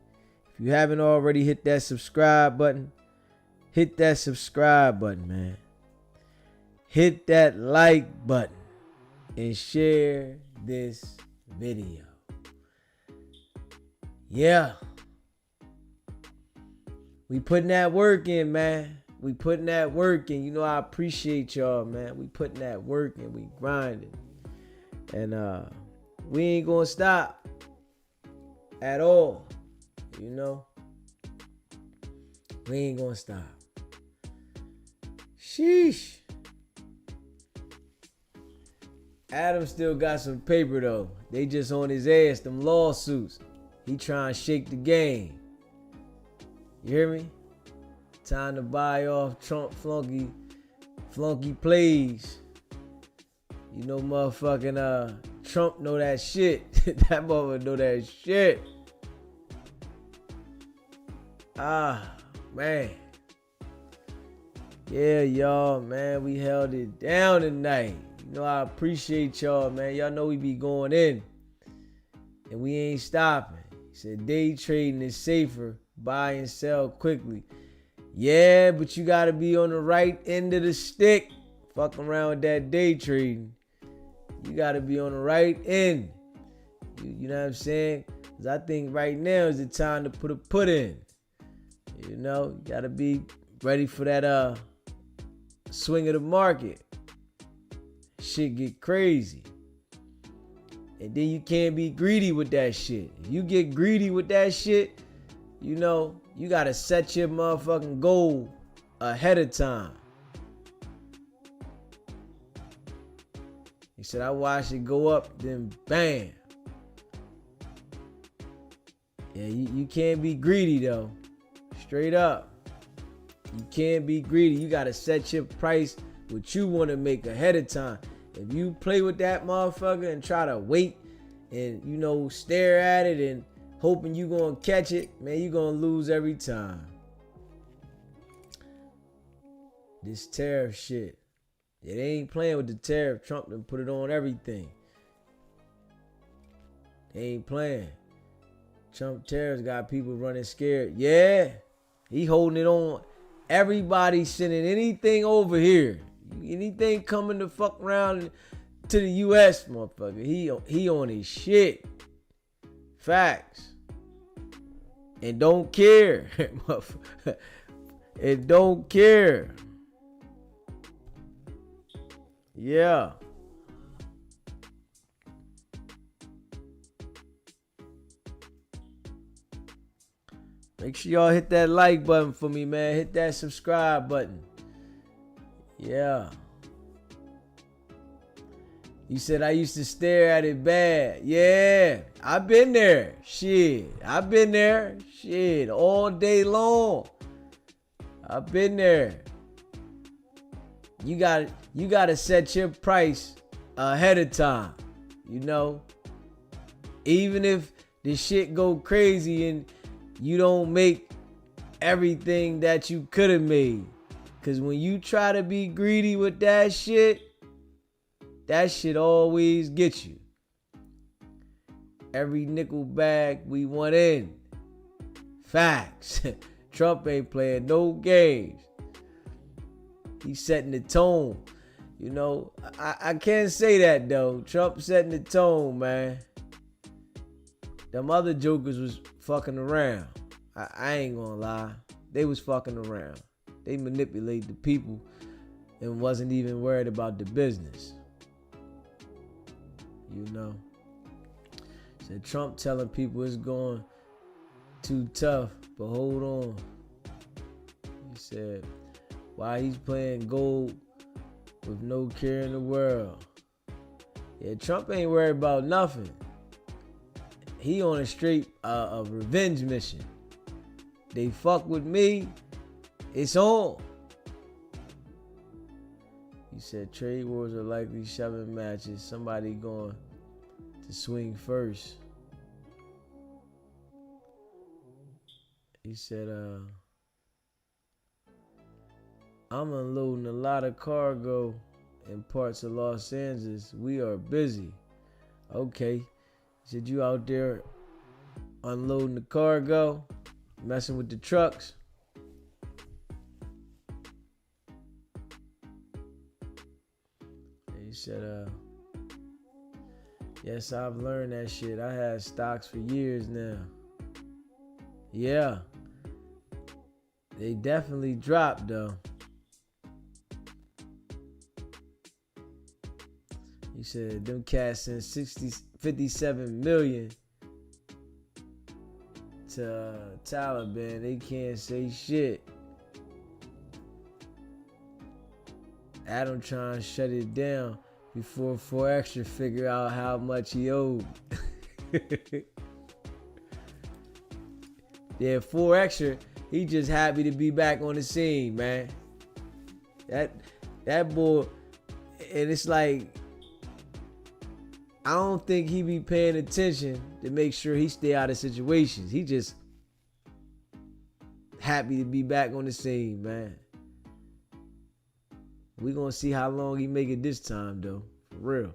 If you haven't already hit that subscribe button, hit that subscribe button, man. Hit that like button and share this video. Yeah. We putting that work in, man. We putting that work in. You know I appreciate y'all, man. We putting that work in. We grinding. And we ain't gonna stop at all. You know? We ain't gonna stop. Sheesh. Adam still got some paper though. They just on his ass, them lawsuits. He trying to shake the game. You hear me? Time to buy off Trump flunky plays. You know motherfucking Trump know that shit. That motherfucker know that shit. Man. Yeah, y'all, man, we held it down tonight. You know I appreciate y'all, man. Y'all know we be going in. And we ain't stopping. Said day trading is safer. Buy and sell quickly. Yeah, but you gotta be on the right end of the stick. Fuck around with that day trading. You gotta be on the right end. You know what I'm saying? Because I think right now is the time to put a put in. You know, you gotta be ready for that swing of the market. Shit get crazy. And then you can't be greedy with that shit. If you get greedy with that shit, you know, you gotta set your motherfucking goal ahead of time. He said, I watched it go up, then bam. Yeah, you can't be greedy though. Straight up. You can't be greedy. You gotta set your price what you want to make ahead of time. If you play with that motherfucker and try to wait and, you know, stare at it and hoping you gonna catch it, man, you gonna lose every time. This tariff shit. It ain't playing with the tariff. Trump done put it on everything. They ain't playing. Trump tariffs got people running scared. Yeah, he holding it on. Everybody sending anything over here. Anything coming to fuck around to the U.S., motherfucker. He on his shit. Facts. And don't care. And don't care. Yeah. Make sure y'all hit that like button for me, man. Hit that subscribe button. Yeah. You said I used to stare at it bad. Yeah. I've been there. Shit. I've been there. Shit. All day long. I've been there. You gotta set your price ahead of time. You know? Even if the shit go crazy and you don't make everything that you could have made. Cause when you try to be greedy with that shit always gets you. Every nickel bag we want in. Facts. Trump ain't playing no games. He's setting the tone. You know, I can't say that though. Trump setting the tone, man. Them other jokers was fucking around. I ain't gonna lie. They was fucking around. They manipulated the people and wasn't even worried about the business. You know. Said Trump telling people it's going too tough, but hold on. He said, why he's playing gold with no care in the world. Yeah, Trump ain't worried about nothing. He on a straight revenge mission. They fuck with me, it's on. He said trade wars are likely shoving matches. Somebody going to swing first. He said, I'm unloading a lot of cargo in parts of Los Angeles. We are busy. Okay. He said, you out there unloading the cargo, messing with the trucks? He said, yes, I've learned that shit. I had stocks for years now. Yeah. They definitely dropped though. He said them cats sent 57 million to Taliban. They can't say shit. Adam trying to shut it down before 4Extra figure out how much he owed. Yeah, 4Extra, he just happy to be back on the scene, man. That boy, and it's like, I don't think he be paying attention to make sure he stay out of situations. He just happy to be back on the scene, man. We gonna see how long he make it this time, though. For real.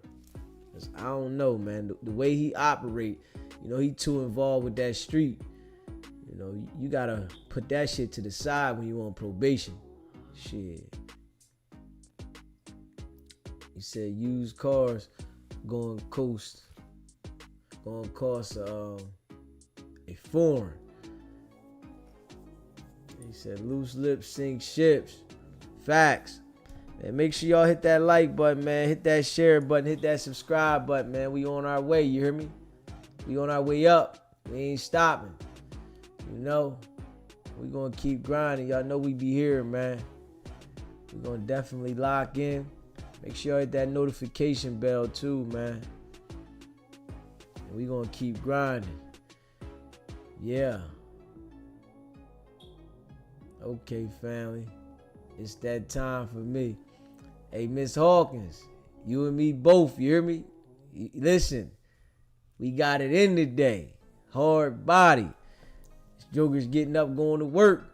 'Cause I don't know, man. The way he operate, you know, he too involved with that street. You know, you gotta put that shit to the side when you on probation. Shit. He said used cars going cost a foreign. He said loose lips sink ships. Facts. Man, make sure y'all hit that like button, man. Hit that share button. Hit that subscribe button, man. We on our way, you hear me? We on our way up. We ain't stopping. You know, we gonna keep grinding. Y'all know we be here, man. We gonna definitely lock in. Make sure y'all hit that notification bell too, man. And we gonna keep grinding. Yeah. Okay, family. It's that time for me. Hey, Miss Hawkins, you and me both, you hear me? Listen, we got it in today. Hard body. This Joker's getting up, going to work.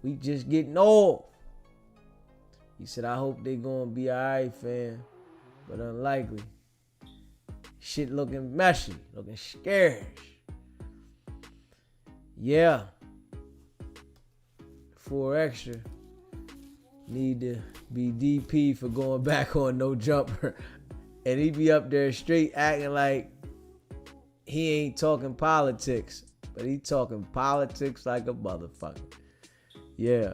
We just getting off. He said, I hope they gonna be all right, fam. But unlikely. Shit looking messy, looking scarce. Yeah. 4 extra. Need to be DP for going back on no jumper. And he be up there straight acting like he ain't talking politics. But he talking politics like a motherfucker. Yeah.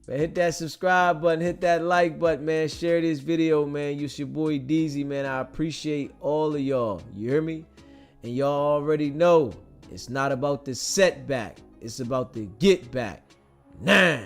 Man, hit that subscribe button. Hit that like button, man. Share this video, man. It's your boy DZ, man. I appreciate all of y'all. You hear me? And y'all already know it's not about the setback. It's about the get back. Nah.